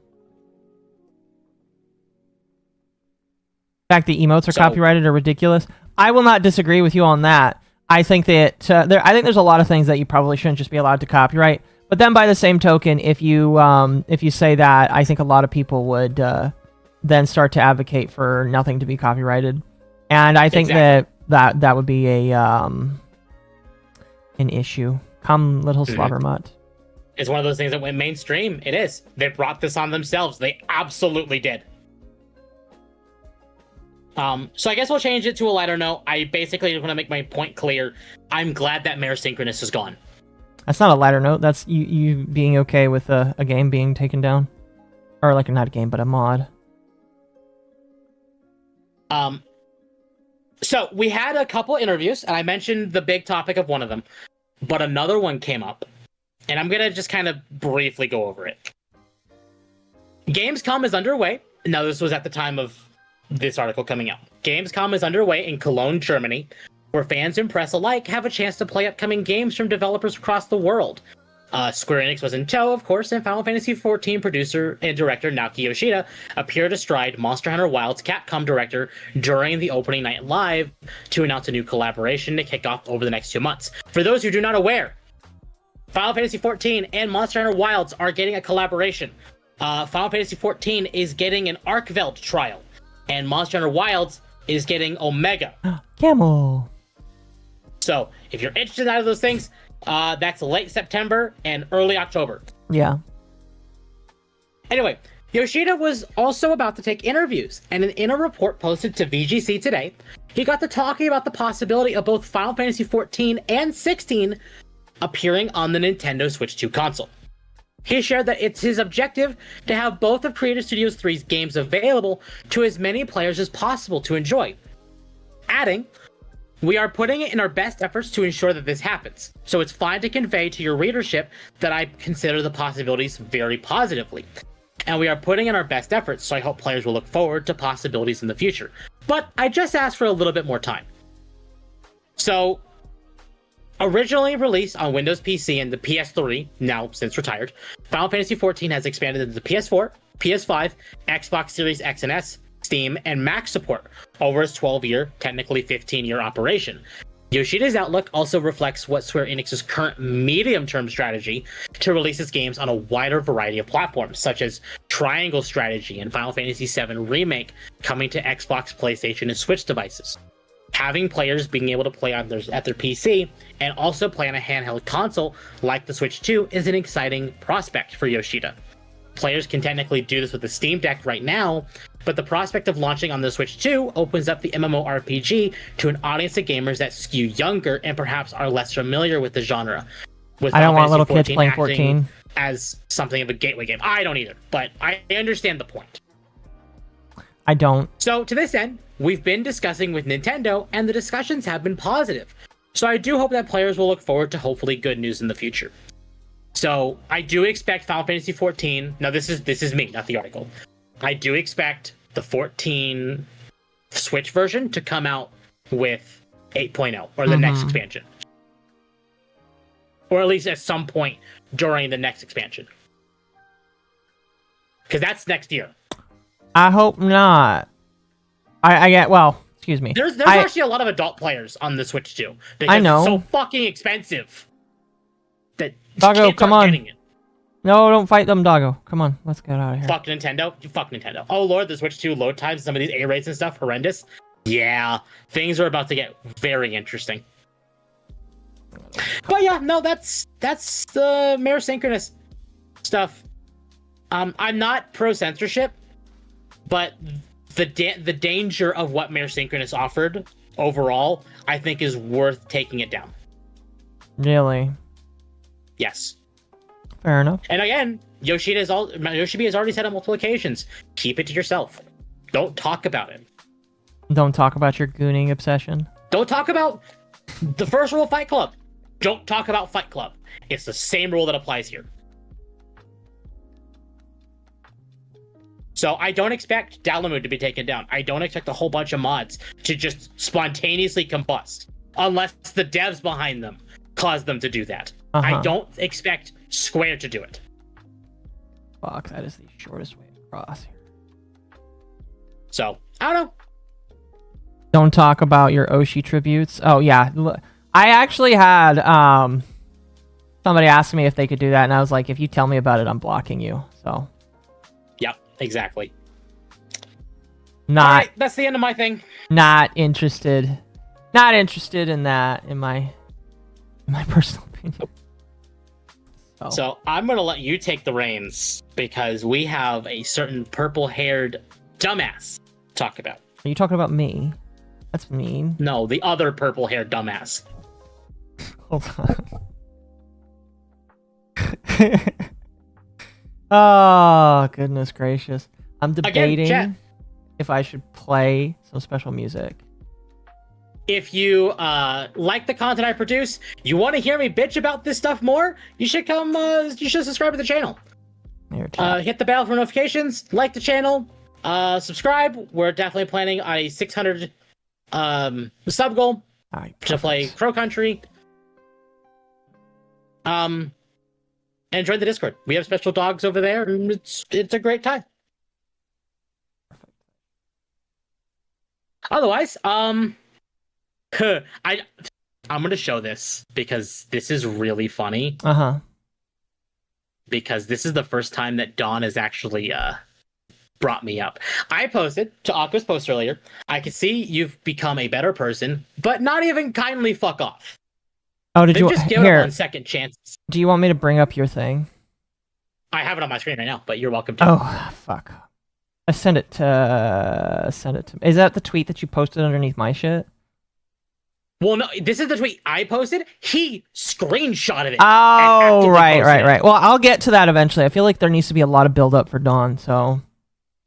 fact, the emotes are copyrighted are ridiculous. I will not disagree with you on that. I think that I think there's a lot of things that you probably shouldn't just be allowed to copyright. But then, by the same token, if you say that, I think a lot of people would then start to advocate for nothing to be copyrighted, and I think that would be an issue. Come, little slobbermutt. It's one of those things that went mainstream. It is. They brought this on themselves. They absolutely did. So I guess we'll change it to a lighter note. I basically want to make my point clear. I'm glad that Mayor Synchronous is gone. That's not a lighter note. That's you being okay with a game being taken down. Or like not a game, but a mod. So we had a couple interviews, and I mentioned the big topic of one of them, but another one came up, and I'm gonna just kind of briefly go over it. Gamescom is underway. Now, this was at the time of this article coming out. Gamescom is underway in Cologne, Germany, where fans and press alike have a chance to play upcoming games from developers across the world. Square Enix was in tow, of course, and Final Fantasy XIV producer and director Naoki Yoshida appeared astride Monster Hunter Wilds Capcom director during the opening night live to announce a new collaboration to kick off over the next 2 months. For those who do not aware, Final Fantasy XIV and Monster Hunter Wilds are getting a collaboration. Final Fantasy XIV is getting an Arcveld trial, and Monster Hunter Wilds is getting Omega. Camel. So, if you're interested in either of those things, that's late September and early October. Yeah. Anyway, Yoshida was also about to take interviews, and in a report posted to VGC today, he got to talking about the possibility of both Final Fantasy XIV and 16 appearing on the Nintendo Switch 2 console. He shared that it's his objective to have both of Creative Studios 3's games available to as many players as possible to enjoy. Adding, "We are putting it in our best efforts to ensure that this happens, so it's fine to convey to your readership that I consider the possibilities very positively. And we are putting in our best efforts, so I hope players will look forward to possibilities in the future. But I just asked for a little bit more time." So, originally released on Windows PC and the PS3, now since retired, Final Fantasy XIV has expanded into the PS4, PS5, Xbox Series X and S, Steam, and Mac support over its 12-year, technically 15-year operation. Yoshida's outlook also reflects what Square Enix's current medium-term strategy to release its games on a wider variety of platforms, such as Triangle Strategy and Final Fantasy VII Remake coming to Xbox, PlayStation, and Switch devices. Having players being able to play at their PC and also play on a handheld console like the Switch 2 is an exciting prospect for Yoshida. Players can technically do this with the Steam Deck right now, but the prospect of launching on the Switch 2 opens up the MMORPG to an audience of gamers that skew younger and perhaps are less familiar with the genre. With I don't want Final little Fantasy kids playing acting 14. as something of a gateway game. I don't either, but I understand the point. I don't. So to this end, we've been discussing with Nintendo, and the discussions have been positive. So I do hope that players will look forward to hopefully good news in the future. So I do expect Final Fantasy XIV. Now this is me, not the article. I do expect the 14 Switch version to come out with 8.0 or the next expansion, or at least at some point during the next expansion, because that's next year. I hope not. I get, well, excuse me. There's actually a lot of adult players on the Switch too. Because I know. It's so fucking expensive that Doggo, kids come aren't on. getting it. No, don't fight them, Doggo. Come on, let's get out of here. Fuck Nintendo. You fuck Nintendo. Oh lord, the Switch 2 load times, some of these A rates and stuff, horrendous. Yeah, things are about to get very interesting. But yeah, no, that's the Mayor Synchronous stuff. I'm not pro censorship, but the danger of what Mayor Synchronous offered overall, I think, is worth taking it down. Really? Yes. Fair enough. And again, Yoshida has already said on multiple occasions, keep it to yourself. Don't talk about it. Don't talk about your gooning obsession. Don't talk about the first rule of Fight Club. Don't talk about Fight Club. It's the same rule that applies here. So I don't expect Dalamud to be taken down. I don't expect a whole bunch of mods to just spontaneously combust, unless the devs behind them cause them to do that. I don't expect Square to do it. Fuck, that is the shortest way across here. So, I don't know. Don't talk about your Oshi tributes. Oh, yeah. I actually had somebody ask me if they could do that, and I was like, if you tell me about it, I'm blocking you. So. Yep, exactly. Not. All right, that's the end of my thing. Not interested. Not interested in that, in my personal opinion. So I'm going to let you take the reins, because we have a certain purple-haired dumbass to talk about. Are you talking about me? That's mean. No, the other purple-haired dumbass. Hold on. Oh, goodness gracious. I'm debating chat. if I should play some special music. If you like the content I produce, you want to hear me bitch about this stuff more, you should come. You should subscribe to the channel. Hit the bell for notifications. Like the channel. Subscribe. We're definitely planning on a 600 sub goal to play Crow Country. And join the Discord. We have special dogs over there, and it's a great time. Otherwise, I'm gonna show this because this is really funny. Because this is the first time that Dawn has actually brought me up. I posted to Aqua's post earlier. I could see you've become a better person, but not even kindly fuck off. Oh, did They've you just given up on second chances? Do you want me to bring up your thing? I have it on my screen right now, but you're welcome to. Oh, fuck. I send it to. Is that the tweet that you posted underneath my shit? Well, no, this is the tweet I posted. He screenshotted it. Oh, right. Well, I'll get to that eventually. I feel like there needs to be a lot of build up for Dawn, so.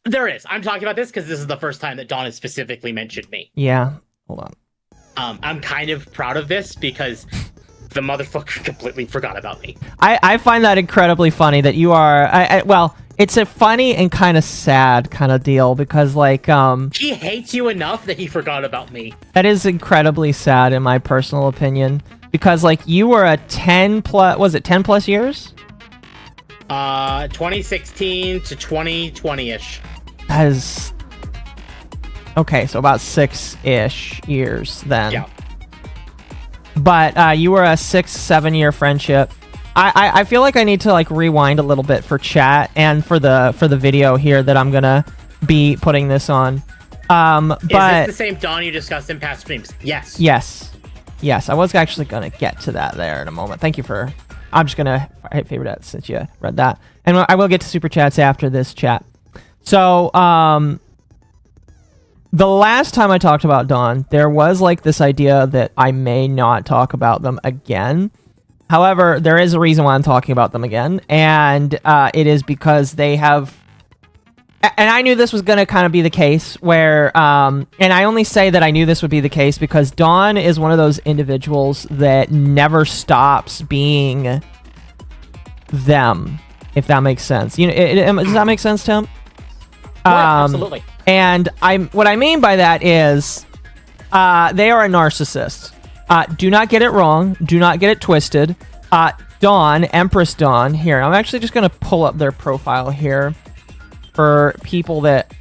There is. I'm talking about this because this is the first time that Dawn has specifically mentioned me. Yeah. Hold on. I'm kind of proud of this because the motherfucker completely forgot about me. I find that incredibly funny that you are. Well, it's a funny and kind of sad kind of deal because, like, he hates you enough that he forgot about me. That is incredibly sad in my personal opinion because, like, you were a 10 plus. Was it 10 plus years? 2016 to 2020-ish. That is. Okay, so about 6-ish years then. Yeah. But you were a 6-7 year friendship. I feel like I need to like rewind a little bit for chat and for the video here that I'm gonna be putting this on. But is this the same Dawn you discussed in past streams? Yes. Yes. I was actually gonna get to that there in a moment. Thank you for. I'm just gonna hit favorite that since you read that, and I will get to super chats after this chat. So the last time I talked about Dawn, there was like this idea that I may not talk about them again. However, there is a reason why I'm talking about them again, and it is because they have... And I knew this was going to kind of be the case where... and I only say that I knew this would be the case because Dawn is one of those individuals that never stops being them, if that makes sense. You know, does that make sense, Temp? Yeah, absolutely. And what I mean by that is they are a narcissist. Do not get it wrong. Do not get it twisted. Dawn, Empress Dawn, here. I'm actually just going to pull up their profile here for people that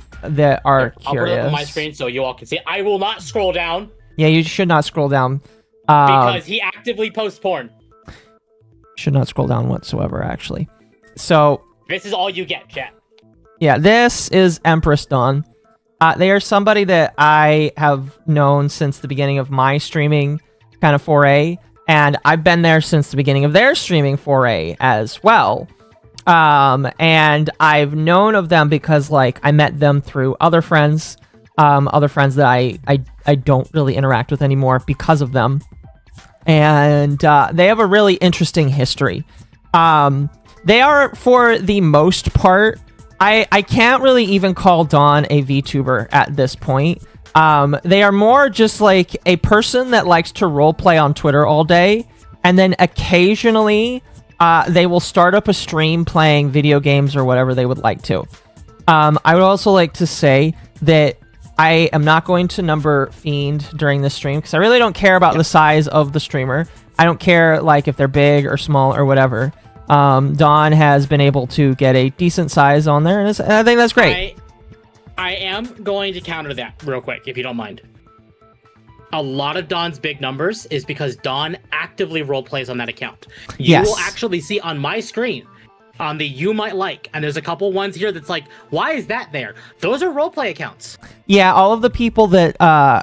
are curious. I'll put it up on my screen so you all can see. I will not scroll down. Yeah, you should not scroll down. Because he actively posts porn. Should not scroll down whatsoever, actually. So... This is all you get, chat. Yeah, this is Empress Dawn. They are somebody that I have known since the beginning of my streaming kind of foray, and I've been there since the beginning of their streaming foray as well. And I've known of them because, like, I met them through other friends that I don't really interact with anymore because of them. And they have a really interesting history. They are, for the most part, I can't really even call Dawn a VTuber at this point. They are more just like a person that likes to roleplay on Twitter all day, and then occasionally they will start up a stream playing video games or whatever they would like to. I would also like to say that I am not going to number Fiend during this stream because I really don't care about the size of the streamer. I don't care like if they're big or small or whatever. Dawn has been able to get a decent size on there, and I think that's great. I am going to counter that real quick, if you don't mind. A lot of Dawn's big numbers is because Dawn actively roleplays on that account. You will actually see on my screen, on the You Might Like, and there's a couple ones here that's like, why is that there? Those are roleplay accounts. Yeah, all of the people that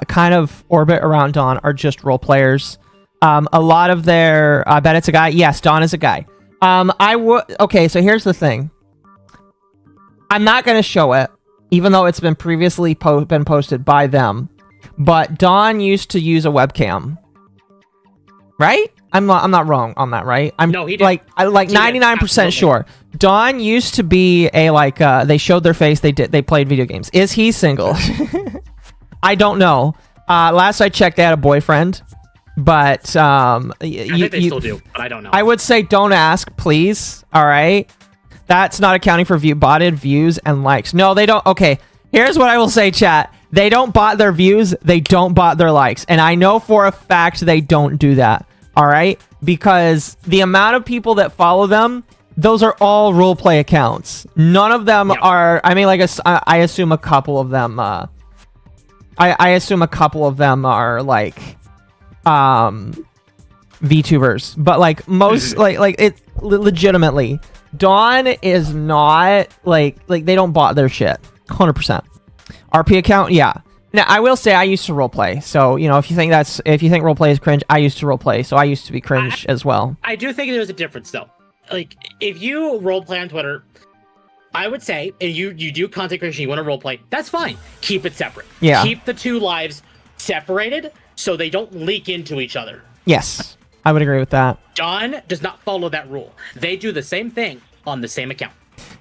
kind of orbit around Dawn are just roleplayers. A lot of their... I bet it's a guy. Yes, Dawn is a guy. Okay, so here's the thing. I'm not going to show it. even though it's been previously been posted by them. But Dawn used to use a webcam, right? I'm not wrong on that, right? No, he did. Like 99% sure. Dawn used to be a they showed their face. They played video games. Is he single? I don't know. Last I checked, they had a boyfriend. But I think they still do, but I don't know. I would say don't ask, please. All right, that's not accounting for botted views and likes. No, they don't. Okay, here's what I will say, chat. They don't bot their views. They don't bot their likes, and I know for a fact they don't do that. All right, because the amount of people that follow them, those are all roleplay accounts. None of them are. I mean, I assume a couple of them. I assume a couple of them are like VTubers, but like most like it legitimately, Dawn is not like they don't bot their shit 100%. RP account, yeah. Now I will say I used to roleplay, so you know if you think roleplay is cringe, I used to roleplay, so I used to be cringe as well. I do think there's a difference though. Like if you roleplay on Twitter, I would say if you do content creation, you want to roleplay, that's fine. Keep it separate. Yeah. Keep the two lives separated so they don't leak into each other. Yes, I would agree with that. Dawn does not follow that rule. They do the same thing on the same account.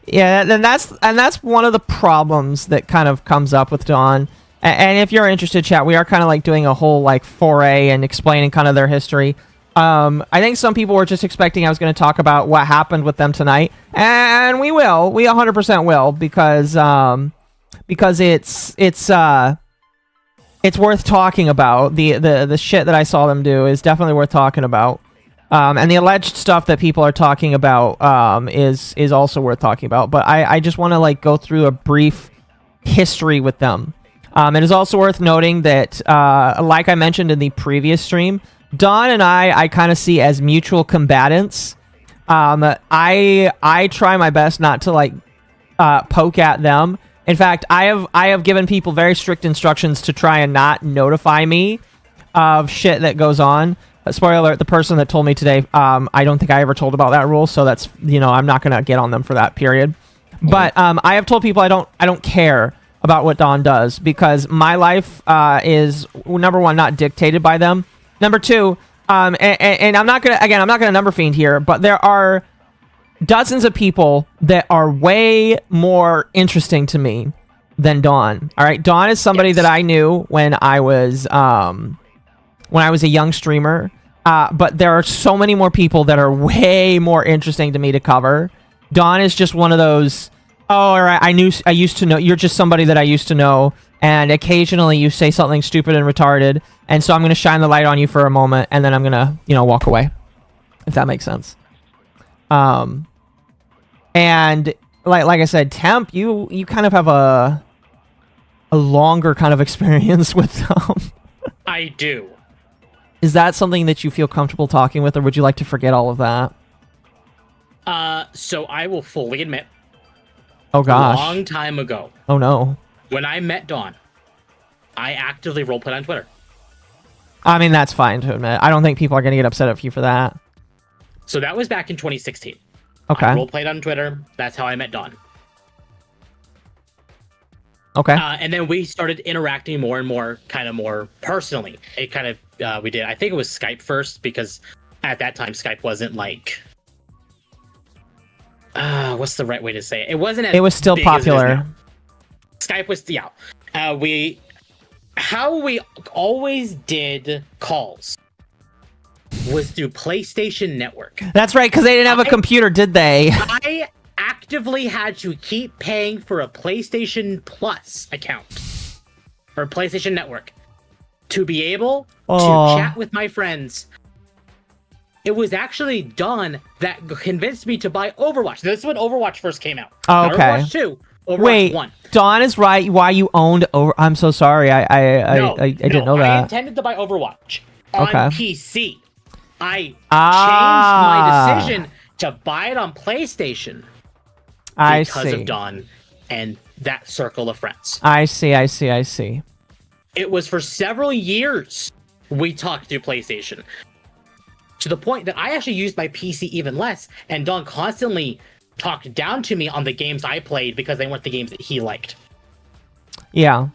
Yeah, and that's one of the problems that kind of comes up with Dawn. And if you're interested, chat, we are kind of like doing a whole like foray and explaining kind of their history. I think some people were just expecting I was going to talk about what happened with them tonight, and we 100% will, because it's worth talking about. The shit that I saw them do is definitely worth talking about. And the alleged stuff that people are talking about is also worth talking about. But I just want to like go through a brief history with them. It is also worth noting that, like I mentioned in the previous stream, Dawn and I kind of see as mutual combatants. I try my best not to like poke at them. In fact, I have given people very strict instructions to try and not notify me of shit that goes on. Spoiler alert, the person that told me today, I don't think I ever told about that rule, so that's, you know, I'm not going to get on them for that period. But I have told people I don't care about what Dawn does, because my life is, number one, not dictated by them. Number two, and I'm not gonna number fiend here, but there are dozens of people that are way more interesting to me than Dawn. All right, Dawn is somebody that I knew when I was a young streamer, but there are so many more people that are way more interesting to me to cover. Dawn is just one of those, oh, all right, I used to know, you're just somebody that I used to know, and occasionally you say something stupid and retarded, and so I'm going to shine the light on you for a moment, and then I'm going to, you know, walk away, if that makes sense. And like I said, Temp, you kind of have a longer kind of experience with them. I do. Is that something that you feel comfortable talking with, or would you like to forget all of that? So I will fully admit. Oh gosh. A long time ago. Oh no. When I met Dawn, I actively roleplayed on Twitter. I mean, that's fine to admit. I don't think people are going to get upset at you for that. So that was back in 2016. Okay. I roleplayed on Twitter. That's how I met Dawn. Okay. And then we started interacting more and more, kind of more personally. It kind of, we did, I think it was Skype first, because at that time, Skype wasn't like, what's the right way to say it? It wasn't as it was still big as it is popular. now. Skype was, yeah. How we always did calls was through PlayStation Network. That's right, because they didn't have a computer, did they? I actively had to keep paying for a PlayStation Plus account or PlayStation Network to be able to chat with my friends. It was actually Dawn that convinced me to buy Overwatch. This is when Overwatch first came out. Oh, okay. Not Overwatch 2, Overwatch Wait, 1. Dawn is right. Why you owned over? I'm so sorry. I didn't know that. I intended to buy Overwatch on PC. I changed my decision to buy it on PlayStation because of Dawn and that circle of friends. I see. It was for several years we talked through PlayStation, to the point that I actually used my PC even less, and Dawn constantly talked down to me on the games I played because they weren't the games that he liked. Yeah.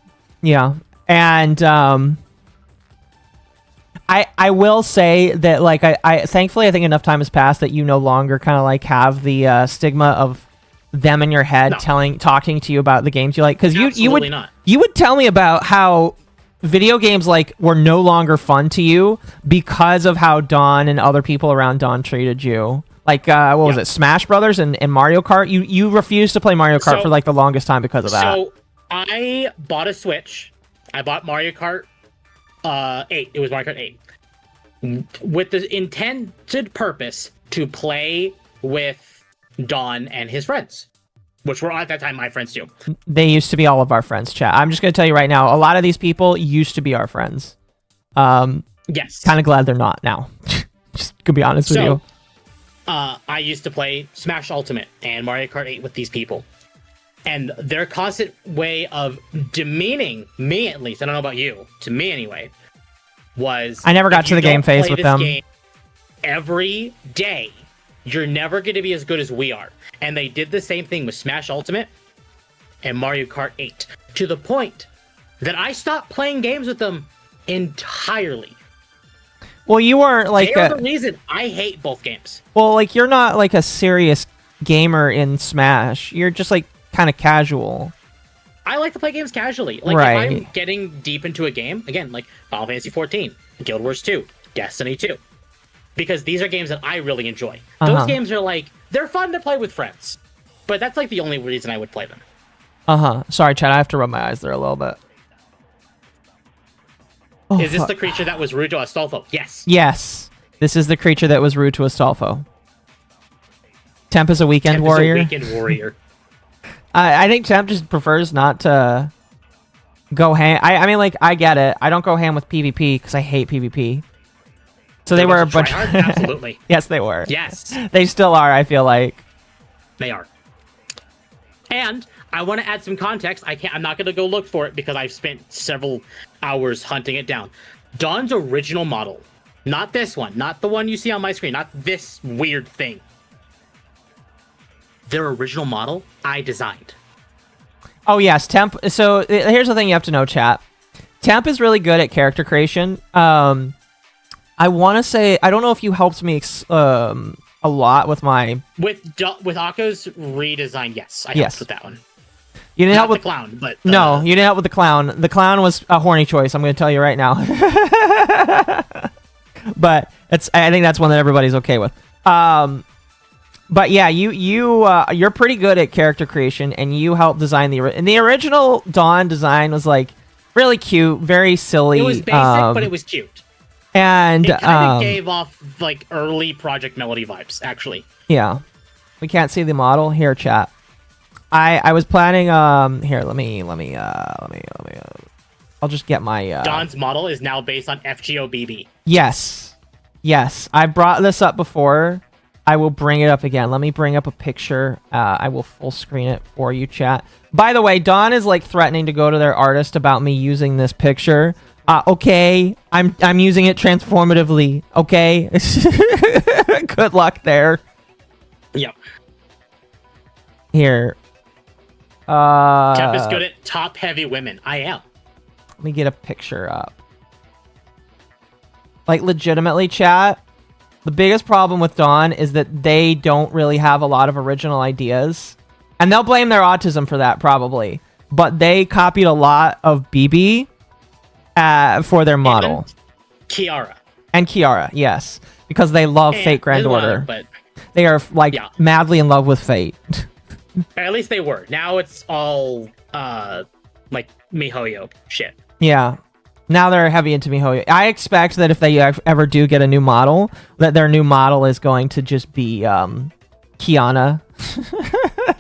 And I will say that, like, I thankfully I think enough time has passed that you no longer kind of like have the stigma of them in your head talking to you about the games you like, because you would tell me about how video games like were no longer fun to you because of how Dawn and other people around Dawn treated you. Like what was it, Smash Brothers and Mario Kart? You refused to play Mario Kart for like the longest time because of that. So I bought a Switch. I bought Mario Kart 8. It was Mario Kart 8 with the intended purpose to play with Dawn and his friends, which were at that time my friends too. They used to be all of our friends, chat. I'm just going to tell you right now, a lot of these people used to be our friends. Yes. Kind of glad they're not now. Just to be honest with you. I used to play Smash Ultimate and Mario Kart 8 with these people. And their constant way of demeaning me, at least, I don't know about you, to me anyway, was... I never got to the game phase with them. Game every day, you're never going to be as good as we are. And they did the same thing with Smash Ultimate and Mario Kart 8, to the point that I stopped playing games with them entirely. Well, you weren't like... They're the reason I hate both games. Well, like, you're not like a serious gamer in Smash. You're just like kind of casual. I like to play games casually. Like, right. if I'm getting deep into a game, again, like Final Fantasy 14, Guild Wars 2, Destiny 2, because these are games that I really enjoy. Those games are like, they're fun to play with friends, but that's like the only reason I would play them. Sorry, Chad, I have to rub my eyes there a little bit. Oh, is this the creature that was rude to Astolfo? Yes. Yes. This is the creature that was rude to Astolfo. Temp is a weekend warrior. Is a weekend warrior. I think Temp just prefers not to go ham. I mean, like, I get it. I don't go ham with PvP because I hate PvP. So they were a bunch. Absolutely. Yes, they were. Yes. They still are, I feel like. They are. And I want to add some context. I'm not going to go look for it because I've spent several hours hunting it down. Dawn's original model, not this one, not the one you see on my screen, not this weird thing. Their original model, I designed. Oh yes, Temp. So here's the thing you have to know, chat. Temp is really good at character creation. I want to say, I don't know if you helped me a lot with my... With Occo's redesign, yes. I helped with that one. You didn't help with the clown, but... No, you didn't help with the clown. The clown was a horny choice, I'm going to tell you right now. But I think that's one that everybody's okay with. But yeah, you're pretty good at character creation, and you helped design the original Dawn design was like really cute, very silly. It was basic, but it was cute. And it kind of gave off like early Project Melody vibes, actually. Yeah, we can't see the model here, chat. I was planning. Here, let me. I'll just get my. Dawn's model is now based on FGOBB. Yes. I brought this up before. I will bring it up again. Let me bring up a picture. I will full screen it for you, chat. By the way, Dawn is like threatening to go to their artist about me using this picture. Okay, I'm using it transformatively. Okay, good luck there. Yep. Here. Temp is good at top-heavy women. I am. Let me get a picture up. Like, legitimately, chat, the biggest problem with Dawn is that they don't really have a lot of original ideas. And they'll blame their autism for that, probably. But they copied a lot of BB for their model. And Kiara, yes. Because they love Fate Grand Order. But they are, like, madly in love with Fate. At least they were. Now it's all, like, MiHoYo shit. Yeah. Now they're heavy into MiHoYo. I expect that if they ever do get a new model, that their new model is going to just be Kiana.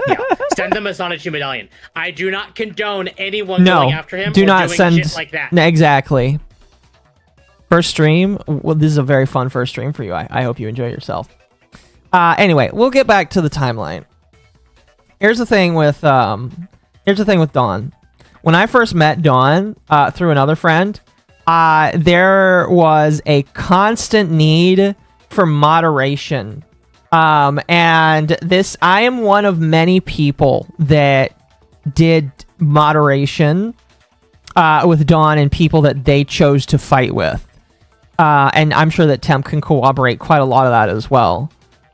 Yeah. Send them a Sonichu medallion. I do not condone anyone going after him do or not doing send shit like that. Exactly. First stream. Well, this is a very fun first stream for you. I hope you enjoy yourself. Anyway, we'll get back to the timeline. Here's the thing with Dawn. When I first met Dawn through another friend, there was a constant need for moderation. And I am one of many people that did moderation with Dawn and people that they chose to fight with. And I'm sure that Temp can corroborate quite a lot of that as well.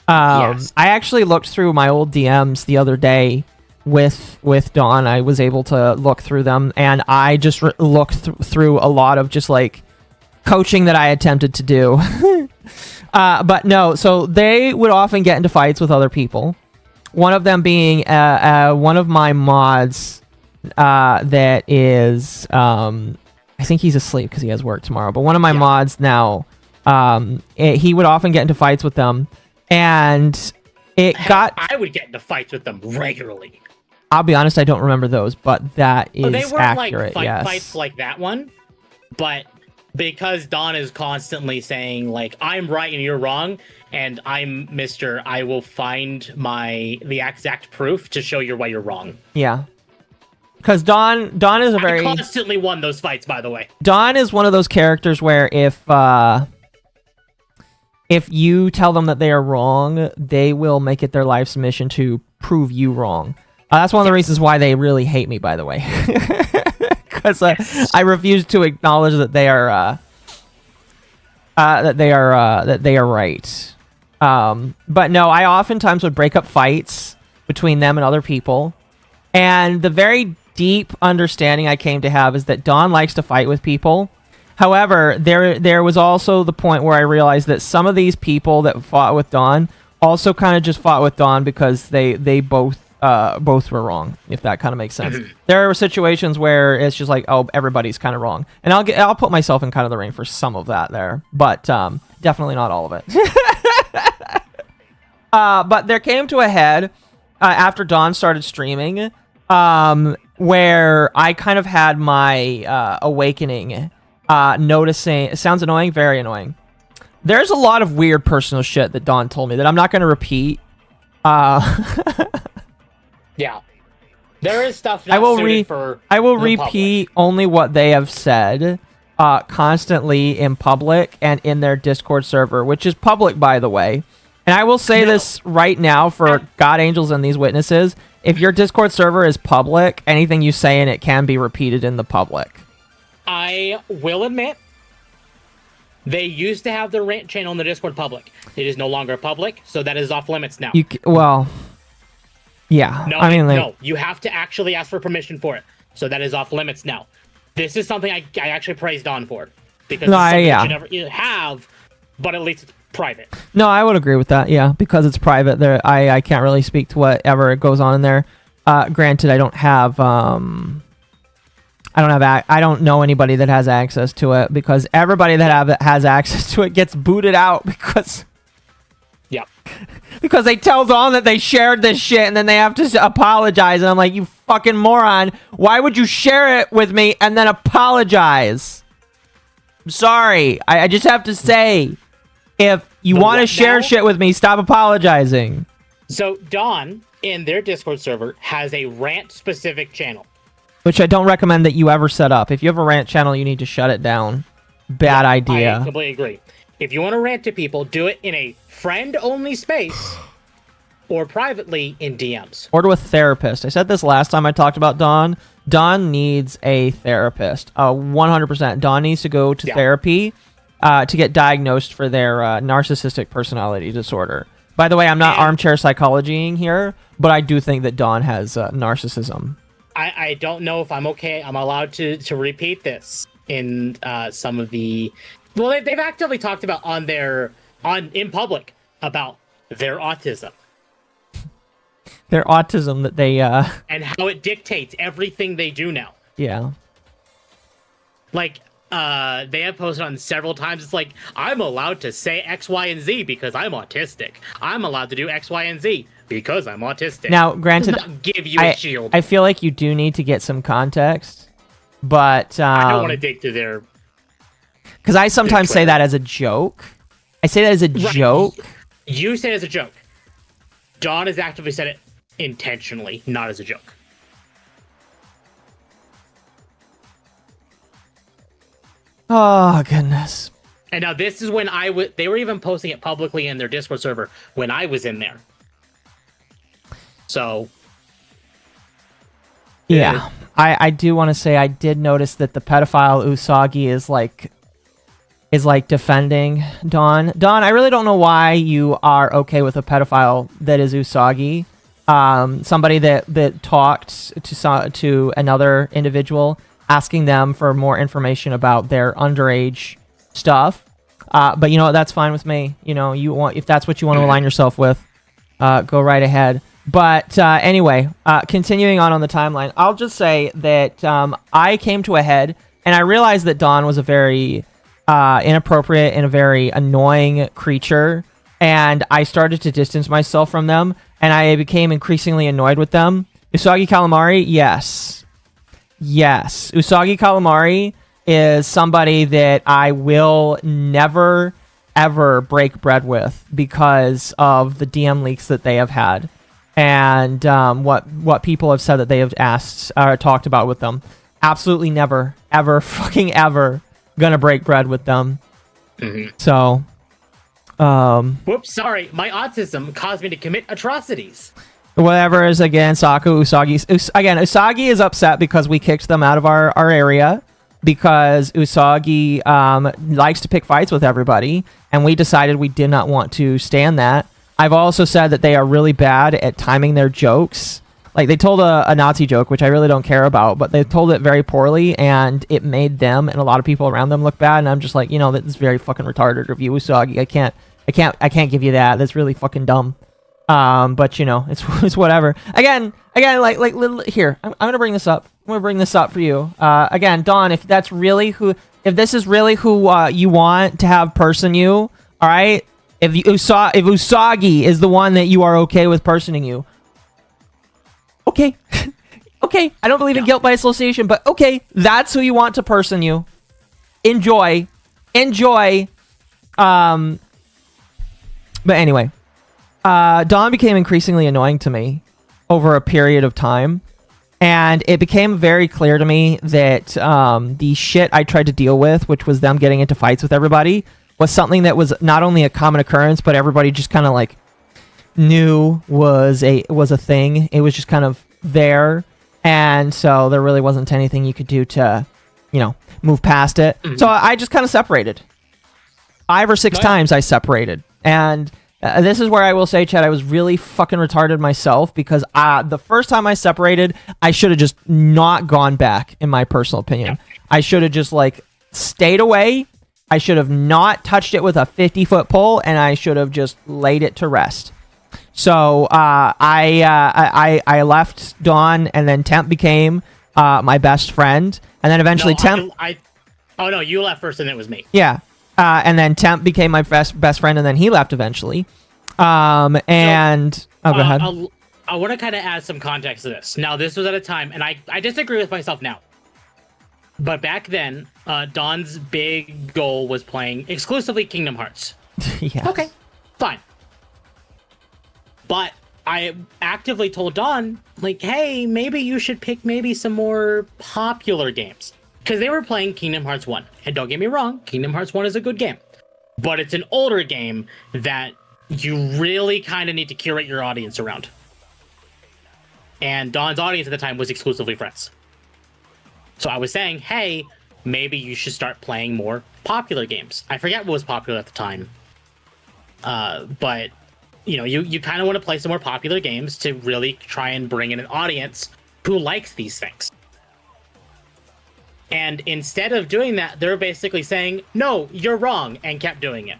Yes. I actually looked through my old DMs the other day with Dawn. I was able to look through them, and I just looked through a lot of just like coaching that I attempted to do. But no, so they would often get into fights with other people. One of them being one of my mods that is, I think he's asleep because he has work tomorrow, but one of my mods now, he would often get into fights with them, and I would get into fights with them regularly. I'll be honest, I don't remember those, but that is they weren't accurate, like yes. fights like that one, but because Dawn is constantly saying like I'm right and you're wrong, and I'm Mr. I will find the exact proof to show you why you're wrong. Yeah. Because Dawn is a very... I constantly won those fights, by the way. Dawn is one of those characters where if you tell them that they are wrong, they will make it their life's mission to prove you wrong. That's one of the reasons why they really hate me, by the way. Because I refuse to acknowledge that they are right. But no, I oftentimes would break up fights between them and other people. And the very deep understanding I came to have is that Dawn likes to fight with people. However, there was also the point where I realized that some of these people that fought with Dawn also kind of just fought with Dawn because they both were wrong, if that kind of makes sense. There are situations where it's just like, oh, everybody's kind of wrong. And I'll put myself in kind of the ring for some of that there, but definitely not all of it. But there came to a head after Dawn started streaming, where I kind of had my awakening, noticing. It sounds annoying, very annoying. There's a lot of weird personal shit that Dawn told me that I'm not going to repeat. Yeah, there is stuff. I will repeat only what they have said constantly in public and in their Discord server, which is public, by the way. And I will say this right now for God, Angels, and these witnesses. If your Discord server is public, anything you say in it can be repeated in the public. I will admit, they used to have their rant channel in the Discord public. It is no longer public, so that is off limits now. Yeah. No, I mean, no, you have to actually ask for permission for it, so that is off limits now. This is something I actually praised Dawn for, because it's something you never have, but at least it's private. No, I would agree with that. Yeah, because it's private. There, I can't really speak to whatever goes on in there. Granted, I don't know anybody that has access to it, because everybody that has access to it gets booted out because. Yep. Because they tell Dawn that they shared this shit and then they have to apologize, and I'm like, you fucking moron! Why would you share it with me and then apologize? I'm sorry. I just have to say. If you want to share shit with me, stop apologizing. So Dawn, in their Discord server, has a rant-specific channel. Which I don't recommend that you ever set up. If you have a rant channel, you need to shut it down. Bad idea. I completely agree. If you want to rant to people, do it in a friend-only space or privately in DMs. Or to a therapist. I said this last time I talked about Dawn. Dawn needs a therapist. 100%. Dawn needs to go to therapy. To get diagnosed for their narcissistic personality disorder. By the way, I'm not armchair psychologying here, but I do think that Dawn has narcissism. I don't know if I'm allowed to repeat this in some of the... Well, they've actively talked about in public about their autism. Their autism that they... And how it dictates everything they do now. Yeah. Like... they have posted on several times. It's like, I'm allowed to say X, Y, and Z because I'm autistic. I'm allowed to do X, Y, and Z because I'm autistic. Now, granted, give you a shield. I feel like you do need to get some context, but I don't want to dig through their. Because I sometimes say that as a joke. I say that as a joke. You say it as a joke. Dawn has actively said it intentionally, not as a joke. Oh, goodness. And now this is when they were even posting it publicly in their Discord server when I was in there. So. Yeah. I do want to say I did notice that the pedophile Usagi is like defending Dawn. Dawn, I really don't know why you are okay with a pedophile that is Usagi. Somebody that talked to another individual, asking them for more information about their underage stuff. But you know what, that's fine with me. You know, if that's what you want to align yourself with, go right ahead. But anyway, continuing on the timeline, I'll just say that I came to a head, and I realized that Dawn was a very inappropriate and a very annoying creature, and I started to distance myself from them, and I became increasingly annoyed with them. Usagi Calamari, yes. Usagi Calamari is somebody that I will never, ever break bread with because of the DM leaks that they have had. And what people have said that they have asked or talked about with them. Absolutely never, ever, fucking ever gonna break bread with them. So, whoops, sorry, my autism caused me to commit atrocities. Whatever is against Usagi. Again, Usagi is upset because we kicked them out of our area because Usagi likes to pick fights with everybody, and we decided we did not want to stand that. I've also said that they are really bad at timing their jokes. Like, they told a Nazi joke, which I really don't care about, but they told it very poorly, and it made them and a lot of people around them look bad. And I'm just like, you know, that's very fucking retarded of you, Usagi. I can't give you that. That's really fucking dumb. But you know, it's whatever. Again, like here, I'm gonna bring this up. I'm gonna bring this up for you. Again, Dawn, if this is really who you want to have person you, all right. If Usagi is the one that you are okay with personing you, okay, okay. I don't believe in guilt by association, but okay, that's who you want to person you. Enjoy. But anyway, Dawn became increasingly annoying to me over a period of time, and it became very clear to me that the shit I tried to deal with, which was them getting into fights with everybody, was something that was not only a common occurrence, but everybody just kind of like knew was a thing. It was just kind of there, and so there really wasn't anything you could do to, you know, move past it. So I just kind of separated. 5 or 6 times I separated, and this is where I will say, Chad, I was really fucking retarded myself because the first time I separated, I should have just not gone back, in my personal opinion. I should have just like stayed away. I should have not touched it with a 50-foot pole, and I should have just laid it to rest. So I left Dawn, and then Temp became my best friend, and then eventually Temp. Oh no, you left first, and it was me. Yeah, and then Temp became my best friend, and then he left eventually. Go ahead. I want to kind of add some context to this. Now, this was at a time, and I disagree with myself now. But back then, Dawn's big goal was playing exclusively Kingdom Hearts. Yes. Okay, fine. But I actively told Dawn, like, hey, maybe you should pick maybe some more popular games. Because they were playing Kingdom Hearts 1. And don't get me wrong, Kingdom Hearts 1 is a good game. But it's an older game that you really kind of need to curate your audience around. And Dawn's audience at the time was exclusively friends. So I was saying, hey, maybe you should start playing more popular games. I forget what was popular at the time. But, you know, you kind of want to play some more popular games to really try and bring in an audience who likes these things. And instead of doing that, they're basically saying, no, you're wrong, and kept doing it.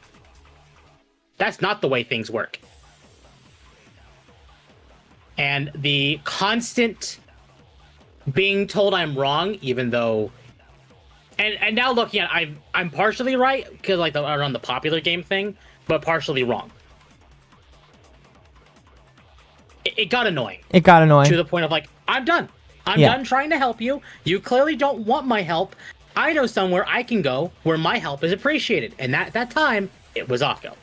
That's not the way things work. And the constant being told I'm wrong, even though, and now looking at it, I'm partially right because like around the popular game thing, but partially wrong. It got annoying. It got annoying to the point of like, I'm done. I'm done trying to help you. You clearly don't want my help. I know somewhere I can go where my help is appreciated, and at that time it was Occo.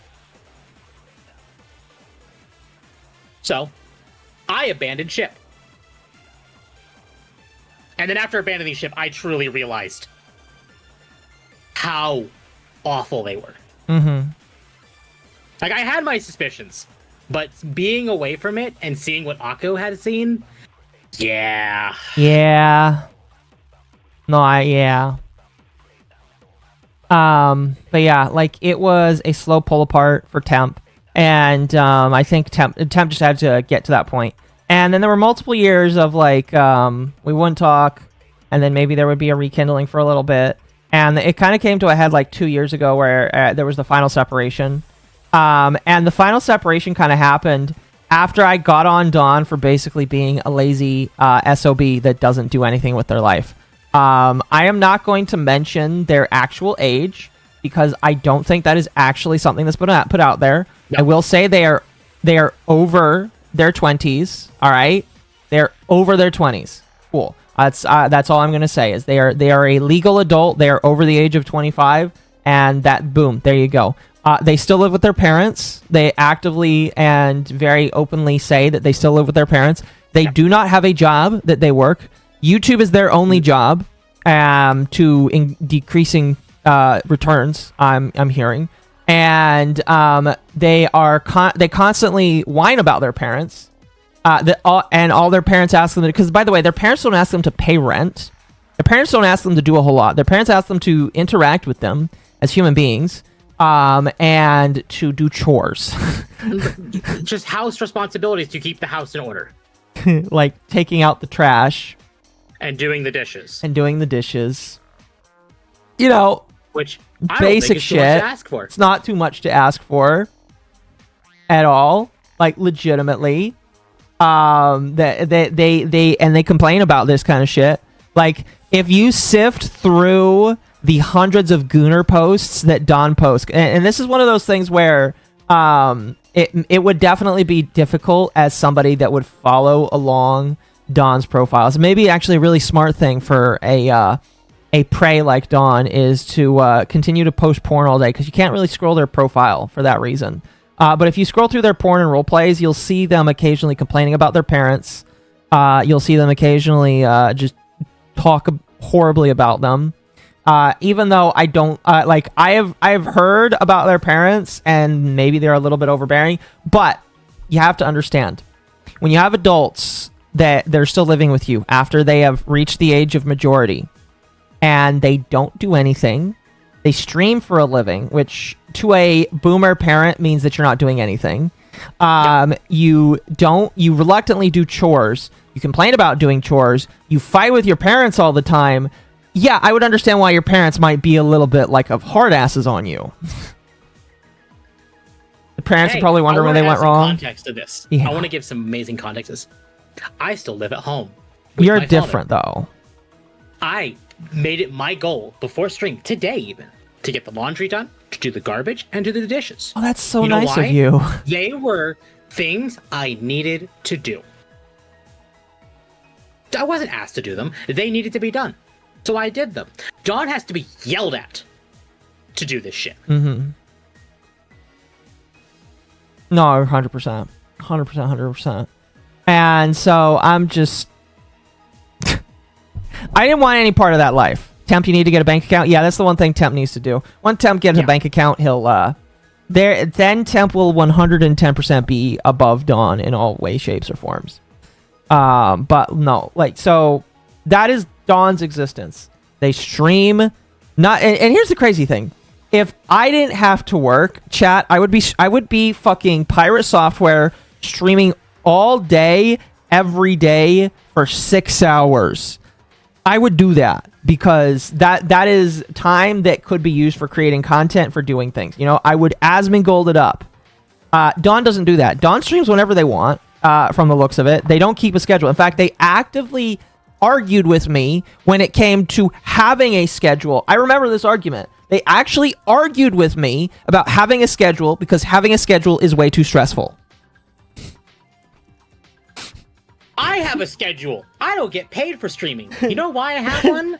So I abandoned ship. And then after abandoning ship, I truly realized how awful they were. Like, I had my suspicions, but being away from it and seeing what Occo had seen, Yeah. Yeah. No, yeah. But yeah, like it was a slow pull apart for Temp, and I think Temp just had to get to that point. And then there were multiple years of like we wouldn't talk, and then maybe there would be a rekindling for a little bit, and it kind of came to a head like 2 years ago where there was the final separation. And the final separation kind of happened after I got on Dawn for basically being a lazy SOB that doesn't do anything with their life. I am not going to mention their actual age because I don't think that is actually something that's put out there. Yep. I will say they are over their 20s. All right, they're over their 20s. Cool. That's all I'm gonna say is they are a legal adult. They are over the age of 25, and that boom, there you go. They still live with their parents. They actively and very openly say that they still live with their parents. They do not have a job that they work. YouTube is their only job, to decreasing returns. I'm hearing, and they constantly whine about their parents. And all their parents ask them because, by the way, their parents don't ask them to pay rent. Their parents don't ask them to do a whole lot. Their parents ask them to interact with them as human beings, and to do chores. Just house responsibilities to keep the house in order. Like taking out the trash. And doing the dishes. You know, which I basic don't think is shit. too much to ask for. It's not too much to ask for at all. Like legitimately. They complain about this kind of shit. Like if you sift through the hundreds of Gooner posts that Dawn posts, and this is one of those things where it would definitely be difficult as somebody that would follow along Dawn's profiles. Maybe actually a really smart thing for a prey like Dawn is to continue to post porn all day, because you can't really scroll their profile for that reason. But if you scroll through their porn and role plays, you'll see them occasionally complaining about their parents. You'll see them occasionally just talk horribly about them. Even though I don't I've heard about their parents and maybe they're a little bit overbearing, but you have to understand when you have adults that they're still living with you after they have reached the age of majority and they don't do anything. They stream for a living, which to a boomer parent means that you're not doing anything. You reluctantly do chores. You complain about doing chores. You fight with your parents all the time. Yeah, I would understand why your parents might be a little bit like of hard asses on you. The parents are probably wondering where they went wrong. Context to this. Yeah. I want to give some amazing context. I still live at home. You're different though. I made it my goal before stream today even to get the laundry done, to do the garbage, and do the dishes. Oh, that's so nice of you. They were things I needed to do. I wasn't asked to do them. They needed to be done. So I did them. Dawn has to be yelled at to do this shit. Mm-hmm. No, 100%. 100%. And so I'm just... I didn't want any part of that life. Temp, you need to get a bank account? Yeah, that's the one thing Temp needs to do. When Temp gets a bank account, he'll... then Temp will 110% be above Dawn in all ways, shapes, or forms. But no, like, so that is Dawn's existence. They stream, not, and here's the crazy thing. If I didn't have to work, chat, I would be fucking Pirate Software streaming all day, every day for 6 hours. I would do that because that is time that could be used for creating content, for doing things. You know, I would Asmongold it up. Dawn doesn't do that. Dawn streams whenever they want, from the looks of it. They don't keep a schedule. In fact, they actively argued with me when it came to having a schedule. I remember this argument. They actually argued with me about having a schedule because having a schedule is way too stressful. I have a schedule. I don't get paid for streaming. You know why I have one?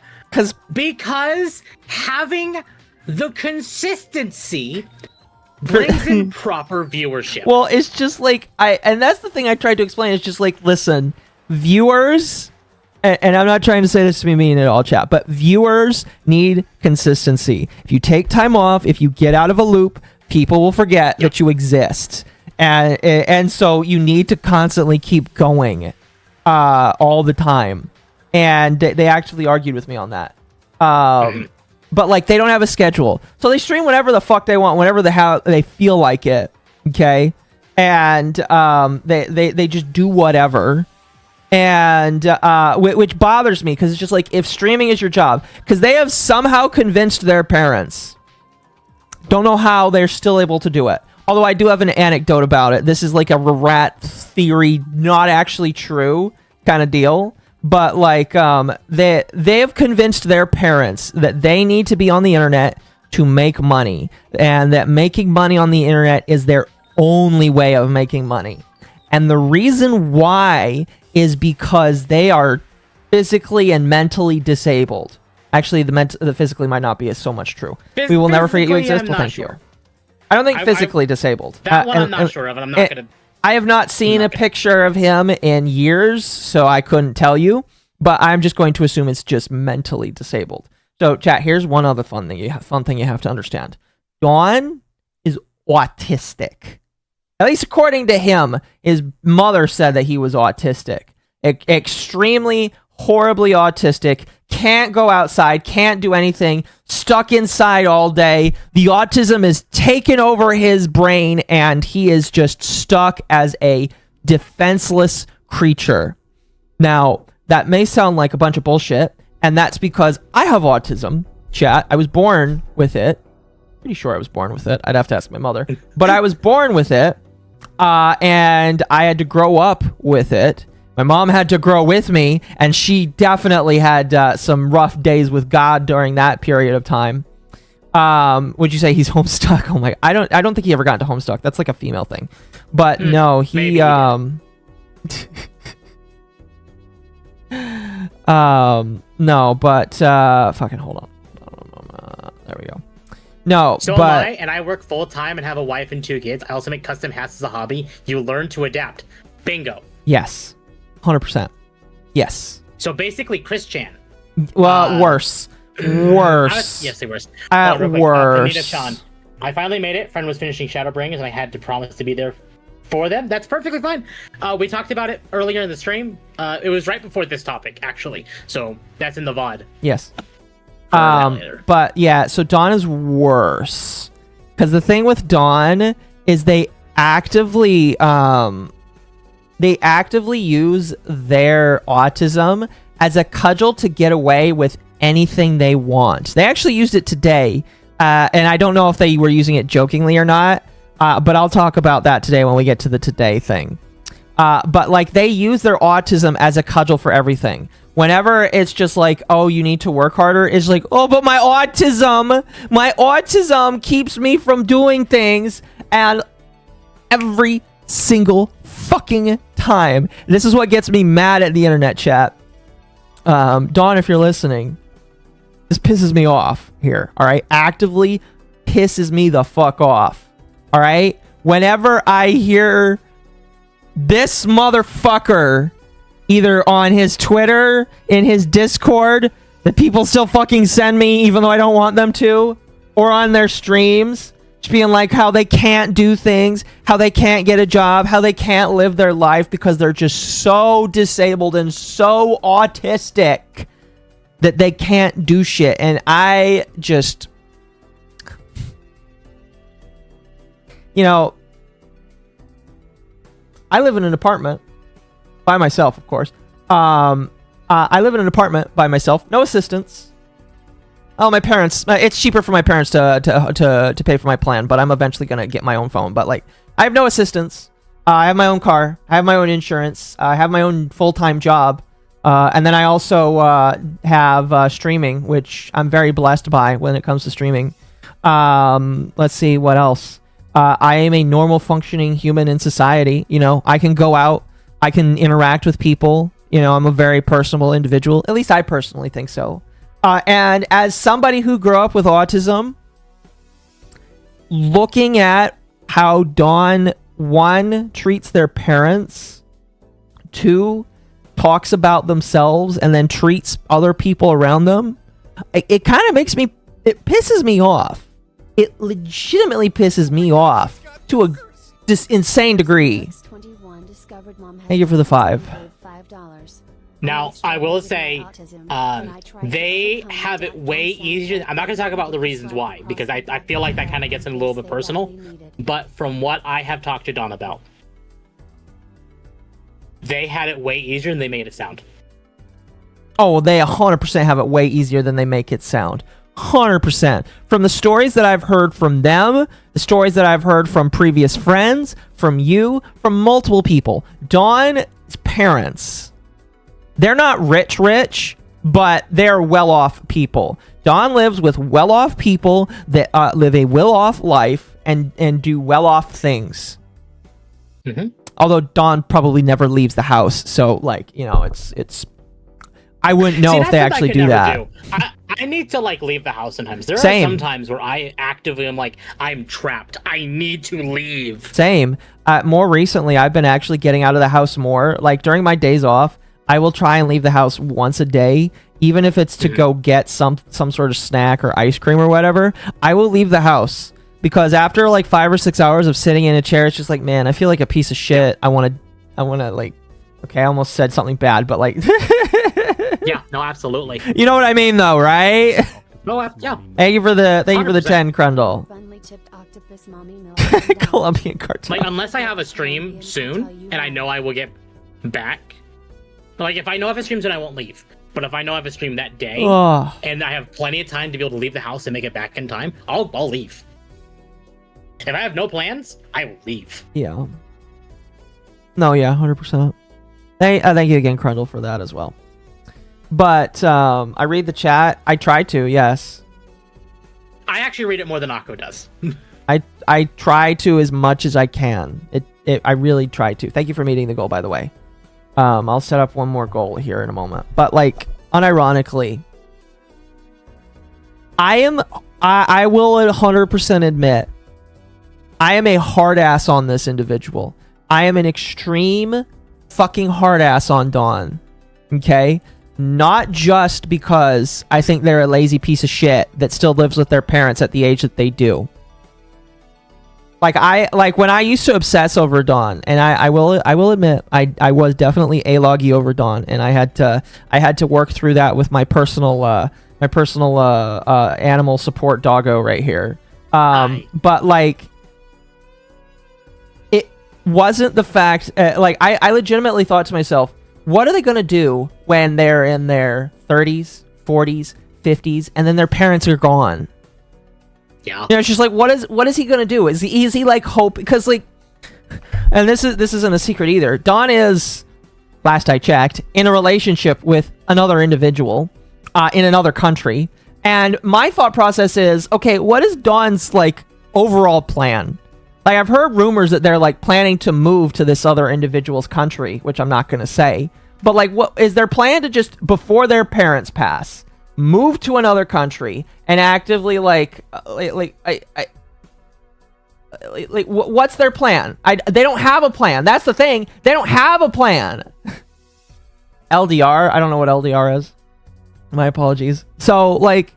Because having the consistency brings in proper viewership. Well, it's just like and that's the thing I tried to explain. It's just like, listen, viewers, and I'm not trying to say this to be mean at all, chat, but viewers need consistency. If you take time off, if you get out of a loop, people will forget that you exist, and so you need to constantly keep going. all the time, and they actually argued with me on that. But like they don't have a schedule, so they stream whenever the fuck they want, whenever they feel like it. Okay, and they just do whatever, and which bothers me because it's just like if streaming is your job, because they have somehow convinced their parents. Don't know how they're still able to do it. Although I do have an anecdote about it. This is like a rat theory, not actually true kind of deal. But like they have convinced their parents that they need to be on the internet to make money, and that making money on the internet is their only way of making money. And the reason why is because they are physically and mentally disabled. Actually, the physically might not be so much true. We will never forget you exist. Well, thank you. I don't think physically disabled. That one I'm not sure of, and I'm not gonna. I have not seen a picture of him in years, so I couldn't tell you. But I'm just going to assume it's just mentally disabled. So, chat. Here's one other fun thing you have to understand. Dawn is autistic. At least according to him, his mother said that he was autistic. Extremely, horribly autistic. Can't go outside, can't do anything, stuck inside all day. The autism is taken over his brain, and he is just stuck as a defenseless creature. Now, that may sound like a bunch of bullshit, and that's because I have autism, chat. I was born with it. Pretty sure I was born with it. I'd have to ask my mother. But I was born with it, and I had to grow up with it. My mom had to grow with me, and she definitely had some rough days with God during that period of time. Would you say he's homestuck? Oh my! I don't think he ever got into homestuck. That's like a female thing. But no, he no, but fucking hold on. There we go. No, so but am I, and I work full time and have a wife and 2 kids. I also make custom hats as a hobby. You learn to adapt. Bingo. Yes. 100%. Yes. So basically, Chris Chan. Well, worse. Worse. Yes, worse. Worse. I finally made it. Friend was finishing Shadowbringers, and I had to promise to be there for them. That's perfectly fine. We talked about it earlier in the stream. It was right before this topic, actually. So that's in the VOD. Yes. But yeah, so Dawn is worse. Because the thing with Dawn is they actively use their autism as a cudgel to get away with anything they want. They actually used it today, and I don't know if they were using it jokingly or not, but I'll talk about that today when we get to the today thing. But like they use their autism as a cudgel for everything. Whenever it's just like, oh, you need to work harder, it's like, oh, but my autism keeps me from doing things, and every single fucking time. This is what gets me mad at the internet, chat. Dawn, if you're listening, this pisses me off here, all right? Actively pisses me the fuck off, all right? Whenever I hear this motherfucker, either on his Twitter, in his Discord, that people still fucking send me even though I don't want them to, or on their streams, just being like how they can't do things, how they can't get a job, how they can't live their life because they're just so disabled and so autistic that they can't do shit. And I just, you know, I live in an apartment by myself, of course. I live in an apartment by myself, no assistance. Oh, my parents. It's cheaper for my parents to pay for my plan, but I'm eventually gonna get my own phone. But like, I have no assistance. I have my own car. I have my own insurance. I have my own full-time job, and then I also have streaming, which I'm very blessed by when it comes to streaming. Let's see what else. I am a normal functioning human in society. You know, I can go out. I can interact with people. You know, I'm a very personable individual. At least I personally think so. And as somebody who grew up with autism, looking at how Dawn, 1, treats their parents, 2, talks about themselves, and then treats other people around them, it kind of makes me, it pisses me off. It legitimately pisses me off to a insane degree. Thank you for the 5. Now, I will say, they have it way easier. I'm not going to talk about the reasons why, because I feel like that kind of gets in a little bit personal. But from what I have talked to Dawn about, they had it way easier than they made it sound. Oh, they 100% have it way easier than they make it sound. 100%. From the stories that I've heard from them, the stories that I've heard from previous friends, from you, from multiple people, Dawn's parents, they're not rich, but they're well-off people. Dawn lives with well-off people that live a well-off life and do well-off things. Mm-hmm. Although Dawn probably never leaves the house, so like, you know, it's. I wouldn't know if they actually do that. I need to like leave the house sometimes. There Same. are some times where I actively am like, I'm trapped. I need to leave. Same. More recently, I've been actually getting out of the house more. Like during my days off, I will try and leave the house once a day, even if it's to go get some sort of snack or ice cream or whatever. I will leave the house because after like 5 or 6 hours of sitting in a chair, it's just like, man, I feel like a piece of shit. I want to like, okay, I almost said something bad, but like, yeah, no, absolutely. You know what I mean, though, right? No, yeah. Thank you for the 100%. 10, Crundle. Colombian cartel. Like, unless I have a stream soon and I know I will get back. Like, if I know I have a stream soon, I won't leave. But if I know I have a stream that day and I have plenty of time to be able to leave the house and make it back in time, I'll leave. If I have no plans, I will leave. Yeah. No, yeah, 100%. Thank you again, Crundle, for that as well. But I read the chat. I try to, yes. I actually read it more than Occo does. I try to as much as I can. I really try to. Thank you for meeting the goal, by the way. I'll set up one more goal here in a moment. But like, unironically, I will 100% admit, I am a hard ass on this individual. I am an extreme fucking hard ass on Dawn. Okay? Not just because I think they're a lazy piece of shit that still lives with their parents at the age that they do. Like when I used to obsess over Dawn, and I will admit I was definitely a-loggy over Dawn, and I had to work through that with my personal animal support doggo right here. But like, it wasn't the fact. Like I legitimately thought to myself, what are they gonna do when they're in their 30s, 40s, 50s, and then their parents are gone? Yeah. You know, it's just like, what is he gonna do? Is he like hope? Because like, and this isn't a secret either. Dawn is, last I checked, in a relationship with another individual, in another country. And my thought process is, okay, what is Dawn's like overall plan? Like, I've heard rumors that they're like planning to move to this other individual's country, which I'm not gonna say. But like, what is their plan to just before their parents pass, move to another country and actively what's their plan? They don't have a plan. That's the thing. They don't have a plan. LDR. I don't know what LDR is. My apologies. So like,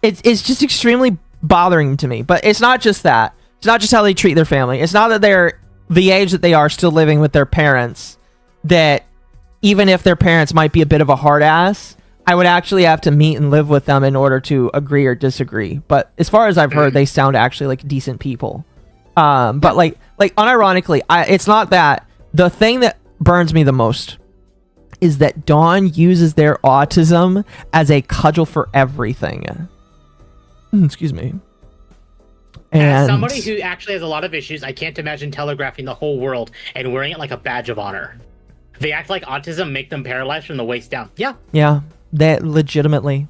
it's just extremely bothering to me. But it's not just that. It's not just how they treat their family. It's not that they're the age that they are still living with their parents. That even if their parents might be a bit of a hard ass, I would actually have to meet and live with them in order to agree or disagree. But as far as I've heard, they sound actually like decent people. But like unironically, it's not that. The thing that burns me the most is that Dawn uses their autism as a cudgel for everything. Excuse me. And as somebody who actually has a lot of issues, I can't imagine telegraphing the whole world and wearing it like a badge of honor. They act like autism make them paralyzed from the waist down. Yeah. Yeah. They legitimately.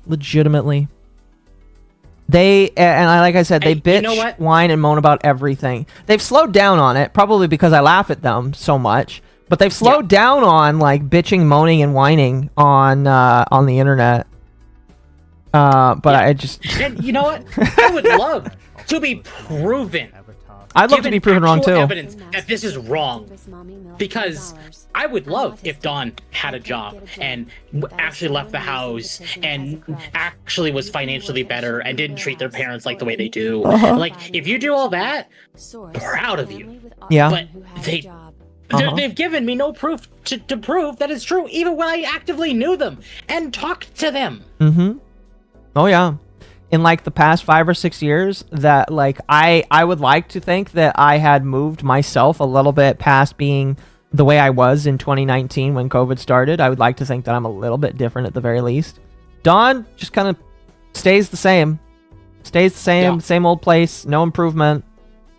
They, and like I said, they bitch, you know what? whine, and moan about everything. They've slowed down on it, probably because I laugh at them so much. But they've slowed down on like bitching, moaning, and whining on the internet. But I just, and you know what? I would love to be proven. I'd love to be proven wrong too. Evidence that this is wrong, because I would love if Dawn had a job and actually left the house and actually was financially better and didn't treat their parents like the way they do. Like, if you do all that, proud of you. Yeah. But They've given me no proof to prove that it's true, even when I actively knew them and talked to them. Oh yeah. In like the past 5 or 6 years, that like I would like to think that I had moved myself a little bit past being the way I was in 2019 when COVID started. I would like to think that I'm a little bit different at the very least. Dawn just kind of stays the same. Stays the same, Yeah. same old place, no improvement.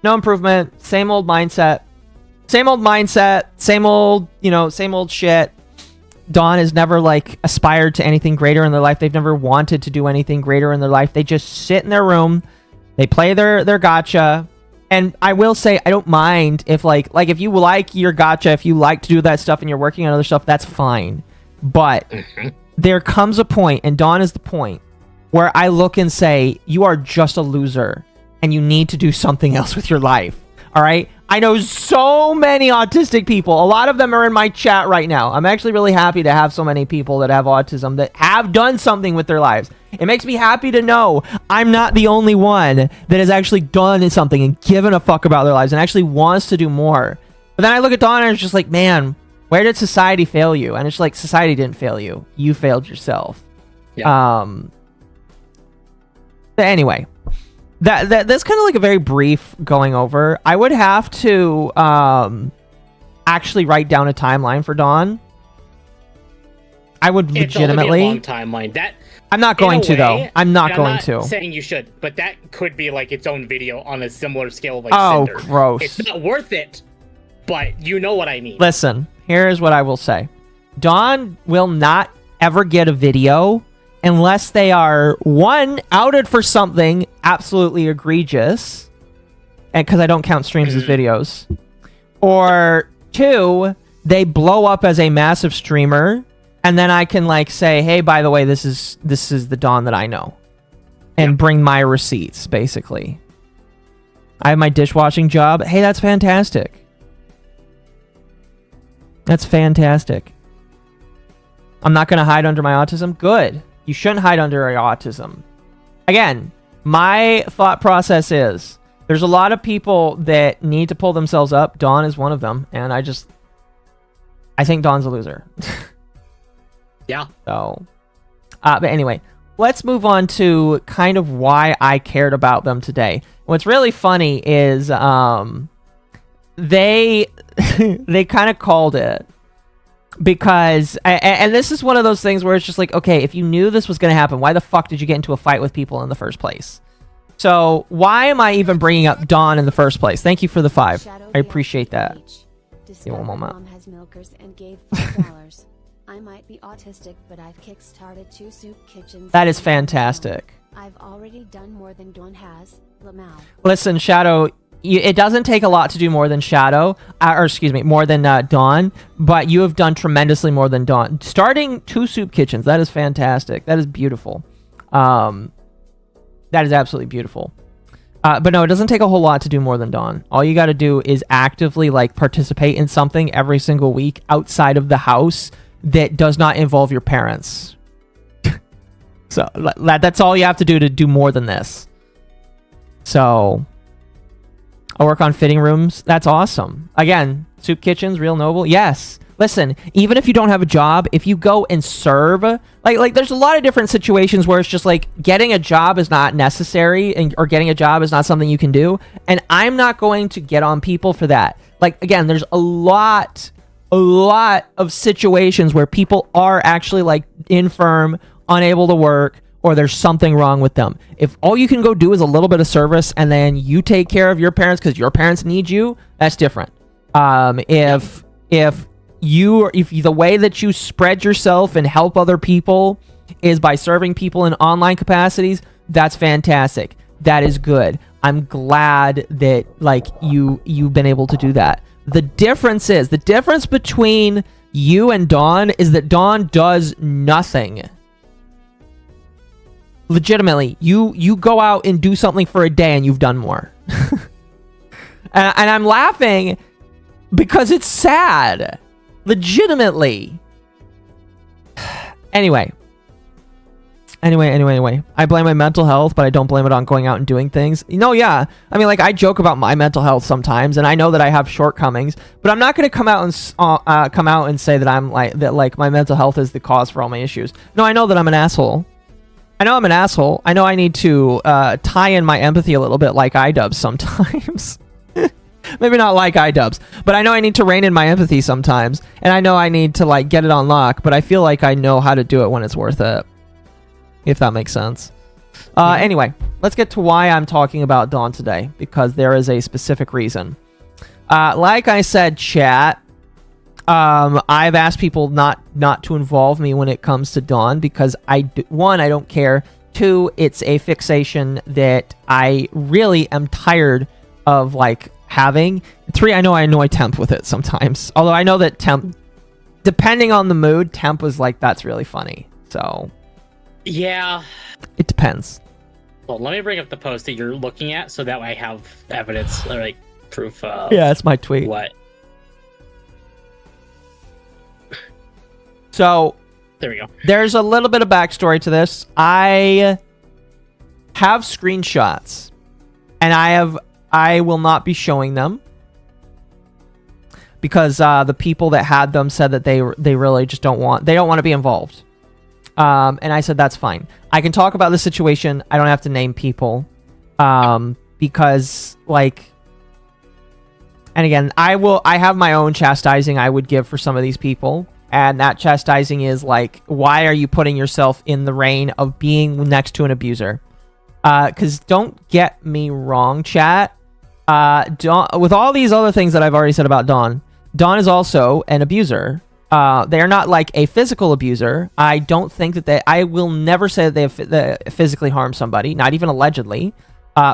No improvement, same old mindset. Same old mindset, same old, same old shit. Dawn has never like aspired to anything greater in their life. They've never wanted to do anything greater in their life. They just sit in their room, they play their gacha. And I will say, I don't mind if like if you like your gacha, if you like to do that stuff and you're working on other stuff, that's fine. But there comes a point, and Dawn is the point, where I look and say, you are just a loser and you need to do something else with your life. All right? I know so many autistic people. A lot of them are in my chat right now. I'm actually really happy to have so many people that have autism that have done something with their lives. It makes me happy to know I'm not the only one that has actually done something and given a fuck about their lives and actually wants to do more. But then I look at Dawn and it's just like, man, where did society fail you? And it's like, society didn't fail you. You failed yourself. Yeah. But anyway, that's kind of like a very brief going over. I would have to actually write down a timeline for Dawn. I would legitimately. It's a long timeline. I'm not going to though. I'm not going to. I'm not saying you should, but that could be like its own video on a similar scale of like Oh, Cinder. gross. It's not worth it, but you know what I mean. Listen, here's what I will say. Dawn will not ever get a video unless they are, one, outed for something absolutely egregious, and because I don't count streams as videos, or two, they blow up as a massive streamer, and then I can like say, hey, by the way, this is the Dawn that I know, and bring my receipts, basically. I have my dishwashing job. Hey, that's fantastic. That's fantastic. I'm not going to hide under my autism. Good. You shouldn't hide under your autism. Again, my thought process is there's a lot of people that need to pull themselves up. Dawn is one of them. And I think Dawn's a loser. Yeah. So, but anyway, let's move on to kind of why I cared about them today. What's really funny is they kind of called it. Because, and this is one of those things where it's just like, okay, if you knew this was going to happen, why the fuck did you get into a fight with people in the first place? So, why am I even bringing up Dawn in the first place? Thank you for the 5. I appreciate that. Give me one moment. Mom has milkers and gave $5. I might be autistic, but I've kickstarted 2 soup kitchens. That is fantastic. I've already done more than Dawn has. Lamau. Listen, Shadow, it doesn't take a lot to do more than Shadow, or excuse me, more than Dawn, but you have done tremendously more than Dawn. Starting 2 soup kitchens, that is fantastic. That is beautiful. That is absolutely beautiful. But no, it doesn't take a whole lot to do more than Dawn. All you got to do is actively like participate in something every single week outside of the house that does not involve your parents. So that's all you have to do more than this. So I work on fitting rooms. That's awesome. Again, soup kitchens, real noble. Yes. Listen, even if you don't have a job, if you go and serve, like there's a lot of different situations where it's just like getting a job is not necessary or getting a job is not something you can do. And I'm not going to get on people for that. Like, again, there's a lot of situations where people are actually like infirm, unable to work, or there's something wrong with them. If all you can go do is a little bit of service and then you take care of your parents because your parents need you, that's different. If the way that you spread yourself and help other people is by serving people in online capacities, that's fantastic. That is good. I'm glad that like you've been able to do that. The difference between you and Dawn is that Dawn does nothing. Legitimately, you go out and do something for a day and you've done more. and I'm laughing because it's sad. Legitimately. Anyway, Anyway. I blame my mental health, but I don't blame it on going out and doing things. Yeah. I mean, like, I joke about my mental health sometimes, and I know that I have shortcomings, but I'm not going to come out and say that my mental health is the cause for all my issues. No, I know that I'm an asshole. I know I need to tie in my empathy a little bit like iDubbbz sometimes. Maybe not like iDubbbz, but I know I need to rein in my empathy sometimes, and I know I need to, like, get it on lock, but I feel like I know how to do it when it's worth it. If that makes sense. Anyway, let's get to why I'm talking about Dawn today, because there is a specific reason. Like I said, chat, I've asked people not to involve me when it comes to Dawn, because one, I don't care. Two, it's a fixation that I really am tired of, like, having. Three, I know I annoy Temp with it sometimes. Although I know that Temp, depending on the mood, Temp was like, that's really funny. So... yeah. It depends. Well, let me bring up the post that you're looking at so that way I have evidence, or like proof of... yeah, it's my tweet. What? So... there we go. There's a little bit of backstory to this. I have screenshots, and I will not be showing them, because the people that had them said that they really just don't want to be involved. And I said, that's fine. I can talk about the situation. I don't have to name people. Because, like... and again, I have my own chastising I would give for some of these people. And that chastising is, like, why are you putting yourself in the reign of being next to an abuser? Because don't get me wrong, chat. Dawn, with all these other things that I've already said about Dawn is also an abuser. They are not like a physical abuser. I don't think that I will never say that they have physically harmed somebody, not even allegedly,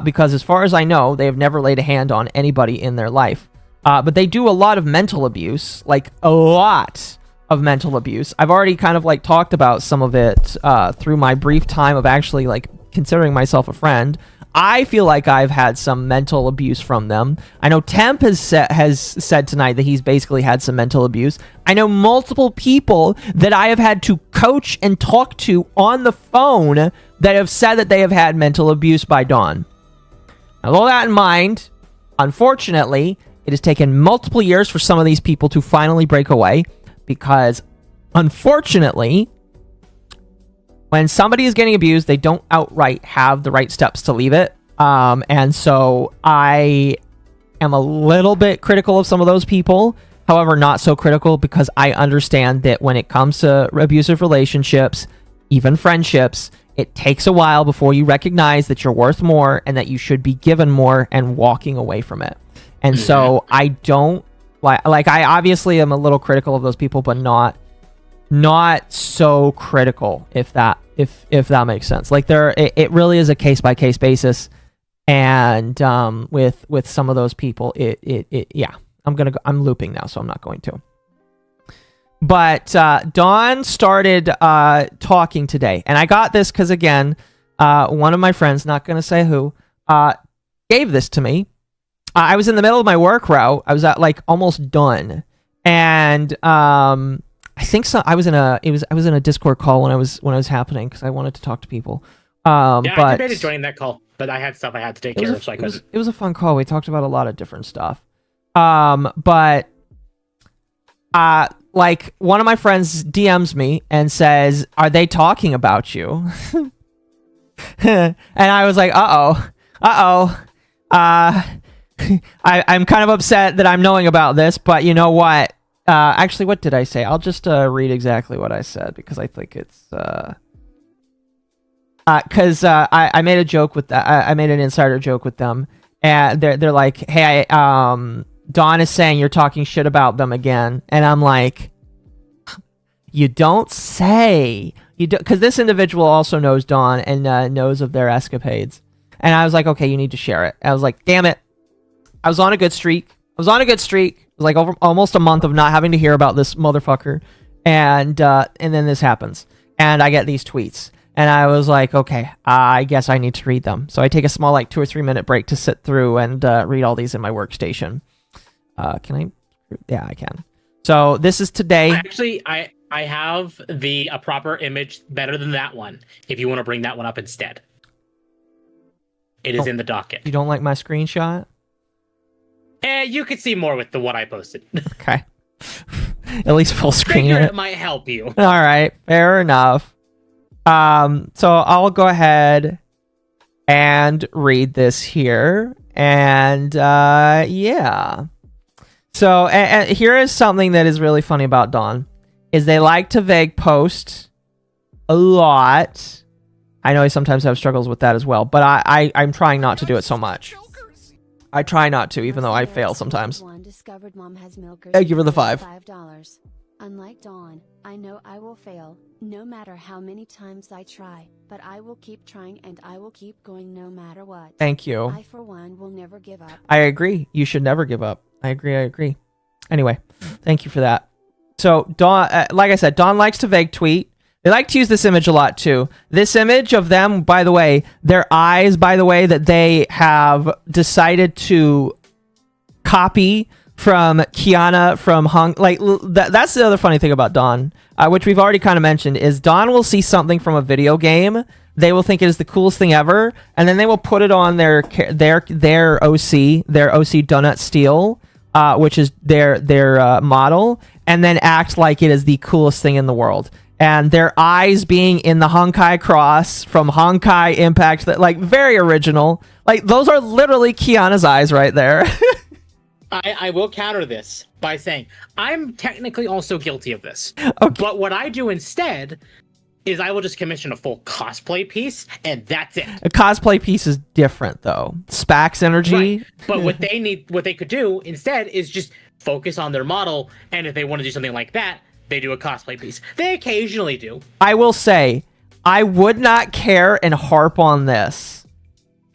because as far as I know, they have never laid a hand on anybody in their life. But they do a lot of mental abuse, like a lot of mental abuse. I've already kind of like talked about some of it through my brief time of actually like considering myself a friend. I feel like I've had some mental abuse from them. I know Temp has said tonight that he's basically had some mental abuse. I know multiple people that I have had to coach and talk to on the phone that have said that they have had mental abuse by Dawn. Now, with all that in mind, unfortunately, it has taken multiple years for some of these people to finally break away, because unfortunately, when somebody is getting abused, they don't outright have the right steps to leave it. And so I am a little bit critical of some of those people. However, not so critical, because I understand that when it comes to abusive relationships, even friendships, it takes a while before you recognize that you're worth more and that you should be given more and walking away from it. And so I don't like I obviously am a little critical of those people, but not so critical, if that makes sense. Like it really is a case by case basis, and with some of those people, yeah, I'm looping now, so I'm not going to. But Dawn started talking today, and I got this because again, one of my friends, not gonna say who, gave this to me. I was in the middle of my work route. I was at like almost done, and I think so. I was in a Discord call when it was happening, because I wanted to talk to people. Yeah, but I debated joining that call, but I had stuff I had to take care of, so I couldn't. It was a fun call. We talked about a lot of different stuff. But like one of my friends DMs me and says, "Are they talking about you?" And I was like, "Uh-oh. I'm kind of upset that I'm knowing about this, but you know what? Actually, what did I say? I'll just read exactly what I said, because I think it's because I made a joke with that. I made an insider joke with them, and they're like, "Hey, Dawn is saying you're talking shit about them again," and I'm like, "You don't say." You do, because this individual also knows Dawn and knows of their escapades, and I was like, "Okay, you need to share it." I was like, "Damn it." I was on a good streak. It was like over almost a month of not having to hear about this motherfucker. And then this happens. And I get these tweets. And I was like, okay, I guess I need to read them. So I take a small, like, 2 or 3 minute break to sit through and read all these in my workstation. Can I? Yeah, I can. So this is today. Actually, I I have a proper image better than that one. If you want to bring that one up instead, it is in the docket. You don't like my screenshot? You could see more with the one I posted. Okay. At least full screen Figure it. it might help you. All right, fair enough. So I'll go ahead and read this here, and yeah. So and here is something that is really funny about Dawn, is they like to vague post a lot. I know I sometimes have struggles with that as well, but I'm trying not to do it so much. I try not to, even though I fail sometimes. One discovered mom has milkers. Thank you for the $5. $5. Unlike Dawn, I know I will fail, no matter how many times I try, but I will keep trying and I will keep going no matter what. Thank you. I, for one, will never give up. I agree. You should never give up. I agree. Anyway, thank you for that. So, Dawn, like I said, Dawn likes to vague tweet. They like to use this image a lot, too. This image of them, by the way, their eyes, by the way, that they have decided to copy from Kiana from that's the other funny thing about Dawn, which we've already kind of mentioned, is Dawn will see something from a video game. They will think it is the coolest thing ever, and then they will put it on their OC, their OC Donut Steel, which is their model, and then act like it is the coolest thing in the world. And their eyes being in the Honkai cross from Honkai Impact, that like very original. Like those are literally Kiana's eyes right there. I will counter this by saying I'm technically also guilty of this. Okay. But what I do instead is I will just commission a full cosplay piece, and that's it. A cosplay piece is different though. Spax energy. Right. But what they could do instead is just focus on their model, and if they want to do something like that, they do a cosplay piece. They occasionally do. I will say, I would not care and harp on this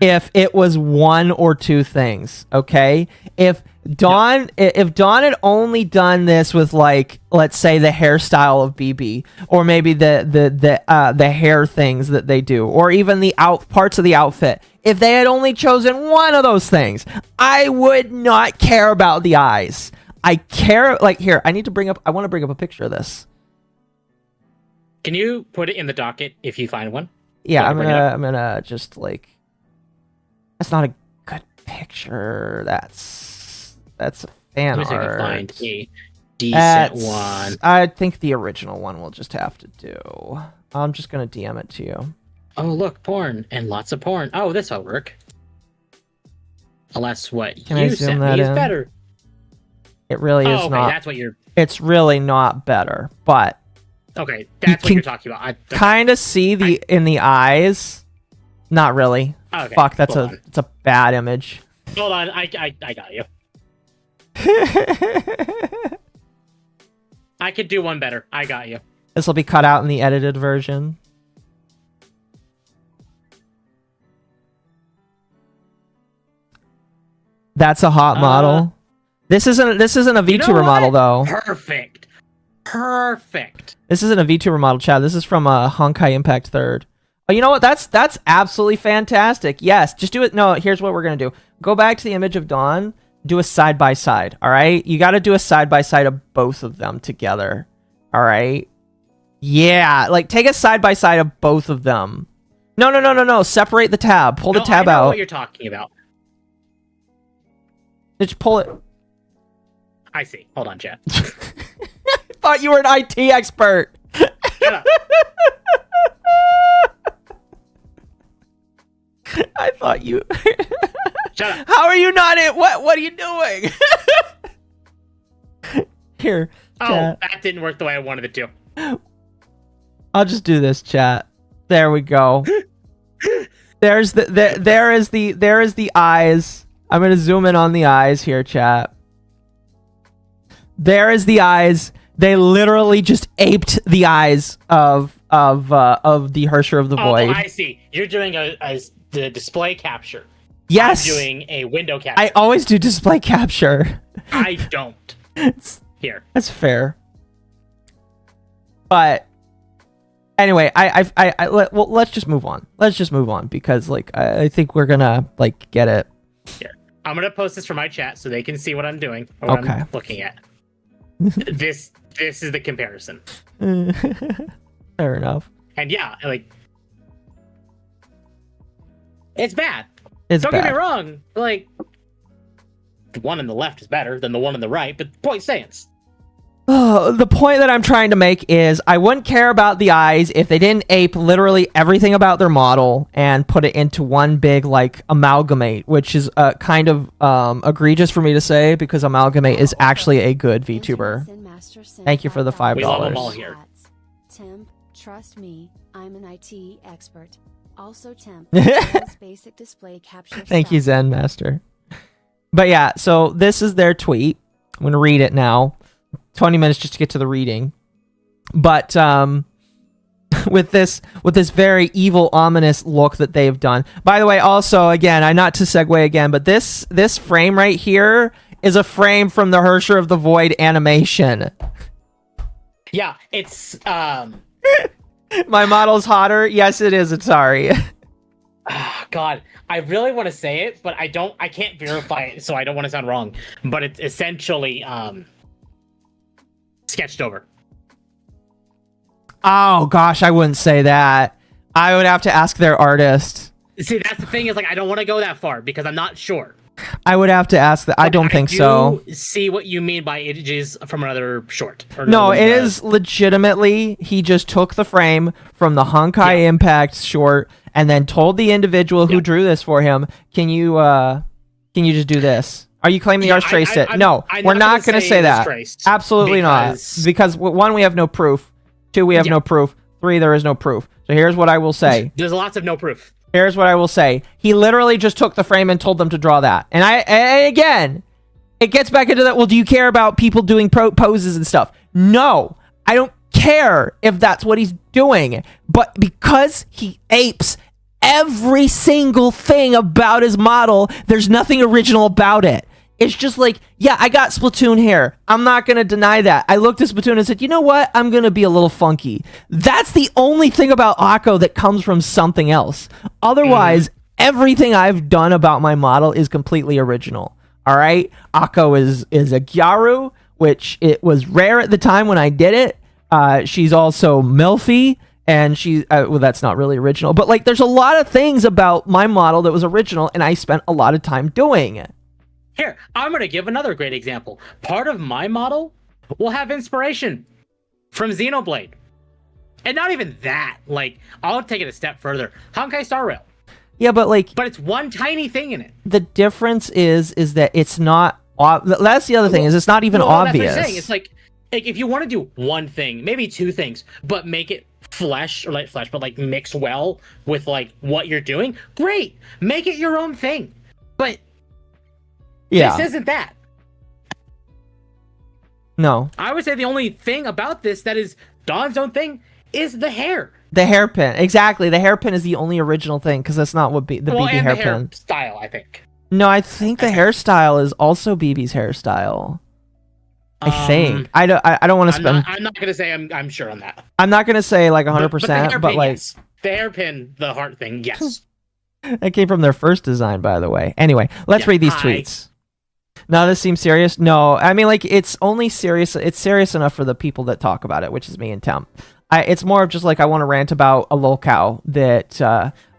if it was one or two things, okay? If Dawn had only done this with, like, let's say the hairstyle of BB, or maybe the hair things that they do, or even the parts of the outfit, if they had only chosen one of those things, I would not care about the eyes. I care, like, here, I want to bring up a picture of this. Can you put it in the docket if you find one? Yeah, I'm gonna just, like, that's not a good picture. That's a fan Let me see if I can art. find a decent one. I think the original one we'll just have to do. I'm just gonna DM it to you. Oh, look, porn and lots of porn. Oh, this will work. Unless what Can I you zoom sent that me is in? better. It really is okay, not. that's what you're. It's really not better, but Okay, that's what can you're talking about. kind of see in the eyes. Not really. Okay, Fuck, it's hold a bad image. Hold on, I got you. I could do one better. I got you. This will be cut out in the edited version. That's a hot model. This isn't a VTuber model though. Perfect. This isn't a VTuber model, Chad. This is from Honkai Impact 3rd. Oh, you know what? That's absolutely fantastic. Yes, just do it. No, here's what we're gonna do. Go back to the image of Dawn. Do a side by side. All right, you got to do a side by side of both of them together. All right. Yeah, like take a side by side of both of them. No. Separate the tab. Pull the tab I know out. what you're talking about. Just pull it. I see. Hold on, chat. I thought you were an IT expert. Shut up. I thought you. Shut up. How are you not in? What are you doing? Here. Oh, chat. that didn't work the way I wanted it to. I'll just do this, chat. There we go. There is the eyes. I'm gonna zoom in on the eyes here, chat. There is the eyes. They literally just aped the eyes of the Hersher of the Void. Oh, I see. You're doing the display capture. Yes. I'm doing a window capture. I always do display capture. I don't. Here. That's fair. But anyway, let's just move on. Let's just move on because like I think we're gonna like get it. Here. I'm gonna post this for my chat so they can see what I'm doing or what I'm looking at. this is the comparison. Fair enough. And yeah, like, it's bad. It's Don't bad. get me wrong. Like, the one on the left is better than the one on the right, but the point stands. The point that I'm trying to make is I wouldn't care about the eyes if they didn't ape literally everything about their model and put it into one big, like, amalgamate, which is kind of egregious for me to say because amalgamate is actually a good VTuber. Thank you for the $5. We love them all here. Temp, trust me, I'm an IT expert. Also Temp, knows basic display capture Thank you, stuff. Zen Master. But yeah, so this is their tweet. I'm going to read it now. 20 minutes just to get to the reading. But with this very evil, ominous look that they've done. By the way, also, again, I not to segue again, but this frame right here is a frame from the Hersher of the Void animation. Yeah, it's My model's hotter. Yes, it is. It's sorry. God, I really want to say it, but I can't verify it, so I don't want to sound wrong. But it's essentially sketched over. Oh gosh, I wouldn't say that. I would have to ask their artist. See, that's the thing, is like I don't want to go that far because I'm not sure. I would have to ask that. I don't think so. See what you mean by it is from another short. Or No, another, it is legitimately, he just took the frame from the Honkai Impact short and then told the individual who drew this for him, can you just do this? Are you claiming the artist traced it? No, we're not going to say that. Absolutely not. Because one, we have no proof. Two, we have no proof. Three, there is no proof. So here's what I will say. There's lots of no proof. Here's what I will say. He literally just took the frame and told them to draw that. And again, it gets back into that, well, do you care about people doing poses and stuff? No, I don't care if that's what he's doing. But because he apes every single thing about his model, there's nothing original about it. It's just like, yeah, I got Splatoon hair. I'm not going to deny that. I looked at Splatoon and said, you know what? I'm going to be a little funky. That's the only thing about Occo that comes from something else. Otherwise, everything I've done about my model is completely original. All right? Occo is a Gyaru, which it was rare at the time when I did it. She's also Milfy. And she, well, that's not really original. But like, there's a lot of things about my model that was original and I spent a lot of time doing. Here, I'm going to give another great example. Part of my model will have inspiration from Xenoblade. And not even that. Like, I'll take it a step further. Honkai Star Rail. Yeah, but like... But it's one tiny thing in it. The difference is that it's not... That's the other thing, is it's not even obvious. That's what I'm saying. It's like if you want to do one thing, maybe two things, but make it flesh, or like flesh, but like mix well with like what you're doing, great. Make it your own thing. But... yeah. This isn't that. No. I would say the only thing about this that is Dawn's own thing is the hair. The hairpin. Exactly. The hairpin is the only original thing because that's not what the BB and hairpin. The hairstyle, I think. No, I think the hairstyle is also BB's hairstyle. I think. I don't want to spend... I'm not going to say I'm sure on that. I'm not going to say like 100%, but like... Yes. The hairpin, the heart thing, yes. That came from their first design, by the way. Anyway, let's read these tweets. No, this seems serious. No, I mean, like, it's only serious. It's serious enough for the people that talk about it, which is me and Temp. It's more of just like I want to rant about a lolcow that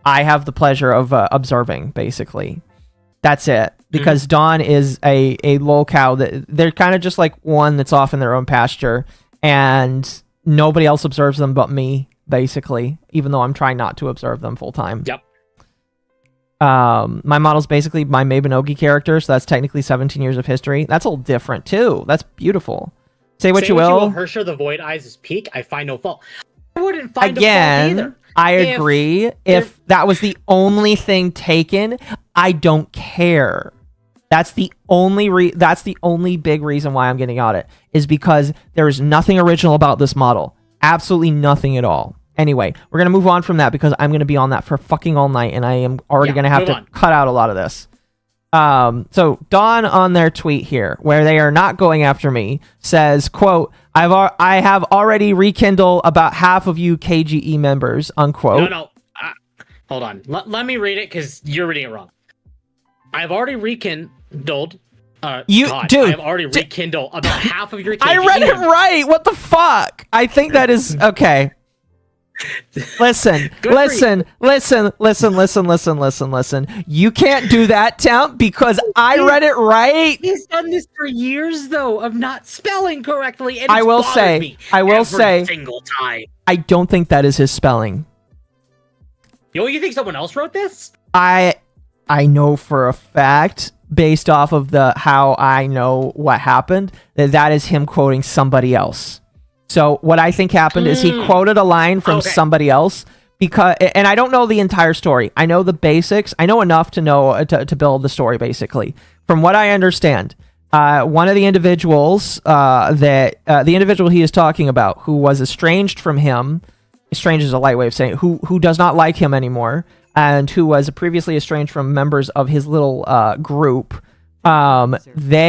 I have the pleasure of observing, basically. That's it. Because Dawn is a lolcow that they're kind of just like one that's off in their own pasture, and nobody else observes them but me, basically, even though I'm trying not to observe them full time. Yep. My model's basically my MommaOcco character, so that's technically 17 years of history. That's all different, too. That's beautiful. Say what you will. Hersher the Void Eyes' peak, I find no fault. I wouldn't find Again, a fault either. I agree. If that was the only thing taken, I don't care. That's the only big reason why I'm getting audit, is because there is nothing original about this model. Absolutely nothing at all. Anyway, we're going to move on from that because I'm going to be on that for fucking all night, and I am already going to have to cut out a lot of this. So Dawn on their tweet here, where they are not going after me, says, quote, I have already rekindled about half of you KGE members, unquote. No. Hold on. Let me read it because you're reading it wrong. I've already rekindled God, I have already rekindled about half of your I KP. read it right. What the fuck? I think that is okay. Listen. You can't do that, Temp, because I read it right. He's done this for years, though, of not spelling correctly, and I will say, every single time. I don't think that is his spelling. You think someone else wrote this? I know for a fact, based off of how I know what happened, that is him quoting somebody else. So what I think happened is he quoted a line from somebody else, and I don't know the entire story. I know the basics. I know enough to know to build the story, basically. From what I understand, one of the individuals the individual he is talking about, who was estranged from him, estranged is a light way of saying it, who does not like him anymore, and who was previously estranged from members of his little group. That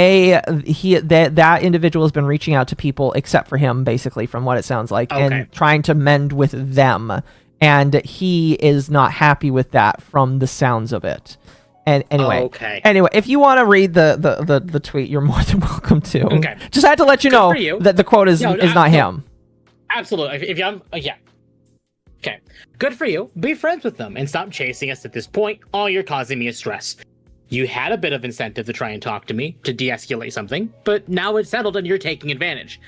individual has been reaching out to people except for him, basically, from what it sounds like, and trying to mend with them. And he is not happy with that from the sounds of it. And anyway, if you want to read the tweet, you're more than welcome to. Okay. Just had to let you know that the quote is not him. Absolutely. If I'm yeah. Okay. Good for you. Be friends with them and stop chasing us at this point. All you're causing me is stress. You had a bit of incentive to try and talk to me, to de-escalate something, but now it's settled and you're taking advantage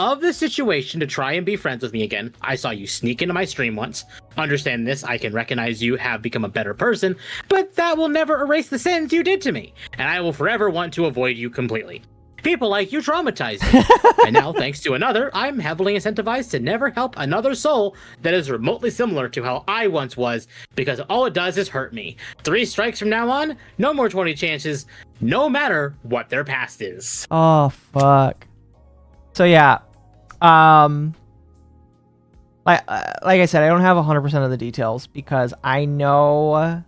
of the situation to try and be friends with me again. I saw you sneak into my stream once. Understand this, I can recognize you have become a better person, but that will never erase the sins you did to me, and I will forever want to avoid you completely. People like you traumatize me. And now, thanks to another, I'm heavily incentivized to never help another soul that is remotely similar to how I once was, because all it does is hurt me. 3 strikes from now on, no more 20 chances, no matter what their past is. Oh, fuck. So, yeah. Like I said, I don't have 100% of the details, because I know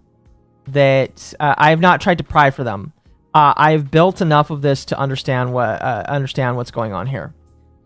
that I have not tried to pry for them. I've built enough of this to understand what's going on here.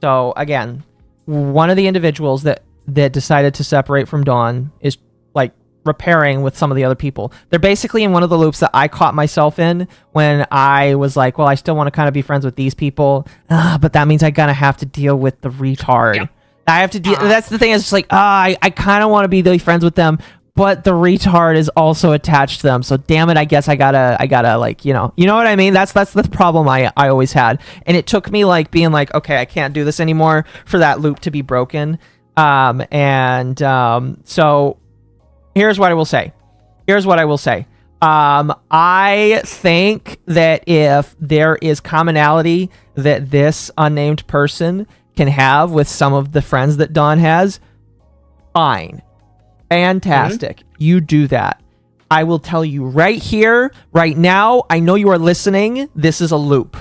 So again, one of the individuals that decided to separate from Dawn is like repairing with some of the other people. They're basically in one of the loops that I caught myself in when I was like, well, I still want to kind of be friends with these people, but that means I gotta have to deal with the retard. Yep. I have to deal. That's the thing. It's just like, I kind of want to be friends with them, but the retard is also attached to them. So damn it, I guess I gotta like, you know what I mean? That's the problem I always had. And it took me like being like, okay, I can't do this anymore for that loop to be broken. So here's what I will say. I think that if there is commonality that this unnamed person can have with some of the friends that Dawn has, fine. Fantastic. You do that. I will tell you right here, right now, I know you are listening. This is a loop.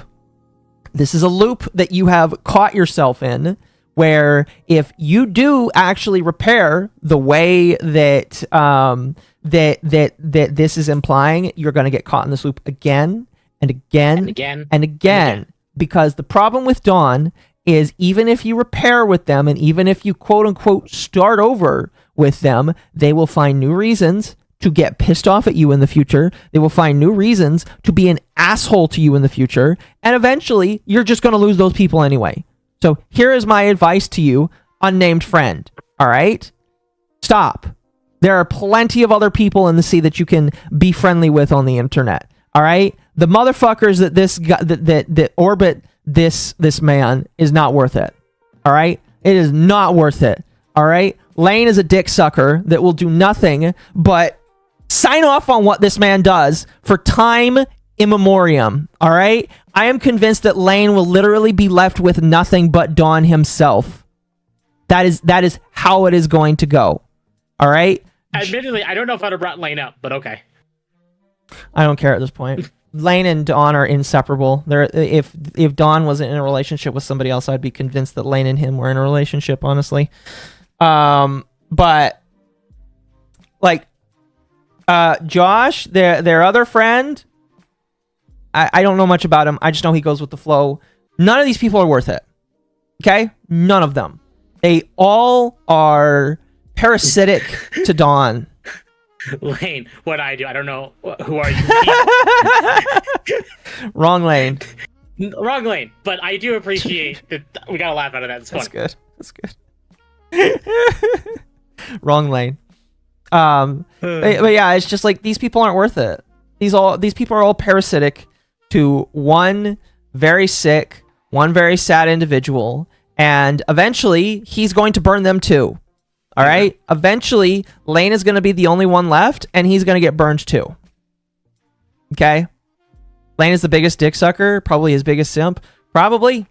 This is a loop that you have caught yourself in, where if you do actually repair the way that that this is implying, you're going to get caught in this loop again and again. Because the problem with Dawn is, even if you repair with them and even if you quote unquote start over with them, they will find new reasons to get pissed off at you in the future. They will find new reasons to be an asshole to you in the future. And eventually, you're just going to lose those people anyway. So here is my advice to you, unnamed friend. All right? Stop. There are plenty of other people in the sea that you can be friendly with on the internet. All right? The motherfuckers that this guy, that orbit this man is not worth it. All right? It is not worth it. All right? Lane is a dick sucker that will do nothing but sign off on what this man does for time immemorium. All right? I am convinced that Lane will literally be left with nothing but Dawn himself. That is how it is going to go. All right? Admittedly, I don't know if I'd have brought Lane up, but okay. I don't care at this point. Lane and Dawn are inseparable. If Dawn wasn't in a relationship with somebody else, I'd be convinced that Lane and him were in a relationship, honestly. But like Josh, their other friend, I don't know much about him. I just know he goes with the flow. None of these people are worth it. Okay? None of them. They all are parasitic to Dawn. Lane, what I do, I don't know. Who are you? Wrong lane. Wrong lane, but I do appreciate that. We got a laugh out of that. It's That's funny. good. That's good. Wrong lane. But yeah, it's just like these people aren't worth it. These people are all parasitic to one very sick, one very sad individual, and eventually he's going to burn them too. All right? Eventually, Lane is going to be the only one left, and he's going to get burned too. Okay? Lane is the biggest dick sucker, probably his biggest simp. Probably.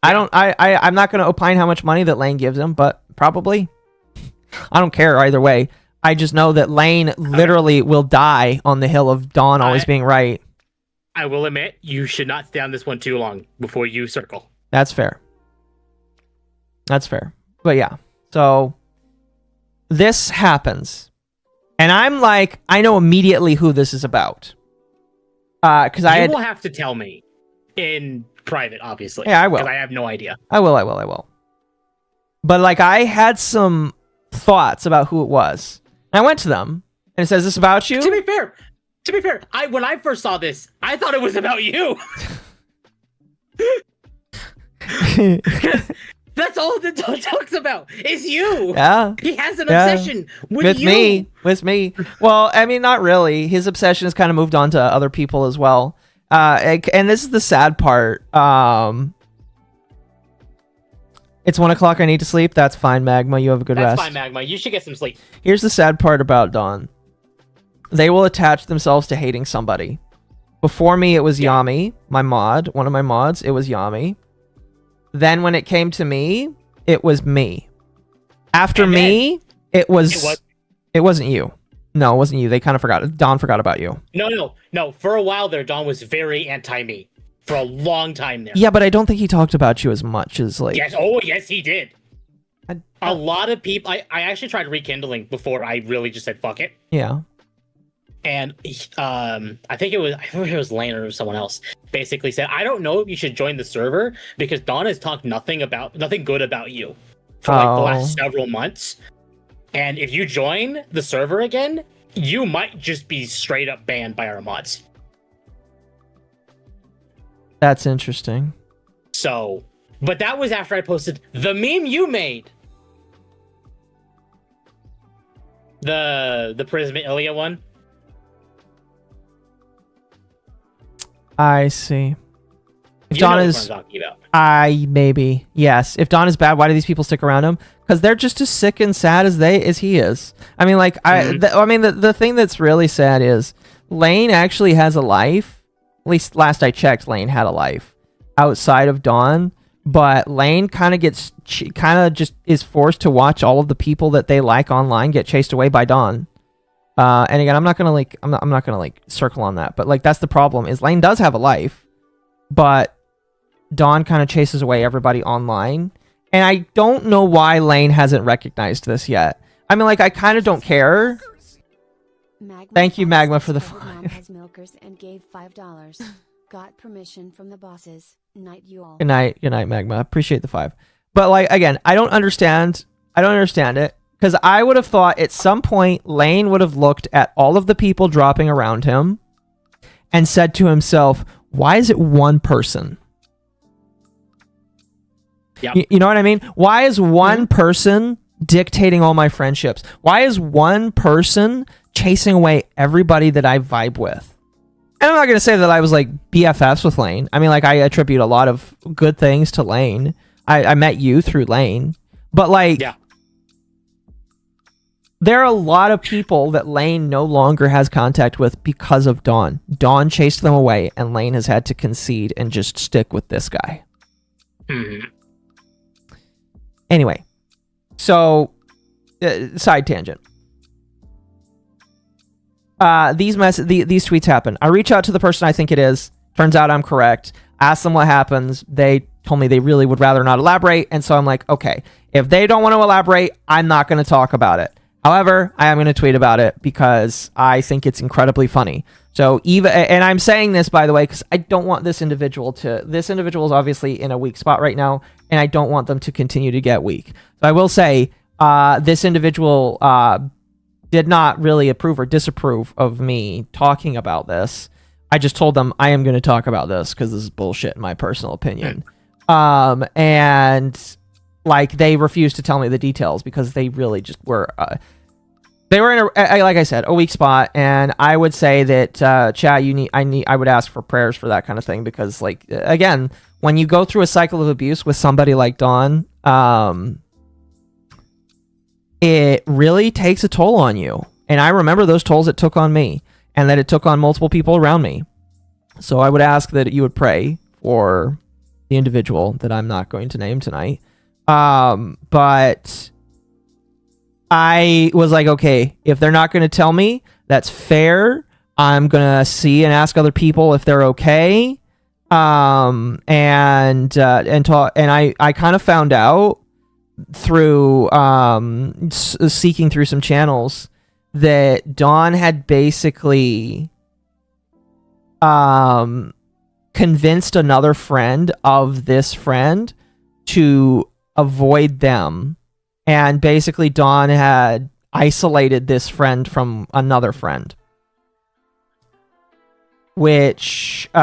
I'm not going to opine how much money that Lane gives him, but probably. I don't care either way. I just know that Lane literally will die on the hill of Dawn always being right. I will admit, you should not stay on this one too long before you circle. That's fair. That's fair. But yeah, so this happens. And I'm like, I know immediately who this is about. Because You will have to tell me in private, obviously. Yeah, I will. Because I have no idea. I will. But like, I had some thoughts about who it was. And I went to them, and it says, "This about you?" To be fair, when I first saw this, I thought it was about you. That's all the talks about is you. Yeah. He has an obsession with you. With me. Well, I mean, not really. His obsession has kind of moved on to other people as well. And this is the sad part. It's 1 o'clock. I need to sleep. That's fine, Magma. You have a good rest. That's fine, Magma. You should get some sleep. Here's the sad part about Dawn. They will attach themselves to hating somebody. Before me, it was Yami, my mod. One of my mods, it was Yami. Then when it came to me, it was me. After me, it wasn't you. No, it wasn't you. They kind of forgot. Dawn forgot about you. No. For a while there, Dawn was very anti-me. For a long time there. Yeah, but I don't think he talked about you as much as like... Yes, yes, he did. A lot of people... I actually tried rekindling before I really just said, fuck it. Yeah. And I think it was Lane or someone else basically said, I don't know if you should join the server because Dawn has talked nothing good about you for like the last several months. And if you join the server again, you might just be straight up banned by our mods. That's interesting. So, but that was after I posted the meme you made. The Prisma Ilya one. I see. If You Dawn know is... what I'm talking about. Maybe. Yes. If Dawn is bad, why do these people stick around him? Because they're just as sick and sad as he is. I mean, like, the thing that's really sad is Lane actually has a life. At least last I checked, Lane had a life outside of Dawn. But Lane kind of just is forced to watch all of the people that they like online get chased away by Dawn. And again, I'm not gonna circle on that, but like that's the problem is Lane does have a life, but Dawn kind of chases away everybody online, and I don't know why Lane hasn't recognized this yet. I mean, like I kind of don't care. Thank you, Magma, for the $5. Milkers and gave $5. Got permission from the bosses. Night you all. Good night, Magma. Appreciate the $5. But like again, I don't understand it. Because I would have thought at some point Lane would have looked at all of the people dropping around him and said to himself, why is it one person? Yep. You know what I mean? Why is one person dictating all my friendships? Why is one person chasing away everybody that I vibe with? And I'm not going to say that I was like BFFs with Lane. I mean, like I attribute a lot of good things to Lane. I met you through Lane. But like... Yeah. There are a lot of people that Lane no longer has contact with because of Dawn. Dawn chased them away, and Lane has had to concede and just stick with this guy. Mm-hmm. Anyway, so side tangent. These tweets happen. I reach out to the person I think it is. Turns out I'm correct. Ask them what happens. They told me they really would rather not elaborate, and so I'm like, okay, if they don't want to elaborate, I'm not going to talk about it. However, I am going to tweet about it because I think it's incredibly funny. So and I'm saying this, by the way, because I don't want this individual is obviously in a weak spot right now, and I don't want them to continue to get weak. So I will say, this individual did not really approve or disapprove of me talking about this. I just told them I am going to talk about this because this is bullshit in my personal opinion. And like they refused to tell me the details because they really just were. They were in like I said, a weak spot, and I would say that Chad, I would ask for prayers for that kind of thing because, like, again, when you go through a cycle of abuse with somebody like Dawn, it really takes a toll on you. And I remember those tolls it took on me, and that it took on multiple people around me. So I would ask that you would pray for the individual that I'm not going to name tonight. But I was like, okay, if they're not going to tell me, that's fair. I'm going to see and ask other people if they're okay. And I kind of found out through seeking through some channels that Dawn had basically convinced another friend of this friend to avoid them, and basically Dawn had isolated this friend from another friend, which it's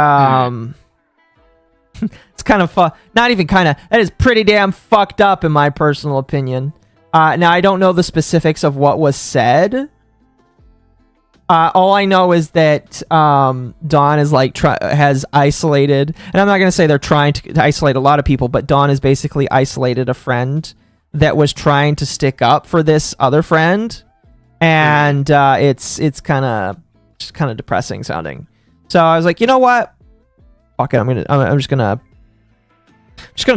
kind of not even kind of, that is pretty damn fucked up in my personal opinion. Now I don't know the specifics of what was said. All I know is that Dawn is like has isolated, and I'm not going to say they're trying to isolate a lot of people, but Dawn has basically isolated a friend that was trying to stick up for this other friend, and it's kind of depressing sounding. So I was like, you know what? Fuck it, I'm just gonna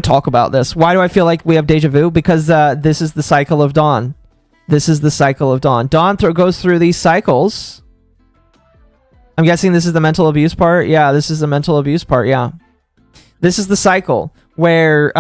talk about this. Why do I feel like we have deja vu? Because this is the cycle of Dawn. This is the cycle of Dawn. Dawn goes through these cycles. I'm guessing this is the mental abuse part. Yeah, this is the mental abuse part. Yeah. This is the cycle where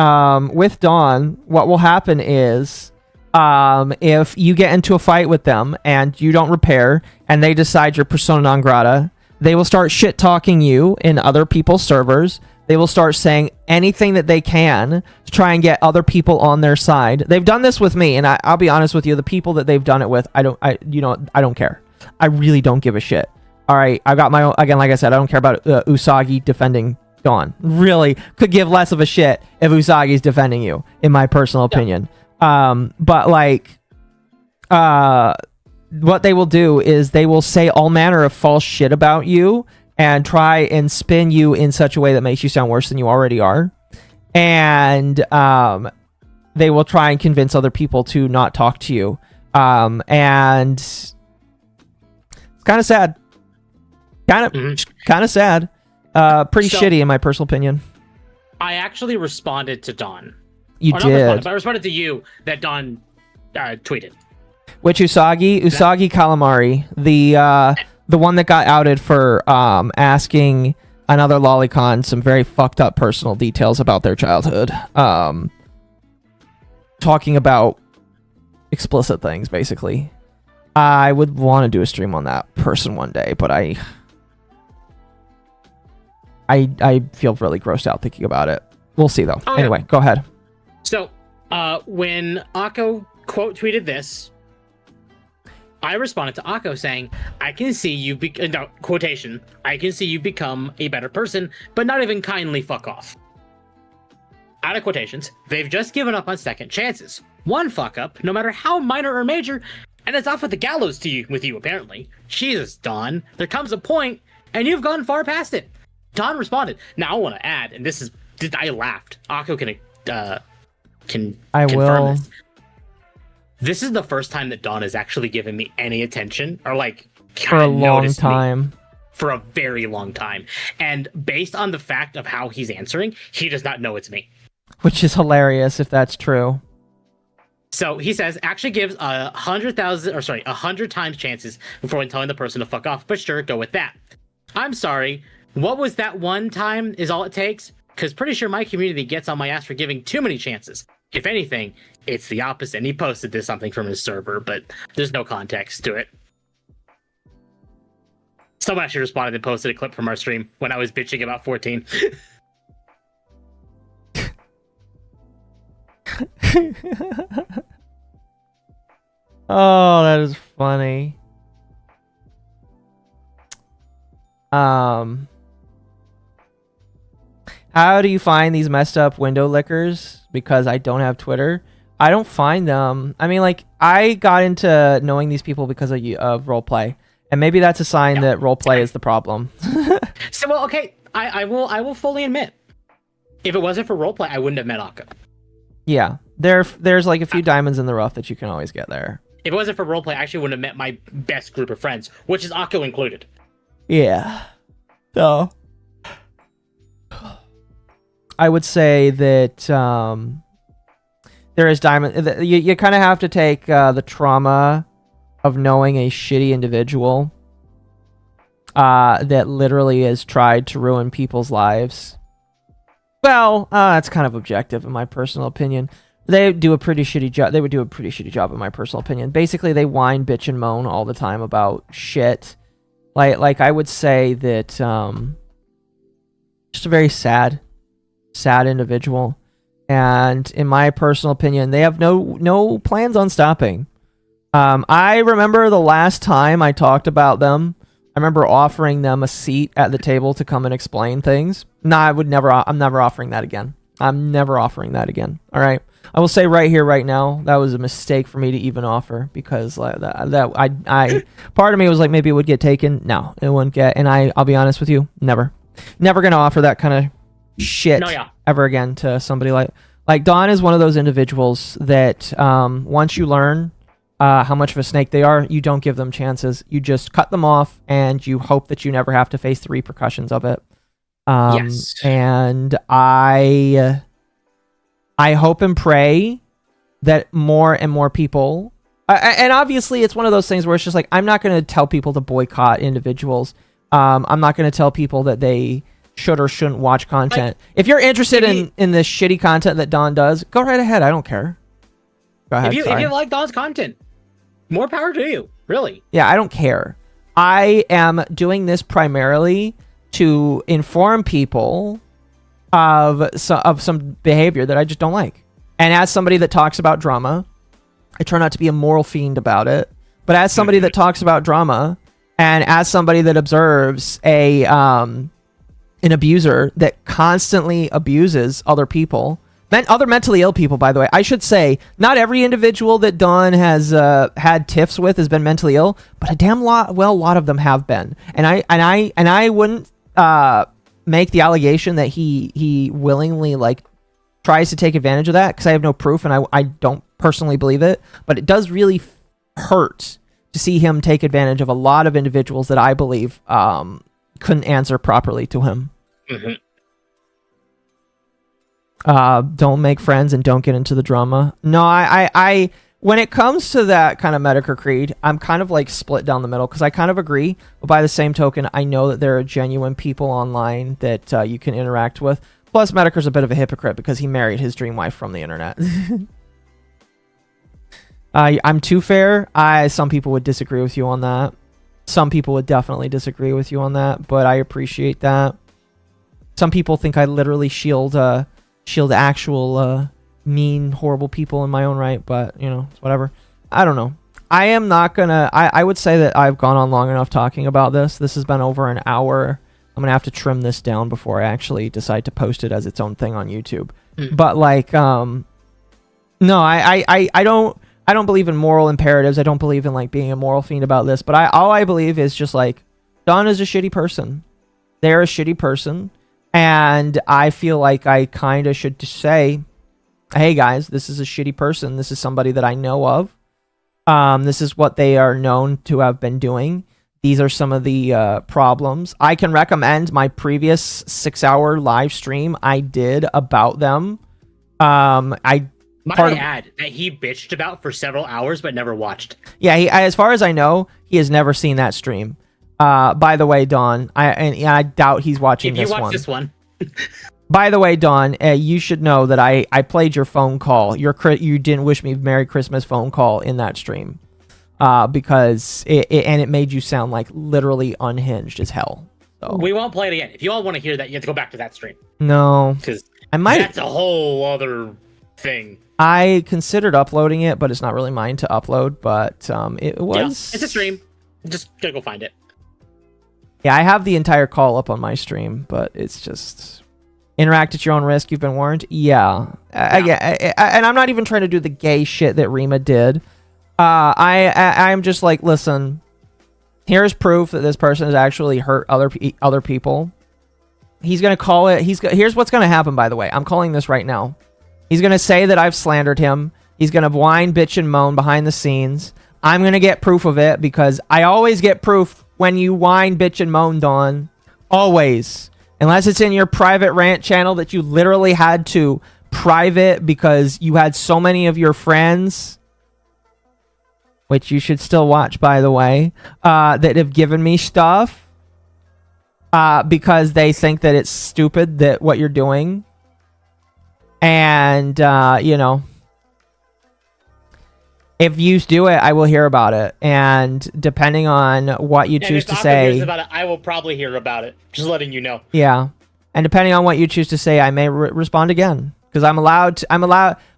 with Dawn, what will happen is if you get into a fight with them and you don't repair and they decide you're persona non grata, they will start shit-talking you in other people's servers. They will start saying anything that they can to try and get other people on their side. They've done this with me, and I'll be honest with you, the people that they've done it with, I don't care. I really don't give a shit. All right, I got my own, again, like I said, I don't care about Usagi defending Dawn. Really, could give less of a shit if Usagi's defending you, in my personal opinion. But like, what they will do is they will say all manner of false shit about you and try and spin you in such a way that makes you sound worse than you already are. And they will try and convince other people to not talk to you. And it's kind of sad. Kind of sad. Pretty shitty in my personal opinion. I actually responded to Dawn. You did. I responded to you that Dawn tweeted. Which Usagi? Usagi Calamari. The one that got outed for asking another lolicon some very fucked up personal details about their childhood. Talking about explicit things, basically. I would want to do a stream on that person one day, but I feel really grossed out thinking about it. We'll see, though. Oh, anyway, go ahead. So, when Occo quote tweeted this, I responded to Occo saying, I can see you quotation, I can see you become a better person, but not even kindly fuck off. Out of quotations, they've just given up on second chances. One fuck up, no matter how minor or major, and it's off with the gallows with you, apparently. Jesus, Dawn, there comes a point, and you've gone far past it. Dawn responded. Now I want to add, and I laughed. Occo can confirm this. This is the first time that Dawn has actually given me any attention, or like for a long time. For a very long time. And based on the fact of how he's answering, he does not know it's me. Which is hilarious if that's true. So he says, actually gives 100 times chances before telling the person to fuck off, but sure, go with that. I'm sorry. What was that one time is all it takes? Because pretty sure my community gets on my ass for giving too many chances. If anything, it's the opposite. And he posted this something from his server, but there's no context to it. Someone actually responded and posted a clip from our stream when I was bitching about 14. Oh, that is funny. How do you find these messed up window lickers? Because I don't have Twitter. I don't find them. I mean, like, I got into knowing these people because of roleplay, and maybe that's a sign that roleplay is the problem. So, well, okay, I will fully admit, if it wasn't for roleplay, I wouldn't have met Occo. Yeah, there's like a few diamonds in the rough that you can always get there. If it wasn't for roleplay, I actually wouldn't have met my best group of friends, which is Occo included. Yeah. So I would say that there is diamond. You kind of have to take the trauma of knowing a shitty individual that literally has tried to ruin people's lives. Well, that's kind of objective in my personal opinion. They do a pretty shitty job. They would do a pretty shitty job in my personal opinion. Basically, they whine, bitch, and moan all the time about shit. Like I would say that just a very sad individual. And in my personal opinion, they have no plans on stopping. I remember the last time I talked about them, I remember offering them a seat at the table to come and explain things. Nah, I'm never offering that again. I'm never offering that again. All right. I will say right here, right now, that was a mistake for me to even offer, because like I part of me was like, maybe it would get taken. No, it wouldn't get. And I'll be honest with you, never gonna offer that kind of shit ever again to somebody like Dawn is one of those individuals that once you learn how much of a snake they are, you don't give them chances. You just cut them off, and you hope that you never have to face the repercussions of it. Yes. And I hope and pray that more and more people, and obviously it's one of those things where it's just like, I'm not going to tell people to boycott individuals. I'm not going to tell people that they should or shouldn't watch content. Like, if you're interested in this shitty content that Dawn does, go right ahead. I don't care. Go ahead. If you like Dawn's content, more power to you. Really. Yeah, I don't care. I am doing this primarily to inform people of some behavior that I just don't like. And as somebody that talks about drama, I try not to be a moral fiend about it. But as somebody that talks about drama, and as somebody that observes an abuser that constantly abuses other people, other mentally ill people, by the way. I should say, not every individual that Dawn has had tiffs with has been mentally ill, but a lot of them have been. And I wouldn't make the allegation that he willingly like tries to take advantage of that, because I have no proof, and I don't personally believe it. But it does really hurt to see him take advantage of a lot of individuals that I believe couldn't answer properly to him. Don't make friends and don't get into the drama. No, I when it comes to that kind of Metokur creed, I'm kind of like split down the middle, because I kind of agree, but by the same token, I know that there are genuine people online that you can interact with. Plus, Metokur's a bit of a hypocrite because he married his dream wife from the internet. I'm too fair. Some people would disagree with you on that. Some people would definitely disagree with you on that, but I appreciate that. Some people think I literally shield actual mean, horrible people in my own right, but you know, it's whatever. I don't know. I am not gonna. I would say that I've gone on long enough talking about this. This has been over an hour. I'm gonna have to trim this down before I actually decide to post it as its own thing on YouTube. But like, no, I don't believe in moral imperatives. I don't believe in like being a moral fiend about this. But all I believe is just like, Dawn is a shitty person. They're a shitty person. And I feel like I kind of should just say, hey guys, this is a shitty person. This is somebody that I know of. This is what they are known to have been doing. These are some of the problems. I can recommend my previous 6-hour live stream I did about them. Might I add that he bitched about for several hours but never watched. Yeah, as far as I know, he has never seen that stream. By the way, Dawn, I doubt he's watching this one. If you watch this one. By the way, Dawn, you should know that I played your phone call. You didn't wish me Merry Christmas phone call in that stream. Because it made you sound like literally unhinged as hell. So. We won't play it again. If you all want to hear that, you have to go back to that stream. No. Because I might. That's a whole other thing. I considered uploading it, but it's not really mine to upload. But it was. Yeah, it's a stream. Just gotta go find it. Yeah, I have the entire call up on my stream, but it's just interact at your own risk. You've been warned. Yeah. And I'm not even trying to do the gay shit that Rima did. I'm just like, listen. Here's proof that this person has actually hurt other people. He's gonna call it. Here's what's gonna happen. By the way, I'm calling this right now. He's gonna say that I've slandered him. He's gonna whine, bitch, and moan behind the scenes. I'm gonna get proof of it because I always get proof when you whine, bitch, and moan, Dawn. Always, unless it's in your private rant channel that you literally had to private because you had so many of your friends, which you should still watch, by the way, that have given me stuff because they think that it's stupid that what you're doing. And, you know, if you do it, I will hear about it. And depending on what you choose to say... about it, I will probably hear about it. Just letting you know. Yeah. And depending on what you choose to say, I may respond again. Because I'm allowed...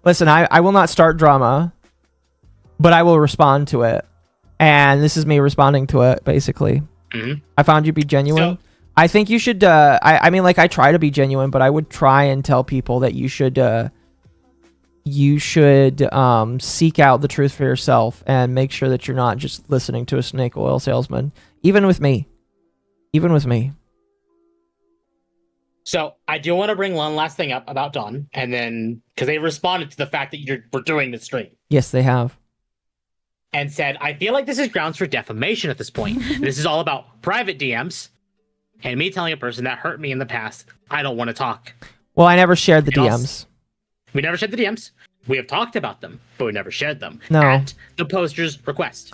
Listen, I will not start drama, but I will respond to it. And this is me responding to it, basically. Mm-hmm. I found you to be genuine. I think you should... I mean, like, I try to be genuine, but I would try and tell people that you should seek out the truth for yourself and make sure that you're not just listening to a snake oil salesman. Even with me. So I do want to bring one last thing up about Dawn, and then because they responded to the fact that we're doing this stream. Yes, they have. And said, I feel like this is grounds for defamation at this point. This is all about private DMs and me telling a person that hurt me in the past, I don't want to talk. Well, I never shared the DMs. We never shared the DMs. We have talked about them, but we never shared them. No. At the poster's request.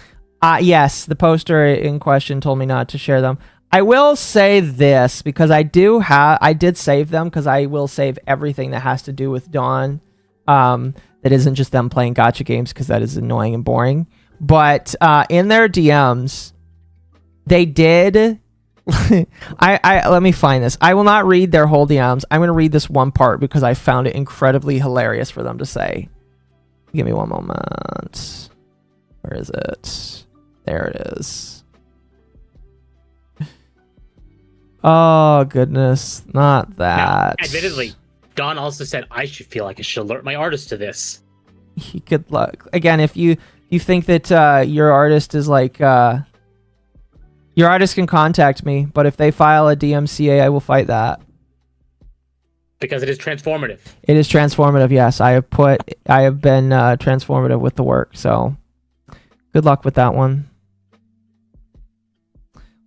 Yes, the poster in question told me not to share them. I will say this because I did save them because I will save everything that has to do with Dawn. That isn't just them playing gacha games because that is annoying and boring. But in their DMs, they did. Let me find this. I will not read their whole DMs. I'm going to read this one part because I found it incredibly hilarious for them to say. Give me one moment. Where is it? There it is. Oh, goodness. Not that. Now, admittedly, Dawn also said I should feel like I should alert my artist to this. Good luck. Again, if you think that your artist is like... your artist can contact me, but if they file a DMCA, I will fight that. Because it is transformative. It is transformative, yes. I have been transformative with the work, so good luck with that one.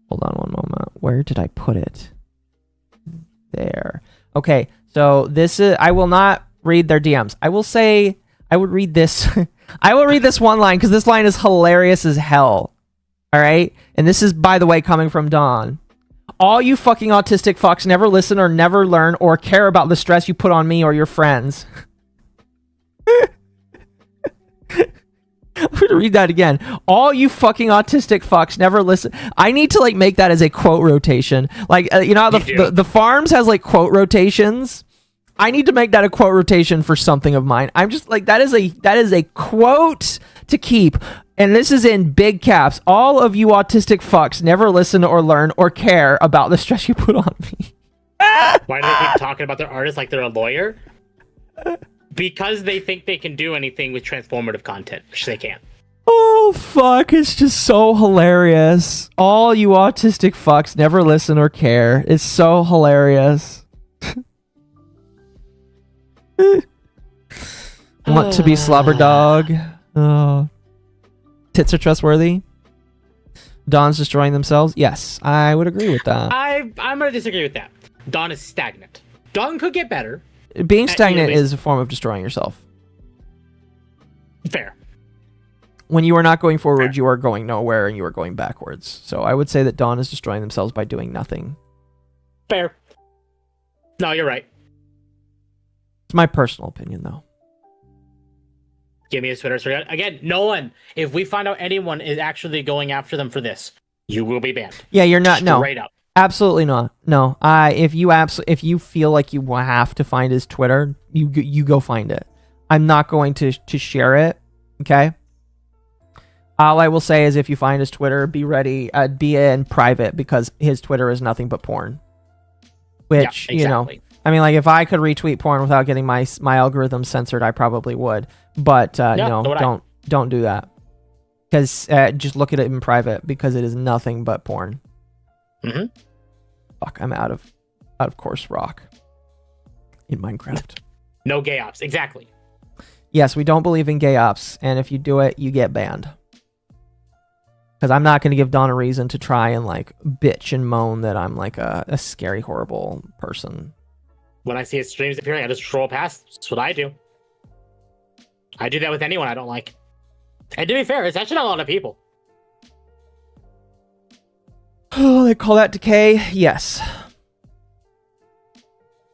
Hold on one moment. Where did I put it? There. Okay, so this is... I will not read their DMs. I will say... I would read this... I will read this one line, because this line is hilarious as hell. All right? And this is, by the way, coming from Dawn. All you fucking autistic fucks never listen or never learn or care about the stress you put on me or your friends. I'm going to read that again. All you fucking autistic fucks never listen. I need to, like, make that as a quote rotation. Like, you know how the Farms has, like, quote rotations? I need to make that a quote rotation for something of mine. I'm just, like, that is a quote to keep. And this is in big caps. All of you autistic fucks never listen or learn or care about the stress you put on me. Why do they keep talking about their artist like they're a lawyer? Because they think they can do anything with transformative content, which they can't. Oh, fuck. It's just so hilarious. All you autistic fucks never listen or care. It's so hilarious. Want to be slobber dog? Oh. Tits are trustworthy. Dawn's destroying themselves. Yes, I would agree with that. I'm gonna disagree with that. Dawn is stagnant. Dawn could get better. Being stagnant is a form of destroying yourself. Fair. When you are not going forward, you are going nowhere and you are going backwards. So I would say that Dawn is destroying themselves by doing nothing. Fair. No, you're right. It's my personal opinion, though. Give me a Twitter. So again, no one. If we find out anyone is actually going after them for this, you will be banned. Yeah, you're not. No, straight up. Absolutely not. No. If you feel like you have to find his Twitter, you go find it. I'm not going to share it. Okay. All I will say is if you find his Twitter, be ready, be in private because his Twitter is nothing but porn. Which, Yeah, exactly. you know, I mean, like if I could retweet porn without getting my algorithm censored, I probably would. But you know, don't do that. Because just look at it in private because it is nothing but porn. Mm-hmm. Fuck, I'm out of course rock in Minecraft. No gay ops, exactly. Yes, we don't believe in gay ops, and if you do it, you get banned. Because I'm not going to give Dawn a reason to try and like bitch and moan that I'm like a scary, horrible person. When I see his streams appearing, I just scroll past. That's what I do. I do that with anyone I don't like. And to be fair, it's actually not a lot of people. Oh, they call that decay? Yes.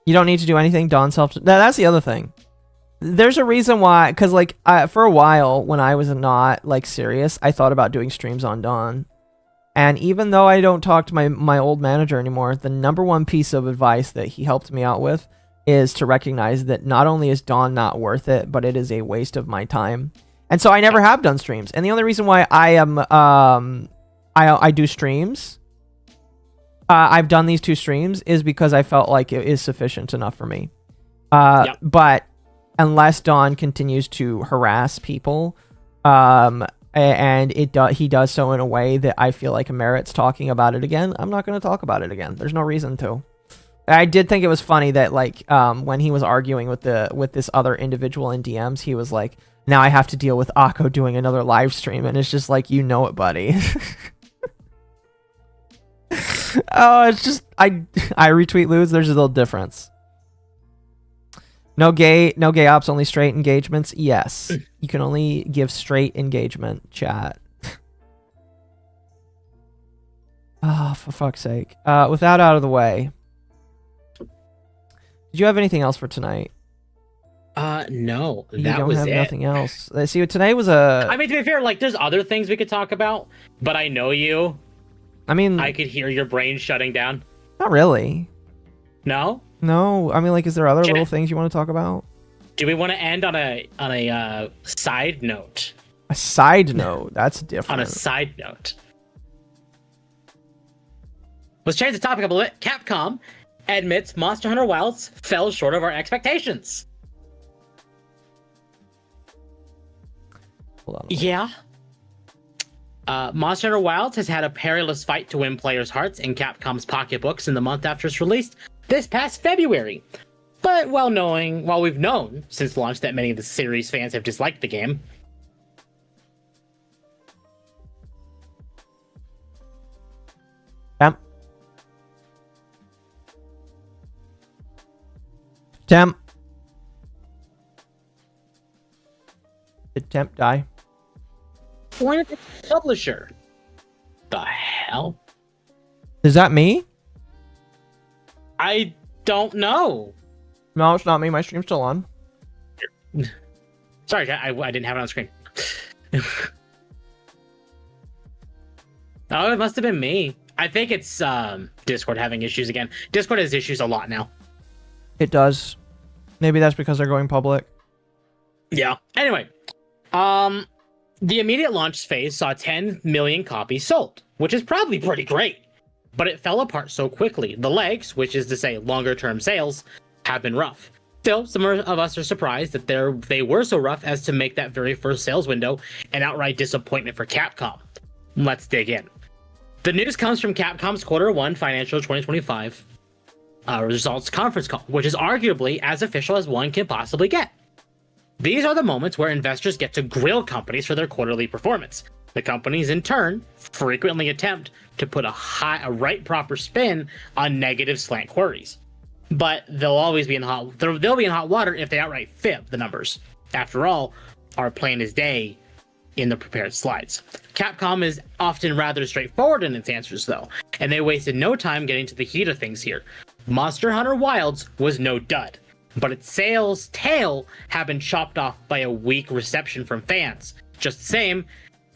You don't need to do anything. Dawn self... That's the other thing. There's a reason why... Because, like, for a while, when I was not, like, serious, I thought about doing streams on Dawn. And even though I don't talk to my old manager anymore, the number one piece of advice that he helped me out with is to recognize that not only is Dawn not worth it, but it is a waste of my time. And so I never have done streams. And the only reason why I am... I do streams... I've done these 2 streams is because I felt like it is sufficient enough for me. But unless Dawn continues to harass people, and he does so in a way that I feel like merits talking about it again, I'm not going to talk about it again. There's no reason to. I did think it was funny that like when he was arguing with this other individual in DMs, he was like, "Now I have to deal with Occo doing another live stream," and it's just like, you know it, buddy. Oh, it's just I retweet lose. There's a little difference. No gay ops, only straight engagements. Yes, you can only give straight engagement. Chat. Oh, for fuck's sake! With that out of the way, did you have anything else for tonight? No, You that don't was have it. nothing else. See, today was a. I mean, to be fair, like there's other things we could talk about, but I know you. I mean, I could hear your brain shutting down. not really. No? No, I mean, like, is there other little things you want to talk about? Do we want to end on a side note? A side note? That's different. On a side note. Let's change the topic up a bit. Capcom admits Monster Hunter Wilds fell short of our expectations. Hold on. Yeah. Monster Hunter Wilds has had a perilous fight to win players' hearts in Capcom's pocketbooks in the month after its release this past February. But while we've known since launch that many of the series fans have disliked the game, Temp. Did Temp die? pointed at the publisher. The hell? Is that me? I don't know. No, it's not me. My stream's still on. Sorry, I didn't have it on screen. Oh, it must have been me. I think it's Discord having issues again. Discord has issues a lot now. It does. Maybe that's because they're going public. Yeah. Anyway, the immediate launch phase saw 10 million copies sold, which is probably pretty great. But it fell apart so quickly. The legs, which is to say longer-term sales, have been rough. Still, some of us are surprised that they were so rough as to make that very first sales window an outright disappointment for Capcom. Let's dig in. The news comes from Capcom's Q1 Financial 2025 results conference call, which is arguably as official as one can possibly get. These are the moments where investors get to grill companies for their quarterly performance. The companies, in turn, frequently attempt to put a right proper spin on negative slant queries. But they'll be in hot water if they outright fib the numbers. After all, are plain as day in the prepared slides. Capcom is often rather straightforward in its answers, though, and they wasted no time getting to the heat of things here. Monster Hunter Wilds was no dud, but its sales tail have been chopped off by a weak reception from fans. Just the same,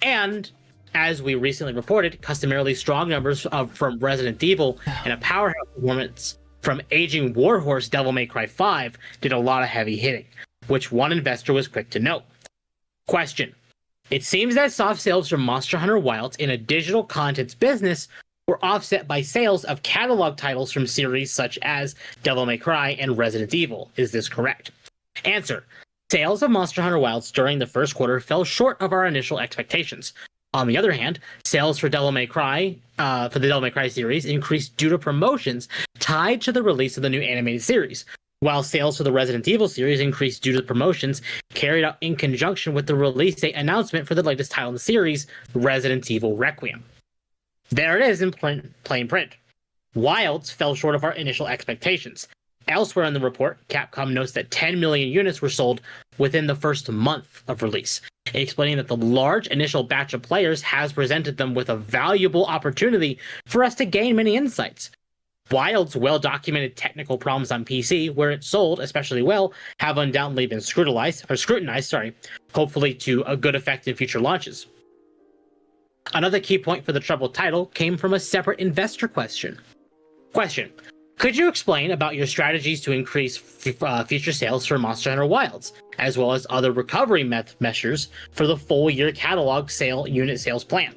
and as we recently reported, customarily strong numbers from Resident Evil and a powerhouse performance from aging warhorse Devil May Cry 5 did a lot of heavy hitting. which one investor was quick to note. Question. It seems that soft sales from Monster Hunter Wilds in a digital contents business were offset by sales of catalog titles from series such as Devil May Cry and Resident Evil. Is this correct? Answer. Sales of Monster Hunter Wilds during the first quarter fell short of our initial expectations. On the other hand, sales for Devil May Cry, for the Devil May Cry series increased due to promotions tied to the release of the new animated series, while sales for the Resident Evil series increased due to promotions carried out in conjunction with the release date announcement for the latest title in the series, Resident Evil Requiem. There it is in plain print. Wilds fell short of our initial expectations. Elsewhere in the report, Capcom notes that 10 million units were sold within the first month of release, explaining that the large initial batch of players has presented them with a valuable opportunity for us to gain many insights. Wild's well-documented technical problems on PC, where it sold especially well, have undoubtedly been scrutinized, hopefully to a good effect in future launches. Another key point for the troubled title came from a separate investor question. Question. Could you explain about your strategies to increase future sales for Monster Hunter Wilds, as well as other recovery measures for the full year catalog unit sales plan?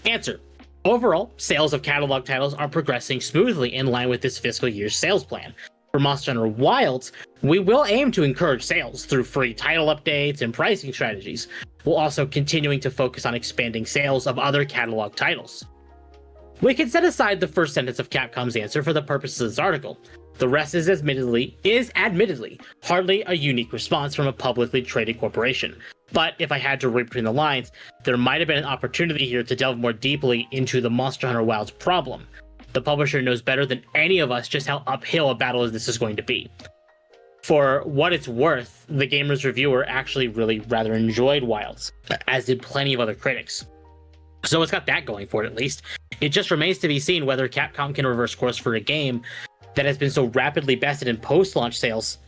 Answer. Overall, sales of catalog titles are progressing smoothly in line with this fiscal year's sales plan. For Monster Hunter Wilds, we will aim to encourage sales through free title updates and pricing strategies, while also continuing to focus on expanding sales of other catalog titles. We can set aside the first sentence of Capcom's answer for the purposes of this article. The rest is admittedly hardly a unique response from a publicly traded corporation. But if I had to read between the lines, there might have been an opportunity here to delve more deeply into the Monster Hunter Wilds problem. The publisher knows better than any of us just how uphill a battle this is going to be. For what it's worth, the gamer's reviewer actually really rather enjoyed Wilds, as did plenty of other critics. So it's got that going for it at least. It just remains to be seen whether Capcom can reverse course for a game that has been so rapidly bested in post-launch sales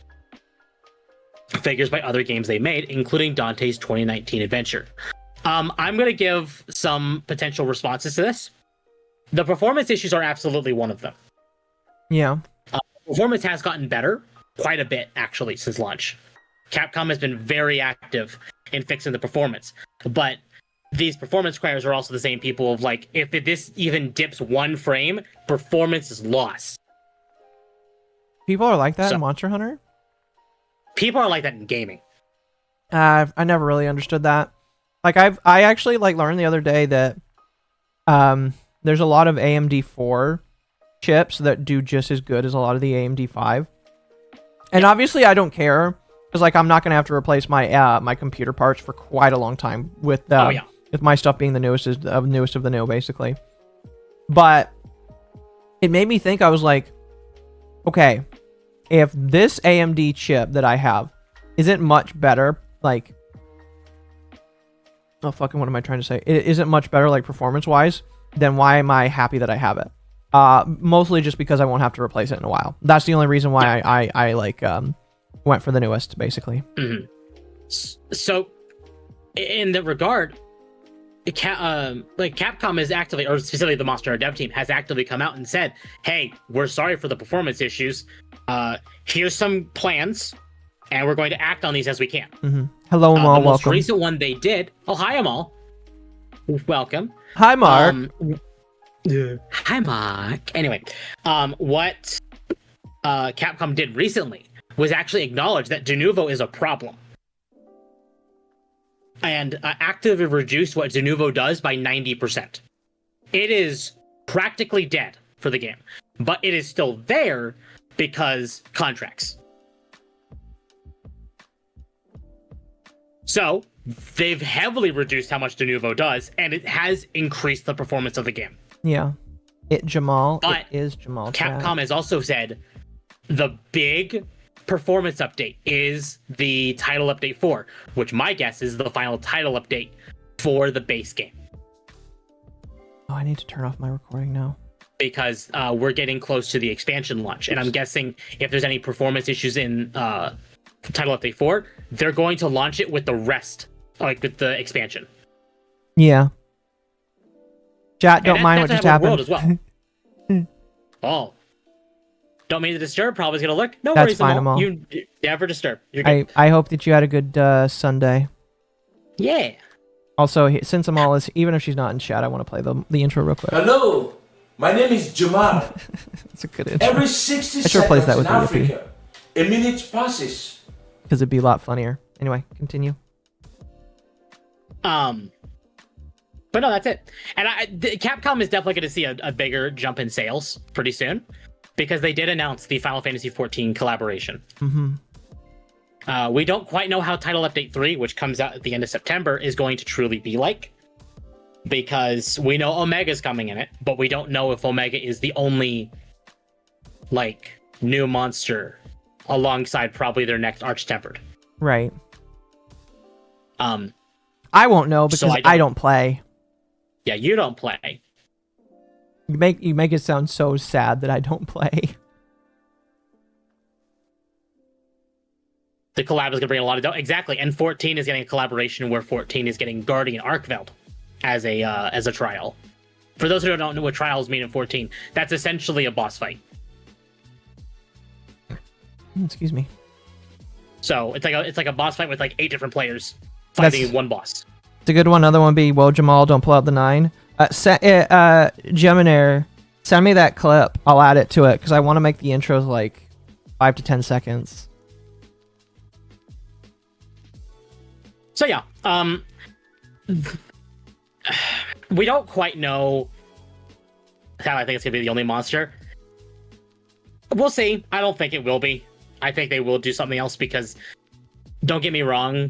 figures by other games they made, including Dante's 2019 adventure. I'm going to give some potential responses to this. The performance issues are absolutely one of them. Yeah. Performance has gotten better, quite a bit actually, since launch. Capcom has been very active in fixing the performance, but these performance cryers are also the same people of like, if this even dips one frame, performance is lost. People are like that in Monster Hunter? People are like that in gaming. I never really understood that. Like I actually like learned the other day that there's a lot of AMD 4 chips that do just as good as a lot of the AMD 5. And obviously I don't care because like I'm not going to have to replace my my computer parts for quite a long time with with my stuff being the newest of the new basically. But it made me think. I was like, okay, if this AMD chip that I have isn't much better, like, oh fucking, what am I trying to say? It isn't much better, like performance-wise, then why am I happy that I have it? Mostly just because I won't have to replace it in a while. That's the only reason why I like went for the newest, basically. Mm-hmm. So, in that regard, Capcom is actively, or specifically the Monster Hunter dev team, has actively come out and said, "Hey, we're sorry for the performance issues. Here's some plans, and we're going to act on these as we can." Mm-hmm. Hello, Amal. The most welcome. recent one they did. Oh, hi, Amal. Welcome. Hi, Mark. Hi, Mark. Anyway, what Capcom did recently was actually acknowledge that Denuvo is a problem, and actively reduced what Denuvo does by 90%. It is practically dead for the game, but it is still there because contracts. So they've heavily reduced how much Denuvo does, and it has increased the performance of the game. Yeah. It But is Jamal. Capcom has also said the big performance update is the title update 4, which my guess is the final title update for the base game. Oh, I need to turn off my recording now. Because we're getting close to the expansion launch, and I'm guessing if there's any performance issues in title update 4, they're going to launch it with the rest, like with the expansion. Yeah. Chat, don't mind what just happened. As well. Oh. Don't mean to disturb. Probably gonna look. No That's worries, fine, Amal. Amal. You never disturb. You're good. I hope that you had a good Sunday. Yeah. Also, since Amal is, even if she's not in chat, I want to play the intro real quick. Hello, my name is Jamal. It's a good intro. Every 60 I should replace seconds that with in EFP. Africa, a minute passes. Because it'd be a lot funnier. Anyway, continue. But no, that's it. And Capcom is definitely going to see a bigger jump in sales pretty soon, because they did announce the Final Fantasy XIV collaboration. Mm-hmm. We don't quite know how Title Update 3, which comes out at the end of September, is going to truly be like, because we know Omega's coming in it, but we don't know if Omega is the only like new monster alongside probably their next Arch-Tempered. Right. I won't know because So I don't play. Yeah, you don't play. You make it sound so sad that I don't play. The collab is going to bring a lot of dough. Exactly, and 14 is getting a collaboration where 14 is getting Guardian Arkveld as a trial. For those who don't know what trials mean in 14, that's essentially a boss fight. Excuse me. So it's like a boss fight with like 8 different players fighting one boss. It's a good one. Another one be, whoa, Jamal, don't pull out the 9. Gemini, send me that clip. I'll add it to it because I want to make the intros like 5 to 10 seconds. So yeah, we don't quite know how I think it's gonna be the only monster. We'll see. I don't think it will be. I think they will do something else because, don't get me wrong,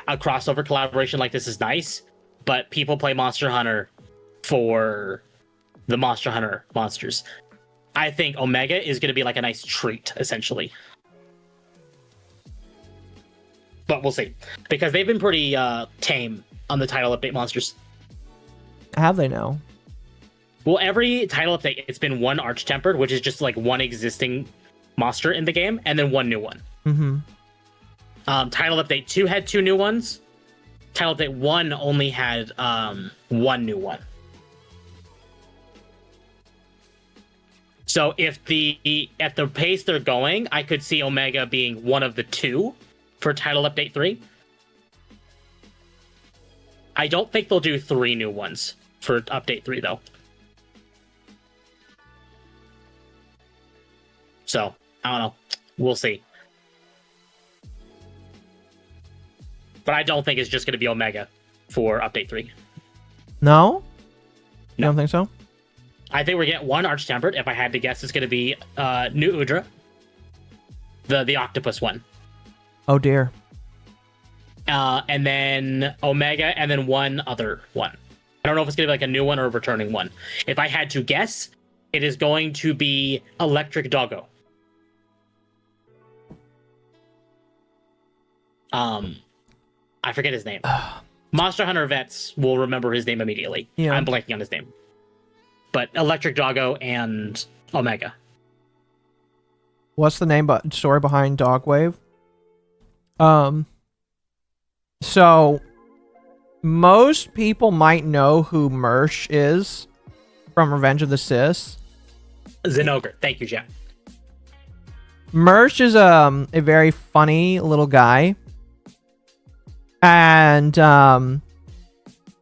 a crossover collaboration like this is nice, but people play Monster Hunter for the Monster Hunter monsters. I think Omega is going to be like a nice treat, essentially. But we'll see. Because they've been pretty tame on the title update monsters. Have they now? Well, every title update, it's been one Arch-Tempered, which is just like one existing monster in the game, and then one new one. Mm-hmm. Title update 2 had 2 new ones. Title update 1 only had 1 new one. So if at the pace they're going, I could see Omega being one of the 2 for title update 3. I don't think they'll do 3 new ones for update 3 though. So, I don't know. We'll see. But I don't think it's just going to be Omega for update 3. No? You don't think so? I think we're getting one Arch-Tempered. If I had to guess, it's going to be New Udra. The octopus one. Oh dear. And then Omega, and then one other one. I don't know if it's going to be like a new one or a returning one. If I had to guess, it is going to be Electric Doggo. I forget his name. Monster Hunter vets will remember his name immediately. Yeah. I'm blanking on his name. But Electric Doggo and Omega. What's the story behind Dogwave? So most people might know who Mersh is from Revenge of the Sith. Zenogre. Thank you, Jack. Mersh is a very funny little guy. And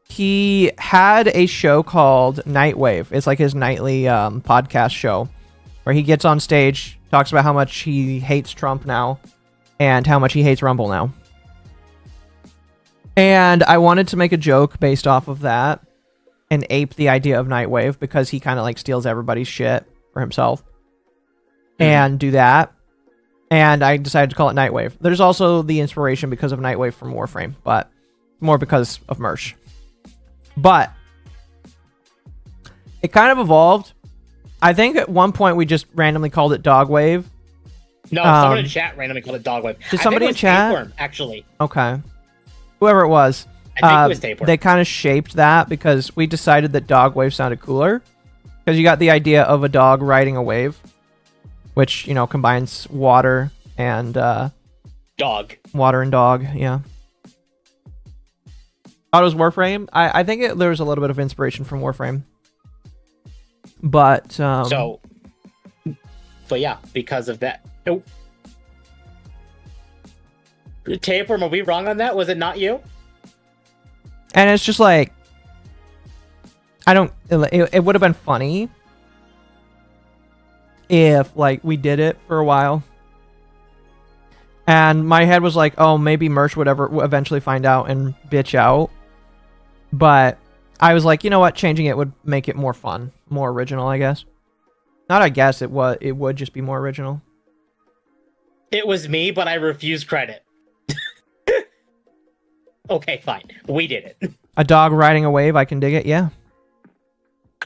he had a show called Nightwave. It's like his nightly podcast show where he gets on stage, talks about how much he hates Trump now and how much he hates Rumble now. And I wanted to make a joke based off of that and ape the idea of Nightwave because he kind of like steals everybody's shit for himself and do that. And I decided to call it Nightwave. There's also the inspiration because of Nightwave from Warframe, but more because of Mersh. But it kind of evolved. I think at one point we just randomly called it Dogwave. No, someone in chat randomly called it Dogwave. Did somebody in chat? Tapeworm, actually. Okay. Whoever it was. I think it was Tapeworm. They kind of shaped that because we decided that Dogwave sounded cooler. Because you got the idea of a dog riding a wave. Which, you know, combines water and... dog. Water and dog, yeah. Thought it was Warframe. I think there was a little bit of inspiration from Warframe. But... So, But yeah, because of that. Oh. Tapeworm, are we wrong on that? Was it not you? And it's just like, I don't. It would have been funny if like we did it for a while, and my head was like, oh, maybe Merch would eventually find out and bitch out. But I was like, you know what? Changing it would make it more fun, more original, I guess. Not I guess, it would just be more original. It was me, but I refuse credit. Okay, fine. We did it. A dog riding a wave, I can dig it, yeah.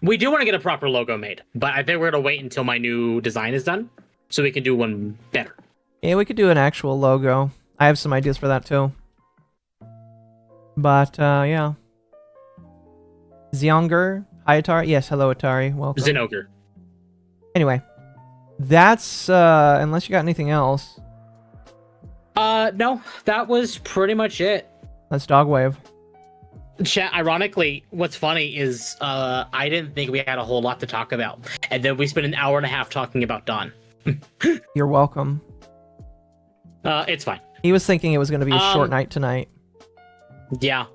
We do want to get a proper logo made, but I think we're going to wait until my new design is done, so we can do one better. Yeah, we could do an actual logo. I have some ideas for that, too. But, yeah. Zyongger, hi Atari. Yes, hello Atari, welcome. Zinogre. Anyway, that's, unless you got anything else. No, that was pretty much it. That's Dogwave. Chat, ironically, what's funny is I didn't think we had a whole lot to talk about. And then we spent an hour and a half talking about Dawn. You're welcome. It's fine. He was thinking it was going to be a short night tonight. Yeah.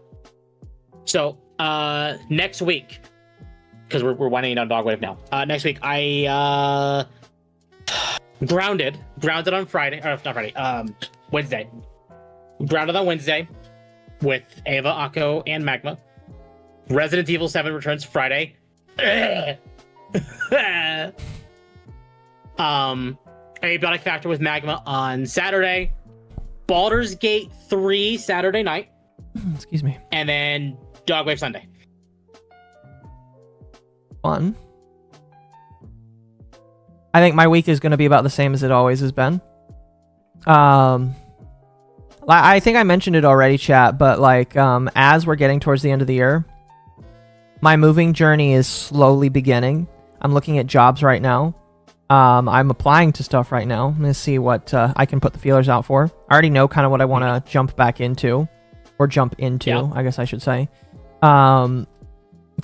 So, next week, because we're winding down Dogwave now. Next week, I grounded on Friday, or not Friday, Wednesday. Grounded on Wednesday with MommaOcco and Magma. Resident Evil 7 returns Friday. Abiotic Factor with Magma on Saturday. Baldur's Gate 3 Saturday night. Excuse me. And then Dogwave Sunday. Fun. I think my week is going to be about the same as it always has been. I think I mentioned it already, chat, but like as we're getting towards the end of the year, my moving journey is slowly beginning. I'm looking at jobs right now. I'm applying to stuff right now. I'm going to see what I can put the feelers out for. I already know kind of what I want to jump back into. Or jump into, yeah. I guess I should say. Because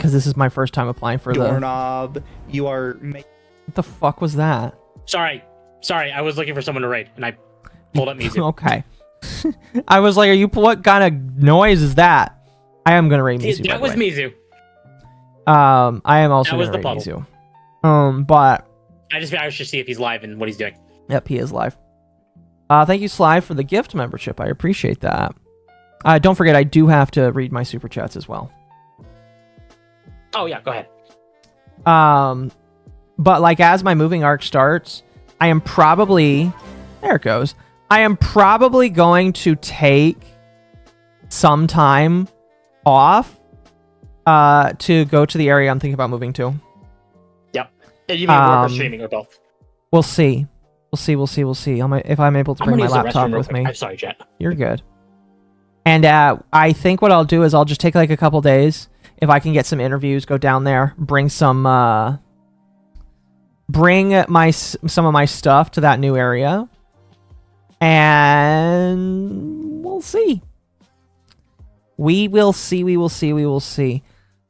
this is my first time applying for Doorknob, you are... What the fuck was that? Sorry, I was looking for someone to raid, and I pulled up music. Okay. I was like, what kind of noise is that? I am going to raid Mizu. That was Mizu. I am also going to raid Mizu. But... I should see if he's live and what he's doing. Yep, he is live. Thank you, Sly, for the gift membership. I appreciate that. Don't forget, I do have to read my super chats as well. Oh, yeah, go ahead. But, like, as my moving arc starts, I am probably... There it goes. I am probably going to take some time off to go to the area I'm thinking about moving to. Yep. And you mean work or streaming or both? We'll see. We'll see. If I'm able to bring my laptop with me. I'm sorry, Jet. You're good. And I think what I'll do is I'll just take like a couple days. If I can get some interviews, go down there, bring some, some of my stuff to that new area. And we'll see. We will see. In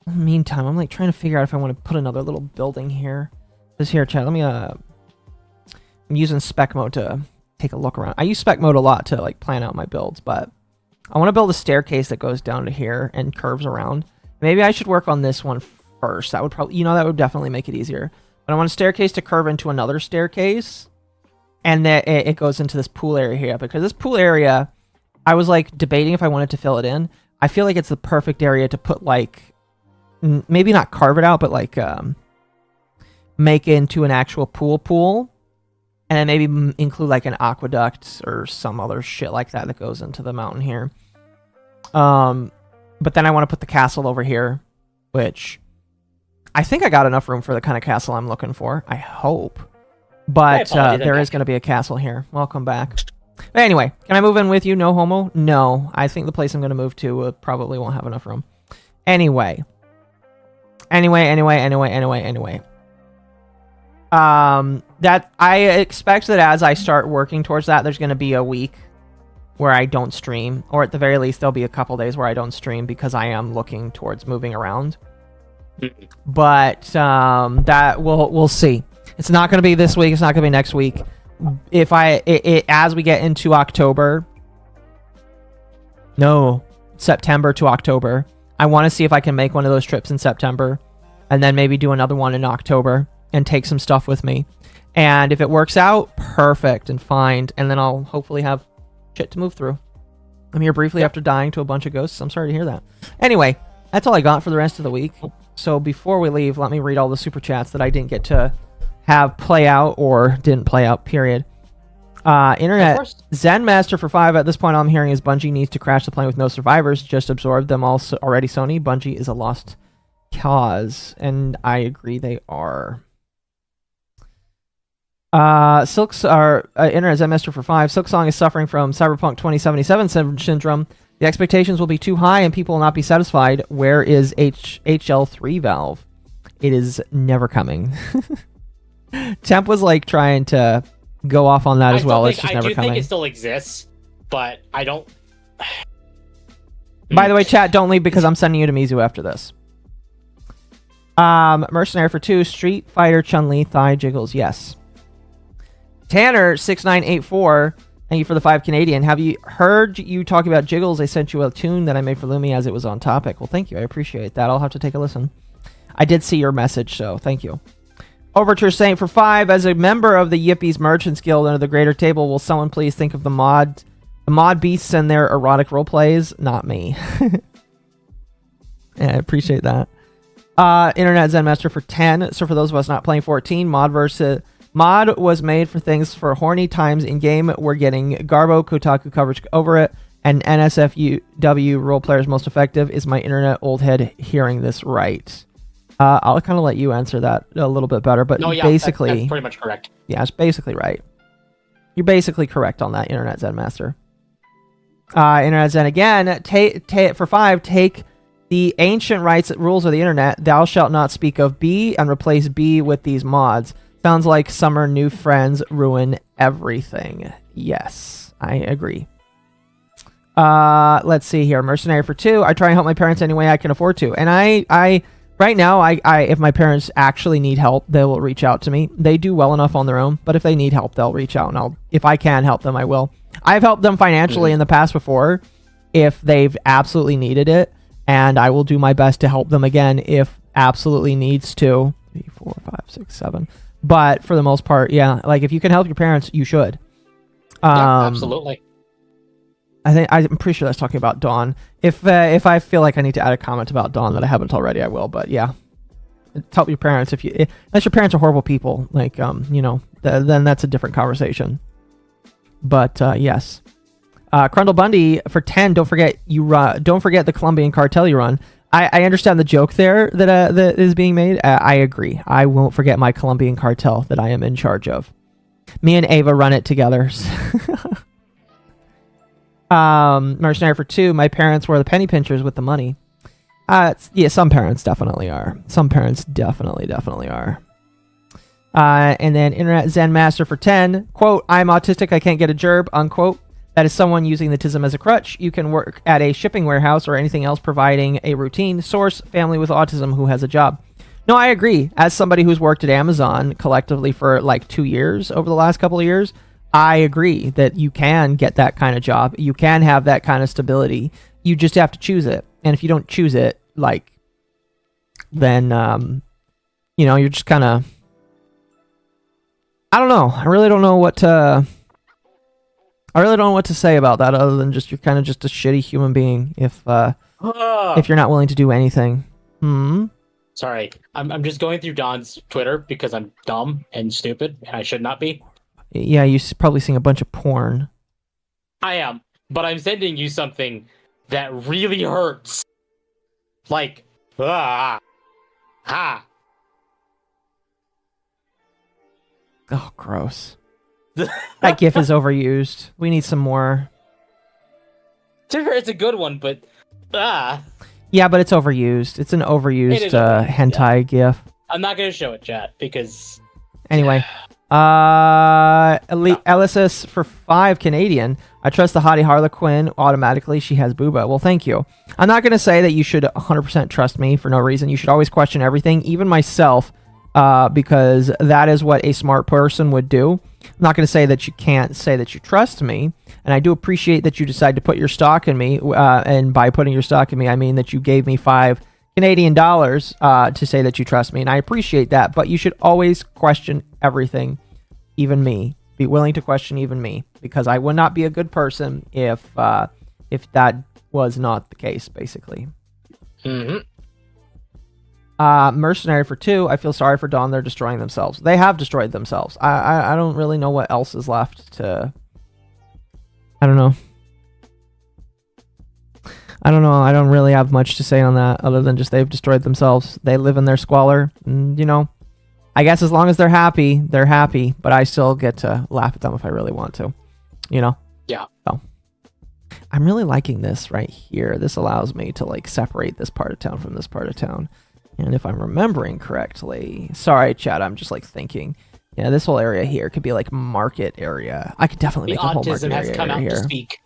the meantime, I'm like trying to figure out if I want to put another little building here. This here, chat. Let me, I'm using spec mode to take a look around. I use spec mode a lot to like plan out my builds, but I want to build a staircase that goes down to here and curves around. Maybe I should work on this one first. That would probably, that would definitely make it easier. But I want a staircase to curve into another staircase. And then it goes into this pool area here. Because this pool area, I was like debating if I wanted to fill it in. I feel like it's the perfect area to put like, maybe not carve it out, but like make into an actual pool. And then maybe include like an aqueduct or some other shit like that goes into the mountain here. But then I want to put the castle over here, which I think I got enough room for the kind of castle I'm looking for. I hope. But there is going to be a castle here. Welcome back. But anyway, can I move in with you? No homo? No. I think the place I'm going to move to probably won't have enough room. Anyway. That I expect that as I start working towards that, there's going to be a week where I don't stream, or at the very least, there'll be a couple days where I don't stream because I am looking towards moving around. But that we'll see. It's not going to be this week. It's not going to be next week. If as we get into October, no, September to October, I want to see if I can make one of those trips in September and then maybe do another one in October and take some stuff with me. And if it works out, perfect and fine. And then I'll hopefully have shit to move through. I'm here briefly after dying to a bunch of ghosts. I'm sorry to hear that. Anyway, that's all I got for the rest of the week. So before we leave, let me read all the super chats that I didn't get to have play out or didn't play out, period. Internet Zen Master for 5. At this point, all I'm hearing is Bungie needs to crash the plane with no survivors. Just absorb them all already, Sony. Bungie is a lost cause. And I agree they are. Internet Zen Master for 5. Silksong is suffering from Cyberpunk 2077 syndrome. The expectations will be too high and people will not be satisfied. Where is HL3 Valve? It is never coming. Temp was like trying to go off on that as well. It's just never coming. I do think it still exists, but I don't. By the way, chat, don't leave because I'm sending you to Mizu after this. Mercenary for 2. Street Fighter Chun-Li thigh jiggles. Yes. Tanner6984, thank you for the 5 Canadian. Have you heard you talk about jiggles? I sent you a tune that I made for Lumi as it was on topic. Well, thank you. I appreciate that. I'll have to take a listen. I did see your message, so thank you. Overture Saint for 5. As a member of the Yippies Merchants Guild under the Greater Table, will someone please think of the mod beasts and their erotic role plays? Not me. Yeah, I appreciate that. Internet Zen Master for 10. So for those of us not playing 14, mod was made for things for horny times in game. We're getting Garbo Kotaku coverage over it, and NSFW role players most effective. Is my internet old head hearing this right? I'll kind of let you answer that a little bit better, but basically, that's pretty much correct. Yeah, it's basically right. You're basically correct on that, Internet Zen Master. Internet Zen again. For 5, take the ancient rights rules of the internet. Thou shalt not speak of B and replace B with these mods. Sounds like summer new friends ruin everything. Yes, I agree. Let's see here. Mercenary for 2. I try and help my parents any way I can afford to. And I right now, if my parents actually need help, they will reach out to me. They do well enough on their own, but if they need help, they'll reach out, and if I can help them, I will. I've helped them financially in the past before, if they've absolutely needed it, and I will do my best to help them again if absolutely needs to. 3, 4, 5, 6, 7. But for the most part, yeah, like if you can help your parents, you should. Yeah, absolutely. I'm pretty sure that's talking about Dawn. If I feel like I need to add a comment about Dawn that I haven't already, I will. But yeah, help your parents unless your parents are horrible people, like then that's a different conversation. But yes, Crundle Bundy for 10. Don't forget the Colombian cartel you run. I understand the joke there that is being made. I agree. I won't forget my Colombian cartel that I am in charge of. Me and Ava run it together. Mercenary for 2. My parents were the penny pinchers with the money. Yeah, some parents definitely are. Some parents definitely are. And then Internet Zen Master for 10. Quote, I'm autistic, I can't get a gerb, unquote. That is someone using the tism as a crutch. You can work at a shipping warehouse or anything else providing a routine. Source, family with autism who has a job. No, I agree. As somebody who's worked at Amazon collectively for like 2 years over the last couple of years, I agree that you can get that kind of job. You can have that kind of stability. You just have to choose it. And if you don't choose it, then, you're just kind of... I don't know. I really don't know what to say about that other than just you're kind of just a shitty human being if you're not willing to do anything. Sorry. I'm just going through Don's Twitter because I'm dumb and stupid and I should not be. Yeah, you're probably seeing a bunch of porn. I am, but I'm sending you something that really hurts. Like, ah. Oh, gross. That GIF is overused. We need some more. To be fair, it's a good one, but Yeah, but it's overused. It's an overused hentai GIF. I'm not gonna show it, chat, because anyway. Elysis for 5 Canadian. I trust the hottie Harlequin automatically. She has booba. Well, thank you. I'm not going to say that you should 100% trust me for no reason. You should always question everything. Even myself, because that is what a smart person would do. I'm not going to say that you can't say that you trust me, and I do appreciate that you decide to put your stock in me, and by putting your stock in me, I mean that you gave me $5 Canadian to say that you trust me, and I appreciate that, but you should always question everything, even me. Be willing to question even me, because I would not be a good person if that was not the case, basically. Mercenary for 2. I feel sorry for Dawn. They're destroying themselves. They have destroyed themselves. I don't really know what else is left to... I don't know. I don't really have much to say on that other than just they've destroyed themselves. They live in their squalor. And, you know, I guess as long as they're happy, but I still get to laugh at them if I really want to. You know? Yeah. So, I'm really liking this right here. This allows me to, like, separate this part of town from this part of town. And if I'm remembering correctly, sorry, chat, I'm just like thinking, yeah, this whole area here could be like market area. I could definitely make a whole market area has come out here. to speak.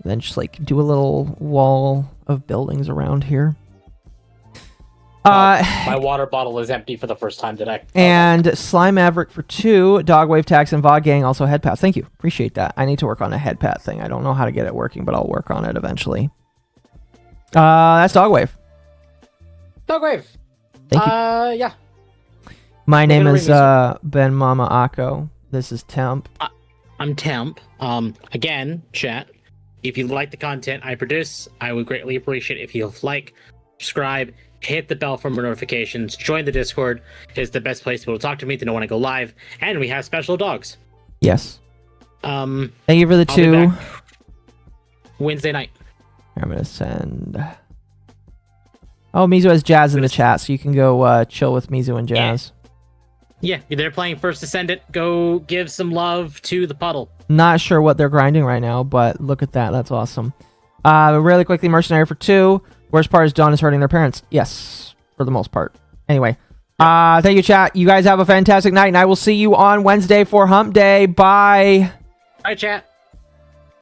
Then just like do a little wall of buildings around here. My water bottle is empty for the first time today. And Slime Maverick for 2, Dogwave Tax and VOD Gang also head path. Thank you, appreciate that. I need to work on a head pat thing. I don't know how to get it working, but I'll work on it eventually. That's Dogwave. Dogwave. Thank you. Yeah. My name is Ben MommaOcco. This is Temp. I'm Temp. Again, chat, if you like the content I produce, I would greatly appreciate it if you like, subscribe, hit the bell for more notifications, join the Discord. It's the best place to be able to talk to me, to know when I go live, and we have special dogs. Yes. Thank you for the 2. Wednesday night. I'm gonna send. Oh, Mizu has Jazz in the chat, so you can go chill with Mizu and Jazz. Yeah, they're playing First Descendant. Go give some love to the puddle. Not sure what they're grinding right now, but look at that. That's awesome. Really quickly, Mercenary for 2. Worst part is Dawn is hurting their parents. Yes, for the most part. Anyway, thank you, chat. You guys have a fantastic night, and I will see you on Wednesday for Hump Day. Bye. Bye, chat.